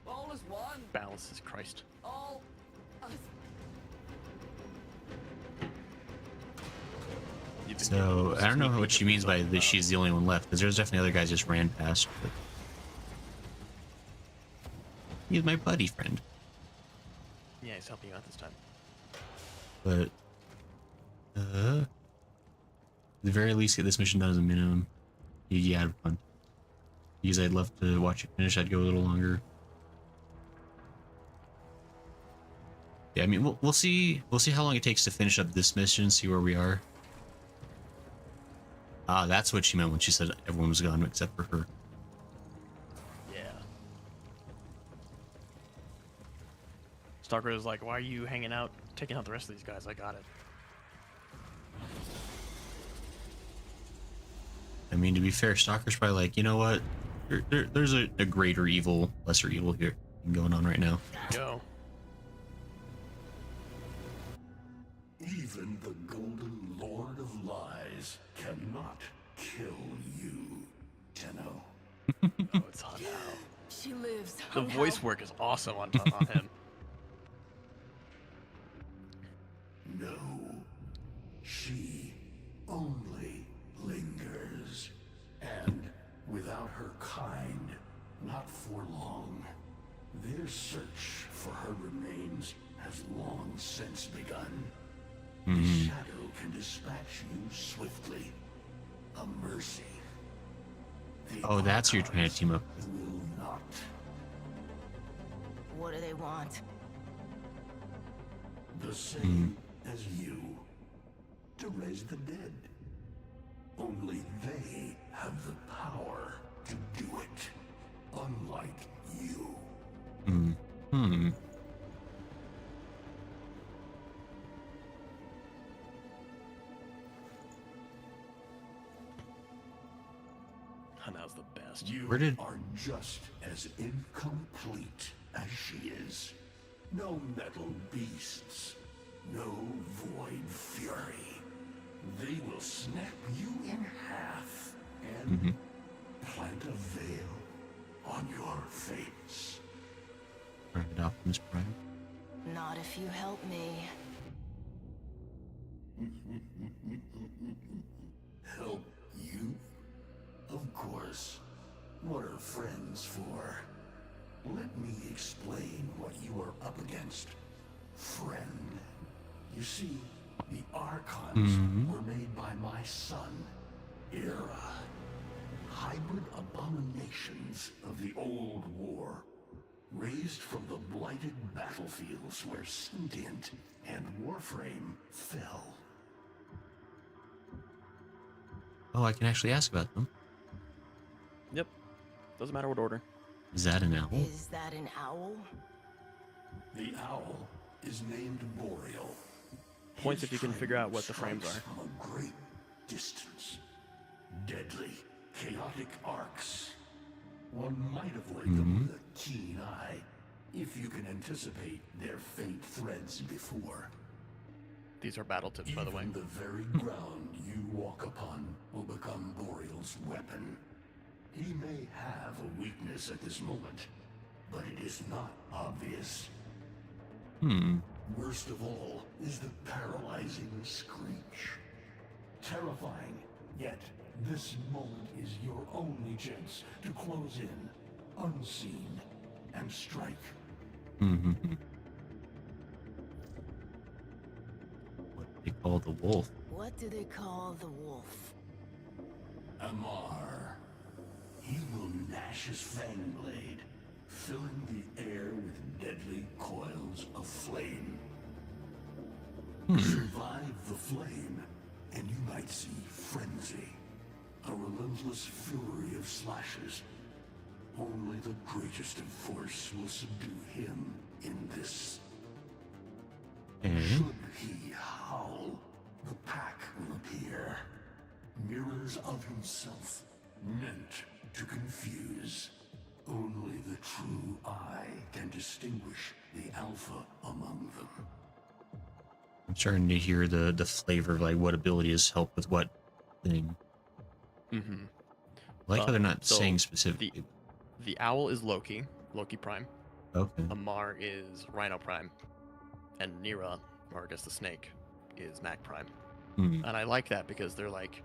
All is one. Balance is Christ. All us. So I don't know what she means by this. She's the only one left, because there's definitely other guys just ran past. But he's my buddy friend. Yeah, he's helping you out this time. But at the very least, get this mission done as a minimum. You had fun. Because I'd love to watch it finish. I'd go a little longer. Yeah, I mean, we'll see. We'll see how long it takes to finish up this mission. See where we are. Ah, that's what she meant when she said everyone was gone except for her. Yeah. Stalker is like, why are you hanging out, taking out the rest of these guys? I got it. I mean, to be fair, Stalker's probably like, you know what? There's a greater evil, lesser evil here going on right now. Go. Even the golden lord of lies cannot kill you, Tenno. Oh, it's hot now. She lives. The voice work is awesome on him. No, she only lingers, and without her kind, not for long. Their search for her remains has long since begun. The shadow can dispatch you swiftly. A mercy. Oh, that's who you're trying to team up with. Will not. What do they want? The same as you. To raise the dead. Only they have the power to do it. Unlike you. Hana's the best. You are just as incomplete as she is. No metal beasts. No void fury. They will snap you in half and plant a veil on your face. Right, Optimus Prime. Not if you help me. Help you? Of course. What are friends for? Let me explain what you are up against, friend. You see, the Archons were made by my son, Era. Hybrid abominations of the old war, raised from the blighted battlefields where Sentient and Warframe fell. Oh, I can actually ask about them. Yep. Doesn't matter what order. Is that an owl? Is that an owl? The owl is named Boreal. Points if you can figure out what the frames are. From a great distance. Deadly, chaotic arcs. One might avoid them with a keen eye, if you can anticipate their faint threads before. These are battle tips, by the way. Even the very ground you walk upon will become Boreal's weapon. He may have a weakness at this moment, but it is not obvious. Worst of all is the paralyzing screech. Terrifying, yet this moment is your only chance to close in, unseen, and strike. What do they call the wolf? What do they call the wolf? Amar. He will gnash his fang blade, filling the air with deadly coils of flame. Survive the flame, and you might see frenzy. A relentless fury of slashes. Only the greatest of force will subdue him in this. Should he howl, the pack will appear. Mirrors of himself, meant to confuse. Only the true eye can distinguish the alpha among them. I'm starting to hear the flavor of like what abilities help with what thing. I like how they're not saying specifically. The owl is Loki Prime. Okay. Amar is Rhino Prime. And Nira, or I guess the snake, is Mac Prime. And I like that because they're like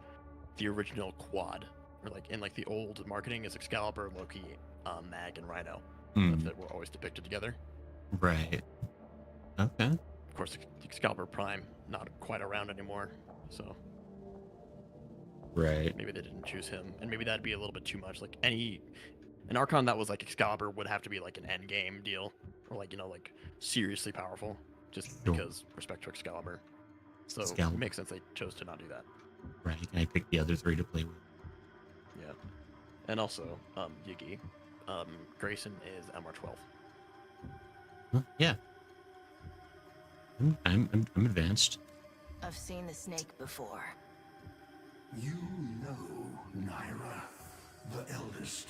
the original quad. Or like in like the old marketing is Excalibur, Loki, Mag, and Rhino. That were always depicted together. Right. Okay. Of course, Excalibur Prime not quite around anymore, so. Right. Maybe they didn't choose him, and maybe that'd be a little bit too much. Like an Archon that was like Excalibur would have to be like an end game deal, or like like seriously powerful, just because respect to Excalibur. So it makes sense they chose to not do that. Right. And I picked the other three to play with. Yeah, and also Yigi, Grayson is MR12. Yeah. I'm advanced. I've seen the snake before. You know Naira, the eldest.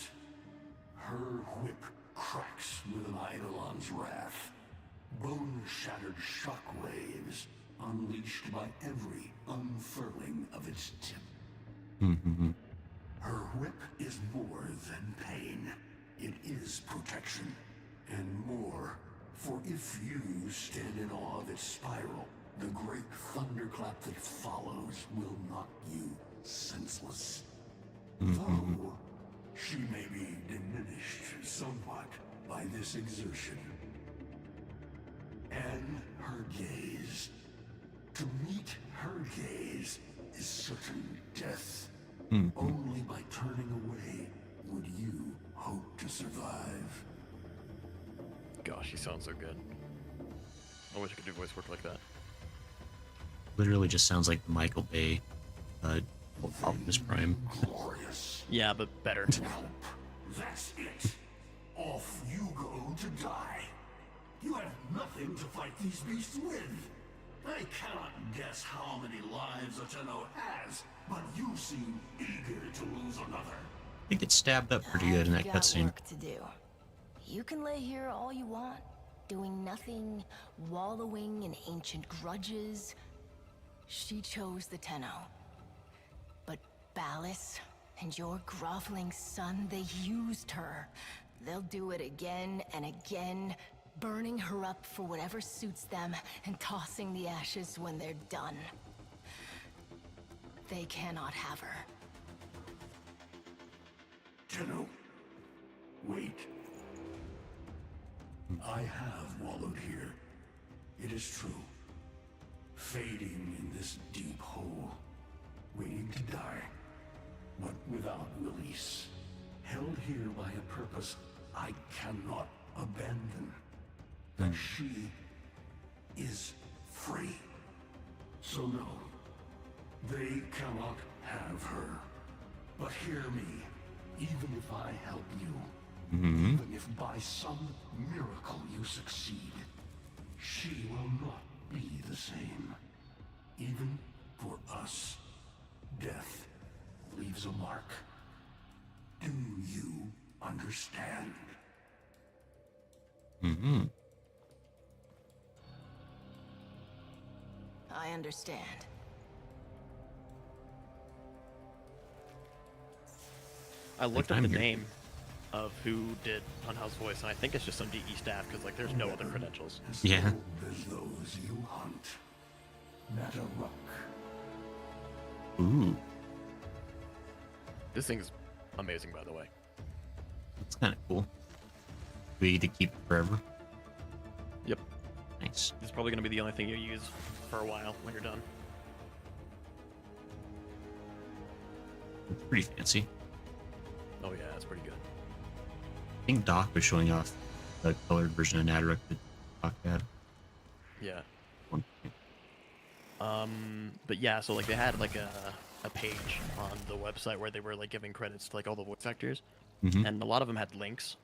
Her whip cracks with an Eidolon's wrath. Bone-shattered shockwaves unleashed by every unfurling of its tip. Her whip is more than pain. It is protection, and more. For if you stand in awe of its spiral, the great thunderclap that follows will knock you senseless. Though she may be diminished somewhat by this exertion. And her gaze. To meet her gaze is certain death. Only by turning away would you hope to survive. Gosh, he sounds so good. I wish I could do voice work like that. Literally just sounds like the Michael Bay Optimus Prime. Glorious. Yeah, but better. That's it. Off you go to die. You have nothing to fight these beasts with. I cannot guess how many lives a Tenno has, but you seem eager to lose another. He gets stabbed up pretty good in that cutscene. Work to do. You can lay here all you want. doing nothing, wallowing in ancient grudges. She chose the Tenno. But Ballas and your groveling son, they used her. They'll do it again and again, burning her up for whatever suits them and tossing the ashes when they're done. They cannot have her. Tenno, wait. I have wallowed here. It is true. Fading in this deep hole, waiting to die, but without release. Held here by a purpose I cannot abandon. That she is free. So no, they cannot have her. But hear me, even if I help you, even if by some miracle you succeed, she will not be the same. Even for us, death leaves a mark. Do you understand? I understand. I looked up the name of who did Hunhow's voice, and I think it's just some DE staff, because like there's no other credentials. Yeah. As those you hunt. Necramech. Ooh. This thing's amazing, by the way. That's kind of cool. We need to keep it forever. Yep. Nice. It's probably going to be the only thing you use for a while when you're done. It's pretty fancy. Oh yeah, it's pretty good. I think Doc was showing off the colored version of Necramech that Doc had. Yeah. But yeah, so like they had like a page on the website where they were like giving credits to like all the voice actors, and a lot of them had links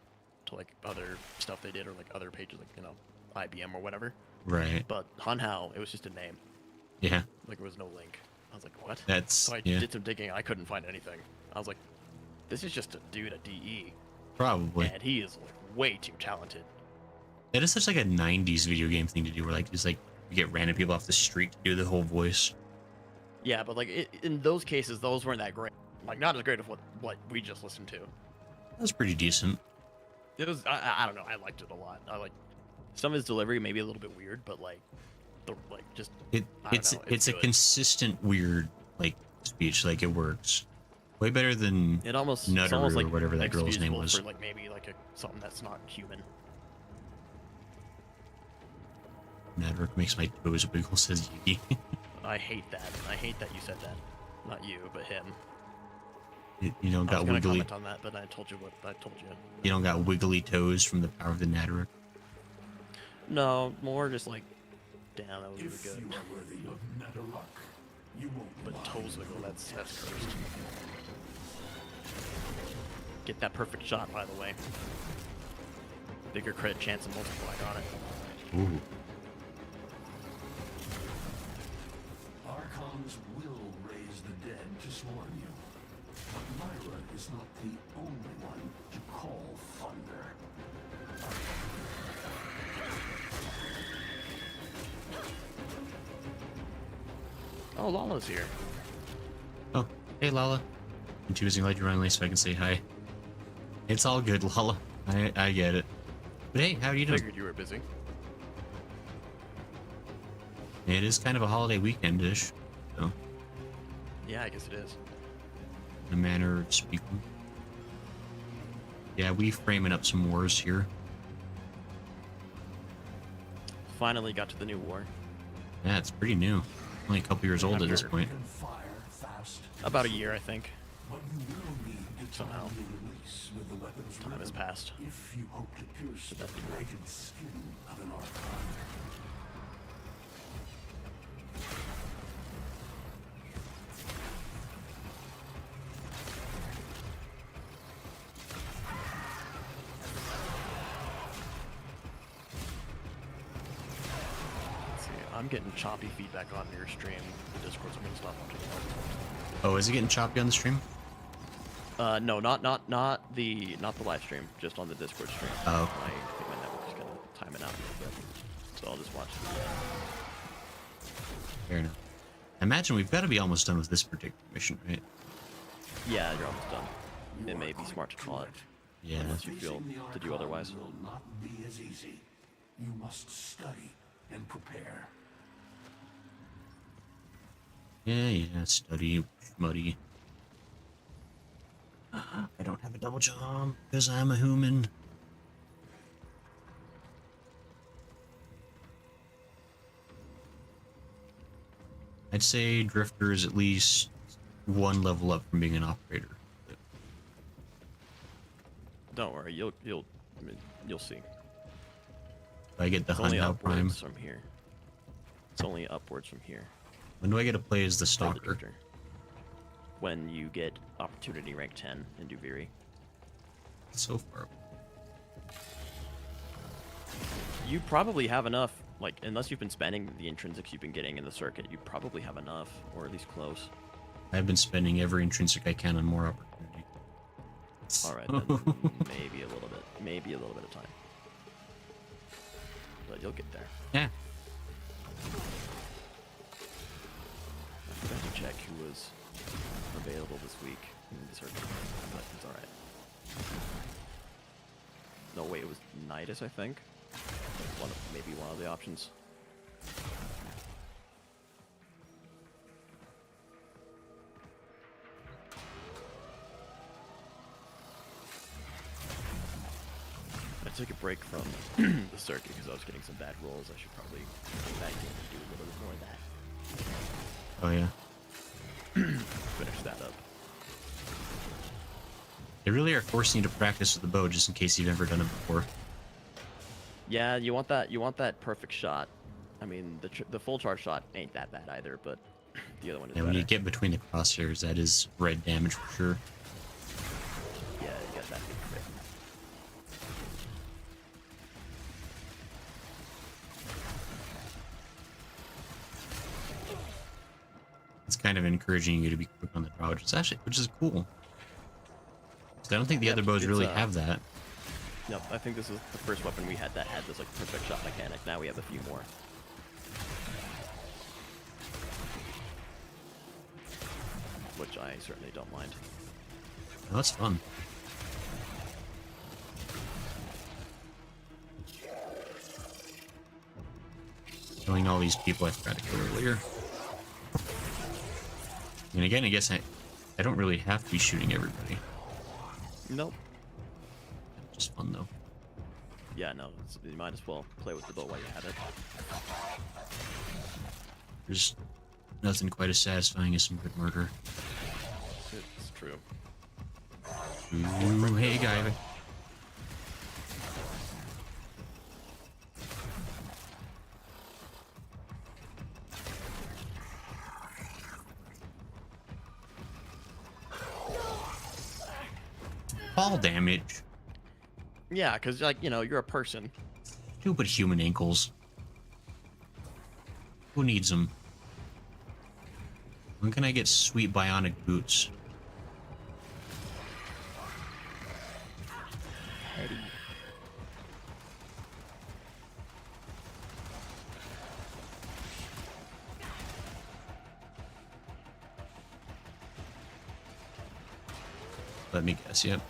to like other stuff they did or like other pages, like, you know, IBM or whatever. Right. But Hunhow, it was just a name. Yeah. Like there was no link. I was like, what? That's so I did some digging. I couldn't find anything. I was like, this is just a dude at DE. Probably. And he is like way too talented. It is such like a 90s video game thing to do, where like just like you get random people off the street to do the whole voice. Yeah, but like in those cases, those weren't that great. Like not as great as what we just listened to. That's pretty decent. It was. I don't know. I liked it a lot. I like some of his delivery, maybe a little bit weird, but like just it's a consistent weird like speech. Like it works way better than it almost Nutter almost or like whatever that girl's name was. For like maybe like something that's not human. Necramech makes my toes wiggle, says Yee. I hate that. I hate that you said that. Not you, but him. You don't got I was wiggly. Comment on that, but I told you what I told you. You don't got wiggly toes from the power of the Necramech. No, more just like, damn, that was really good. You are worthy of Necramech, you won't But toes wiggle, that's cursed. Get that perfect shot, by the way. Bigger crit chance and multiplier on it. Ooh. Archons will raise the dead to swarm you. But Myra is not the only one to call thunder. Oh, Lala's here. Oh, hey Lala. I'm choosing Light Runway so I can say hi. It's all good, Lala. I get it. But hey, how are you doing? Figured you were busy. It is kind of a holiday weekend-ish, so. Yeah, I guess it is. In a manner of speaking. Yeah, we framing up some wars here. Finally got to the new war. Yeah, it's pretty new. Only a couple years old at this point. About a year, I think. But you will need to Somehow. time your release with the weapon's Time has rhythm passed. if you hope to pierce the dragon skin of an Archon. Let's see, I'm getting choppy feedback on your stream. The Discord's gonna stop watching. Oh, is it getting choppy on the stream? No, not the live stream, just on the Discord stream. Oh. I think my network's gonna time it out a little bit. so I'll just watch. Fair enough. I imagine we've got to be almost done with this particular mission, right? Yeah, you're almost done. It may be smart to call it. Yeah. Unless you feel to do otherwise. Will not be as easy. You must study and prepare. Yeah, study, muddy. I don't have a double jump because I'm a human. I'd say Drifter is at least one level up from being an operator. Don't worry, you'll see. I get the It's only Hunt Prime. upwards from here. It's only upwards from here. When do I get to play as the Stalker? Drifter. When you get opportunity rank 10 in Duviri. So far. You probably have enough, like, unless you've been spending the intrinsics you've been getting in the circuit, you probably have enough, or at least close. I've been spending every intrinsic I can on more opportunity. Alright, then maybe a little bit of time. But you'll get there. Yeah. I forgot to check who was available this week in the circuit, but it's alright. No, wait, it was Nidus, I think. Maybe one of the options. I took a break from the circuit because I was getting some bad rolls. I should probably get back in and do a little bit more of that. Oh yeah. Finish that up. They really are forcing you to practice with the bow just in case you've never done it before. Yeah, you want that perfect shot. I mean, the full charge shot ain't that bad either, but the other one is And better. when you get between the crosshairs, that is red damage for sure. Yeah, you got that big crit. It's kind of encouraging you to be quick on the draw, which is cool. 'Cause I don't think the other bows really have that. No, I think this is the first weapon we had that had this like perfect shot mechanic. Now we have a few more. Which I certainly don't mind. Oh, that's fun. Killing all these people I forgot to kill earlier. And again, I guess I don't really have to be shooting everybody. Nope. Just fun though. Yeah, no, you might as well play with the bow while you have it. There's nothing quite as satisfying as some good murder. It's true. Ooh, hey guy. Fall damage. Yeah, because, like, you know, you're a person. Stupid human ankles. Who needs them? When can I get sweet bionic boots? Heady. Let me guess, yep.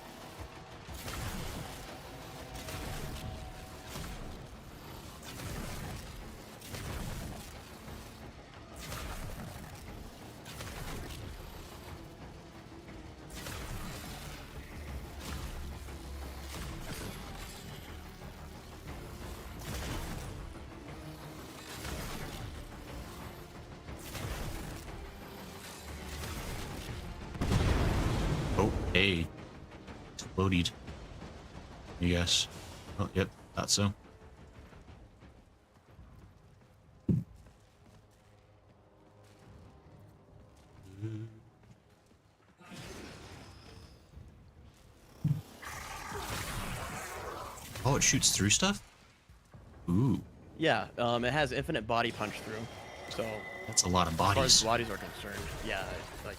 Oh, hey. Exploded. Yes. Oh, yep. Thought so. Oh, it shoots through stuff? Ooh. Yeah, it has infinite body punch through. So that's a lot of as far bodies. as bodies are concerned, yeah, like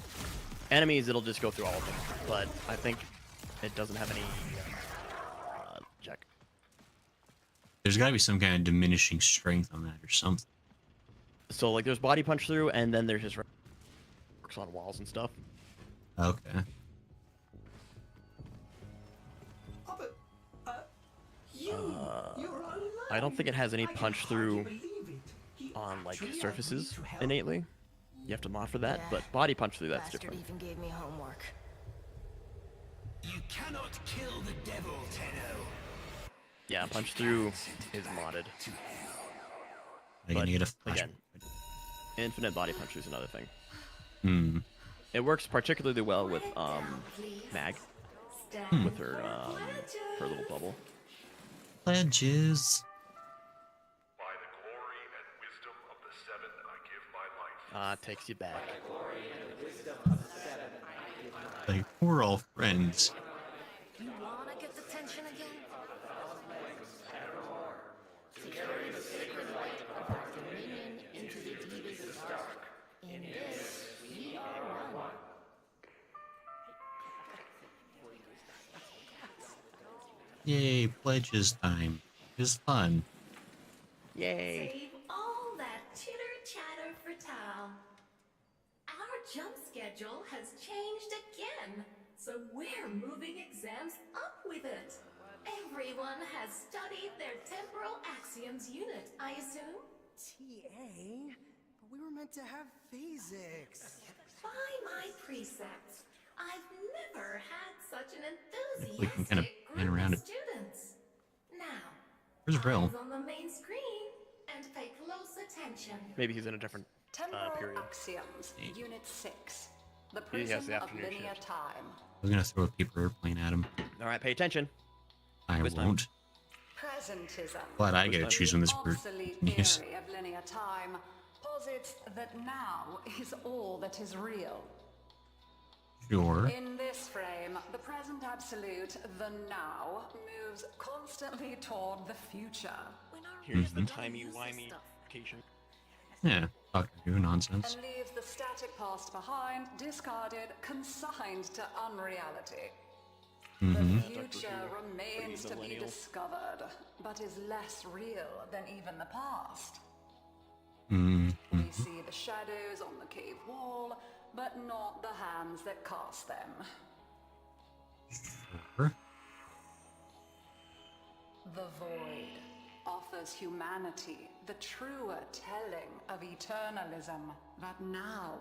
enemies, it'll just go through all of them. But I think it doesn't have any check. there's got to be some kind of diminishing strength on that or something. So like there's body punch through, and then there's his works on walls and stuff. Okay. I don't think it has any punch through on like surfaces innately. You have to mod for that, but body punch through that's different. Even gave me homework. You cannot kill the devil, Tenno. Yeah, punch through is modded. You need a flash. Again, infinite body punch is another thing. Hmm. It works particularly well with Mag, with her little bubble. Pledges. By the glory and wisdom of the seven, I give my life. Takes you back. Like, we're all friends. You wanna get the tension again? To carry the sacred light of our dominion into the deepest dark. In this, we are one. Yay, pledges time. It's fun. Yay. Save all that chitter-chatter for Tal. Our jump schedule has changed again, so we're moving exams up with it. Everyone has studied their temporal axioms unit, I assume? TA? But we were meant to have physics. By my precepts, I've never had such an We can kind of enthusiastic pan group around of it. students. Now, Where's Brill? eyes on the main screen and pay close attention. Maybe he's in a different Temporal period. Axioms, Unit 6. The He has Prism the of afternoon Linear shift. Time. I was gonna throw a paper airplane at him. All right, pay attention. I Quiz time. won't. Presentism. Glad I get to choose when this group Obsolete continues. theory of linear time posits that now is all that is real. Sure. In this frame, the present absolute, the now, moves constantly toward the future. Here's the timey-wimey occasion. Yeah, Doctor Who nonsense. And leaves the static past behind, discarded, consigned to unreality. Mm-hmm. The future remains to be discovered, but is less real than even the past. Mm-hmm. We see the shadows on the cave wall, but not the hands that cast them. Sure. The void offers humanity the truer telling of eternalism that now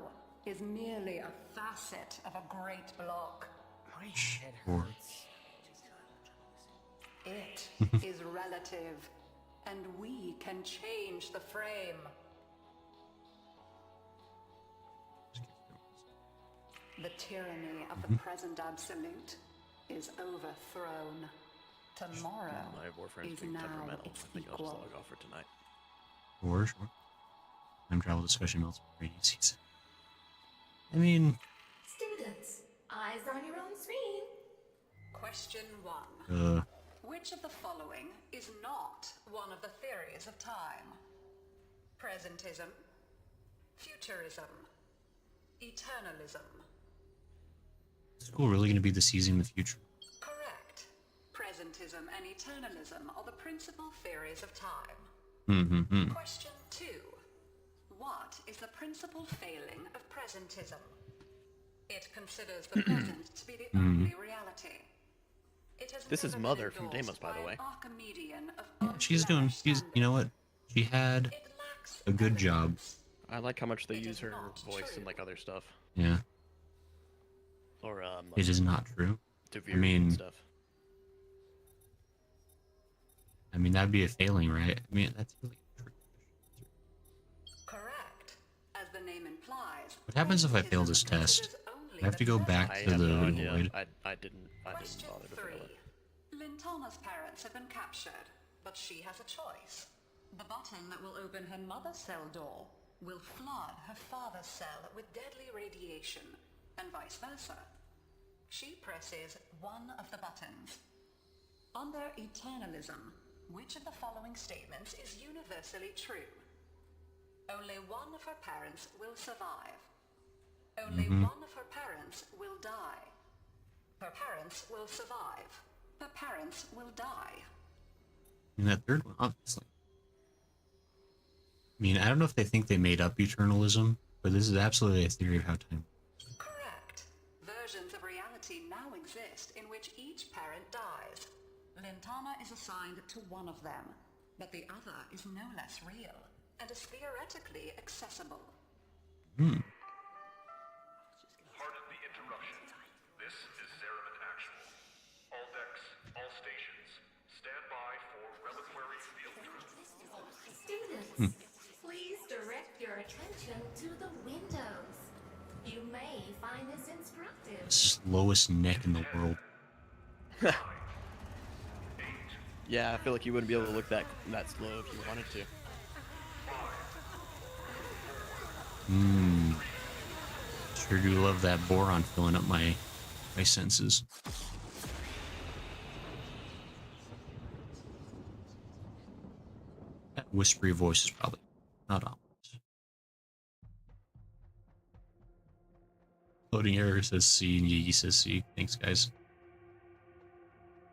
is merely a facet of a great block. My head Sure. hurts. It is relative, and we can change the frame. The tyranny of the present absolute is overthrown. Tomorrow My Warframe's is being now temperamental. its I think I'll just equal. log off for tonight. Sure. Time travel discussion melts rainy season. I mean, Students, eyes on your own screen. Question 1. uh, Which of the following is not one of the theories of time? Presentism, futurism, eternalism. is school really going to be the season in the future? Correct. Presentism and eternalism are the principal theories of time. Mm-hmm. Question 2. What is the principal failing of presentism? It considers the present to be the only reality. It has This is never Mother been from endorsed Deimos, by the an way. Archimedean of Yeah, she's doing. She's. You know what? She had a good job. I like how much they use her voice in like other stuff. Yeah. Or It is not true. Devere I mean, and stuff. that'd be a failing, right? I mean, that's really true. Correct. As the name implies. What happens if I fail this test? I have to go back I to have the no idea. void. I didn't bother to fail it. Lintana's parents have been captured, but she has a choice. The button that will open her mother's cell door will flood her father's cell with deadly radiation, and vice versa. She presses one of the buttons. Under eternalism, which of the following statements is universally true? Only one of her parents will survive. Only one of her parents will die. Her parents will survive. Her parents will die. And that third one, obviously. I mean, I don't know if they think they made up eternalism, but this is absolutely a theory of how time works. Correct. Versions of reality now exist in which each parent dies. Lintana is assigned to one of them, but the other is no less real and is theoretically accessible. Pardon the interruption. This is Zeraman Actual. All decks, all stations, stand by for reliquary field trip. Students, please direct your attention to the windows. You may find this instructive. Slowest neck in the world. Yeah, I feel like you wouldn't be able to look that slow if you wanted to. Sure do love that boron filling up my senses. That whispery voice is probably not on. Loading error says C and Yigi says C. Thanks, guys.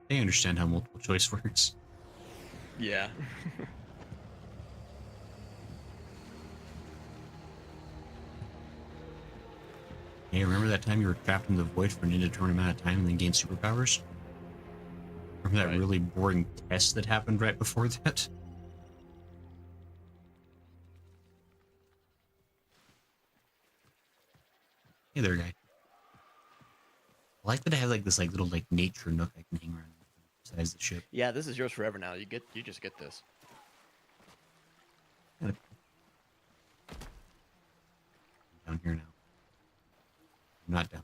They understand how multiple choice works. Yeah. Hey, remember that time you were trapped in the void for an indeterminate amount of time and then gained superpowers? Remember that really boring test that happened right before that? Hey there, guy. I like that I have like this little nature nook I can hang around besides the ship. Yeah, this is yours forever now. You just get this. Down here now. I'm not down.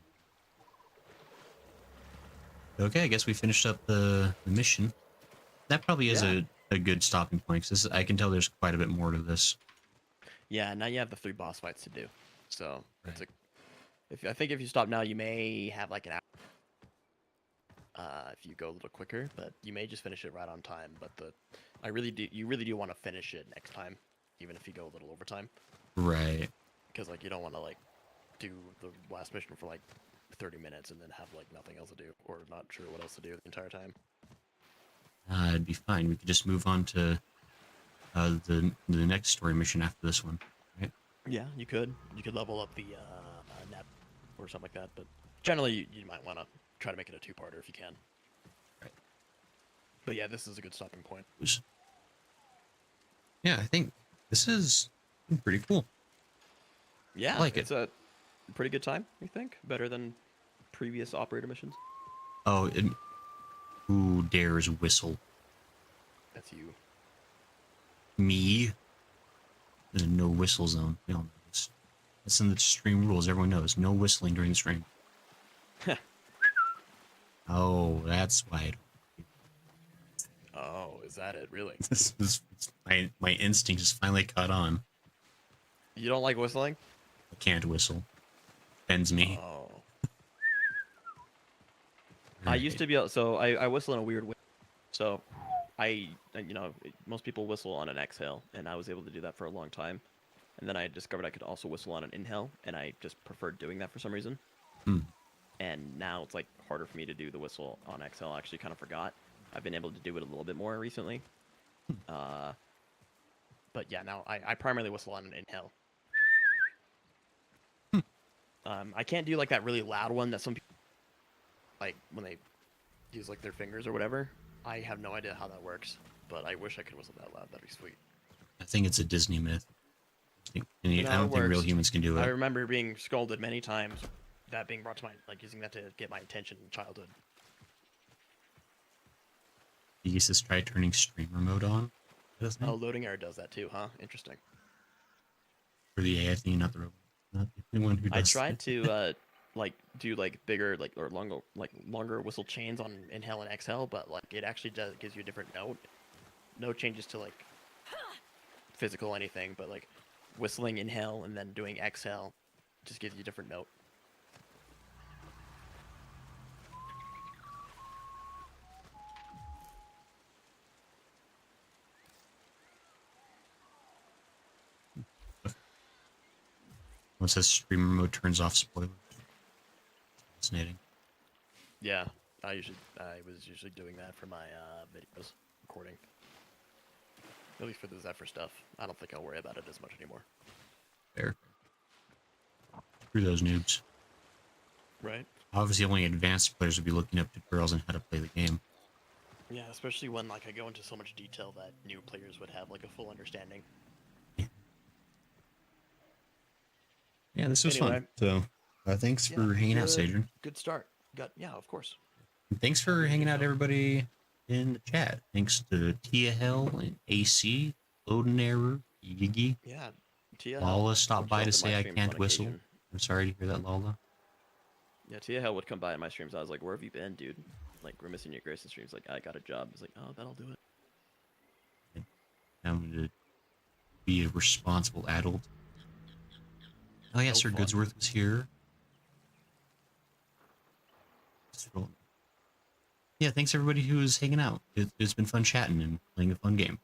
Okay, I guess we finished up the mission. That probably is a good stopping point, because I can tell there's quite a bit more to this. Yeah, now you have the 3 boss fights to do. So, it's I think if you stop now, you may have like an hour. If you go a little quicker, but you may just finish it right on time. But you really do want to finish it next time, even if you go a little over time. Right. Because you don't want to do the last mission for 30 minutes and then have nothing else to do, or not sure what else to do the entire time. It'd be fine. We could just move on to the next story mission after this one, right? Yeah, you could. You could level up the net or something like that, but generally you might want to try to make it a 2-parter if you can. Right. But yeah, this is a good stopping point. Yeah, I think this is pretty cool. Yeah, I like it's a pretty good time, you think? Better than previous operator missions? Oh, who dares whistle? That's you. Me? There's a no whistle zone. We all know this. That's in the stream rules. Everyone knows. No whistling during the stream. Oh, that's why. Oh, is that it? Really? My instinct just finally caught on. You don't like whistling? I can't whistle. Offends me. Oh. I used to be able, so I whistle in a weird way. So most people whistle on an exhale, and I was able to do that for a long time. And then I discovered I could also whistle on an inhale, and I just preferred doing that for some reason. And now it's harder for me to do the whistle on exhale. I actually kind of forgot. I've been able to do it a little bit more recently. But yeah, now I primarily whistle on an inhale. I can't do that really loud one that some people when they use their fingers or whatever. I have no idea how that works, but I wish I could whistle that loud. That'd be sweet. I think it's a Disney myth. I don't think real humans can do it. I remember being scolded many times, that being brought to my using that to get my attention in childhood. You used to try turning streamer mode on. Oh, loading error does that too, huh? Interesting. For the AI thing, not the robot. Not the one who does. I tried to do bigger or longer whistle chains on inhale and exhale, but it actually gives you a different note. No changes to physical anything, but whistling inhale and then doing exhale just gives you a different note. Once that streamer mode turns off spoilers. Fascinating. Yeah, I was usually doing that for my videos recording. At least for the Zephyr stuff. I don't think I'll worry about it as much anymore. Fair. Screw those noobs. Right. Obviously, only advanced players would be looking up tutorials on how to play the game. Yeah, especially when like I go into so much detail that new players would have like a full understanding. Yeah, this was fun. So, thanks for hanging out, Sadrian. Good start. Yeah, of course. And thanks for hanging out, everybody in the chat. Thanks to Tia Hell and AC, Loading Error, Yiggy. Yeah, Tia Lala Hell stopped by to say I can't whistle. Occasion. I'm sorry to hear that, Lala. Yeah, Tia Hell would come by in my streams. I was like, "Where have you been, dude? Like, we're missing your Grayson streams." Like, I got a job. I was like, "Oh, that'll do it." I'm going to be a responsible adult. Oh yeah, Sir Goodsworth was here. Yeah, thanks everybody who was hanging out. It's been fun chatting and playing a fun game.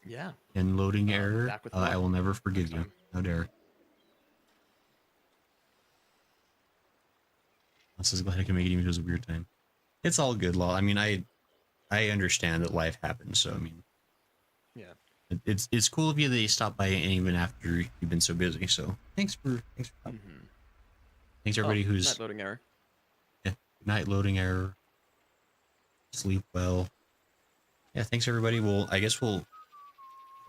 Yeah. And Loading Error, I will never forgive you. How dare. I'm so glad I can make it even if it was a weird time. It's all good, Law. I mean, I understand that life happens, so I mean, yeah, it's cool of you that you stopped by even after you've been so busy. So thanks for coming. Thanks everybody who's night Loading Error. Yeah, night Loading Error. Sleep well. Yeah, thanks everybody. I guess we'll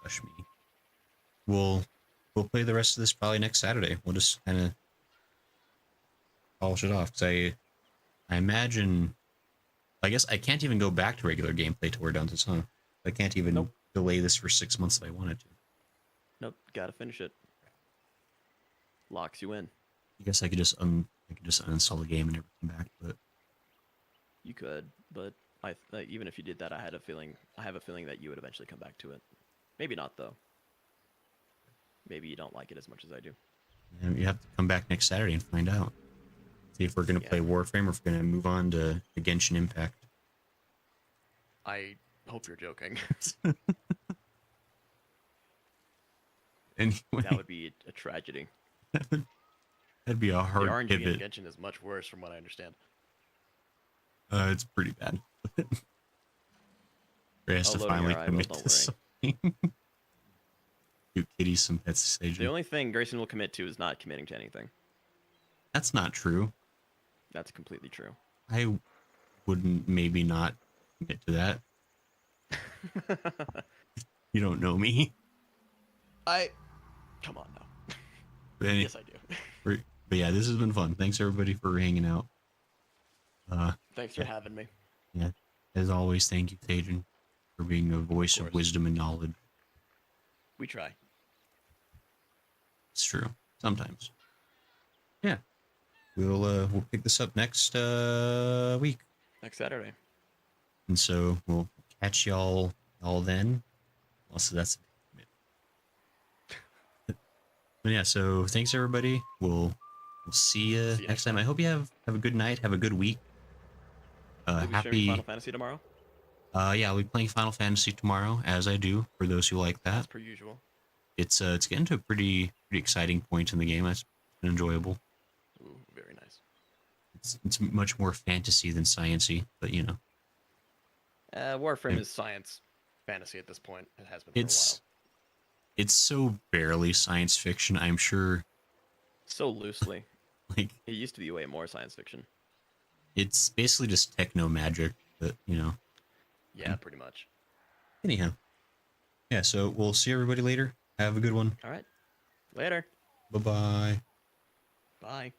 gosh me. We'll play the rest of this probably next Saturday. We'll just kind of polish it off because I imagine, I guess I can't even go back to regular gameplay till we're done this, huh? I can't even delay this for 6 months if I wanted to. Nope, gotta finish it. Locks you in. I guess I could just uninstall the game and never come back to it. You could, but even if you did that, I have a feeling that you would eventually come back to it. Maybe not though. Maybe you don't like it as much as I do. And you have to come back next Saturday and find out. See if we're going to play Warframe or if we're going to move on to Genshin Impact. I hope you're joking. Anyway, that would be a tragedy. That'd be a hard the RNG pivot. in Genshin is much worse from what I understand. It's pretty bad. Ray has to finally commit to something. Give Kitty some pets, Sage. The only thing Grayson will commit to is not committing to anything. That's not true. That's completely true. I wouldn't maybe not commit to that. You don't know me. Come on now. Yes, I do. But yeah, this has been fun. Thanks everybody for hanging out. Thanks for having me. Yeah, as always, thank you, Tajan, for being a voice of wisdom and knowledge. We try. It's true. Sometimes. Yeah. We'll pick this up next week. Next Saturday. And so we'll catch y'all then. Also, that's but yeah, so thanks everybody. We'll see you next time. I hope you have a good night, have a good week. Happy Final Fantasy tomorrow? Yeah, I'll be playing Final Fantasy tomorrow, as I do, for those who like that. As per usual. It's getting to a pretty exciting point in the game. It's been enjoyable. Ooh, very nice. It's much more fantasy than sciencey, but you know. Warframe is science fantasy at this point. It has been for a while. It's so barely science fiction, I'm sure. So loosely. Like it used to be way more science fiction. It's basically just techno magic, but you know. Yeah, pretty much. Anyhow. Yeah, so we'll see everybody later. Have a good one. All right. Later. Bye-bye. Bye.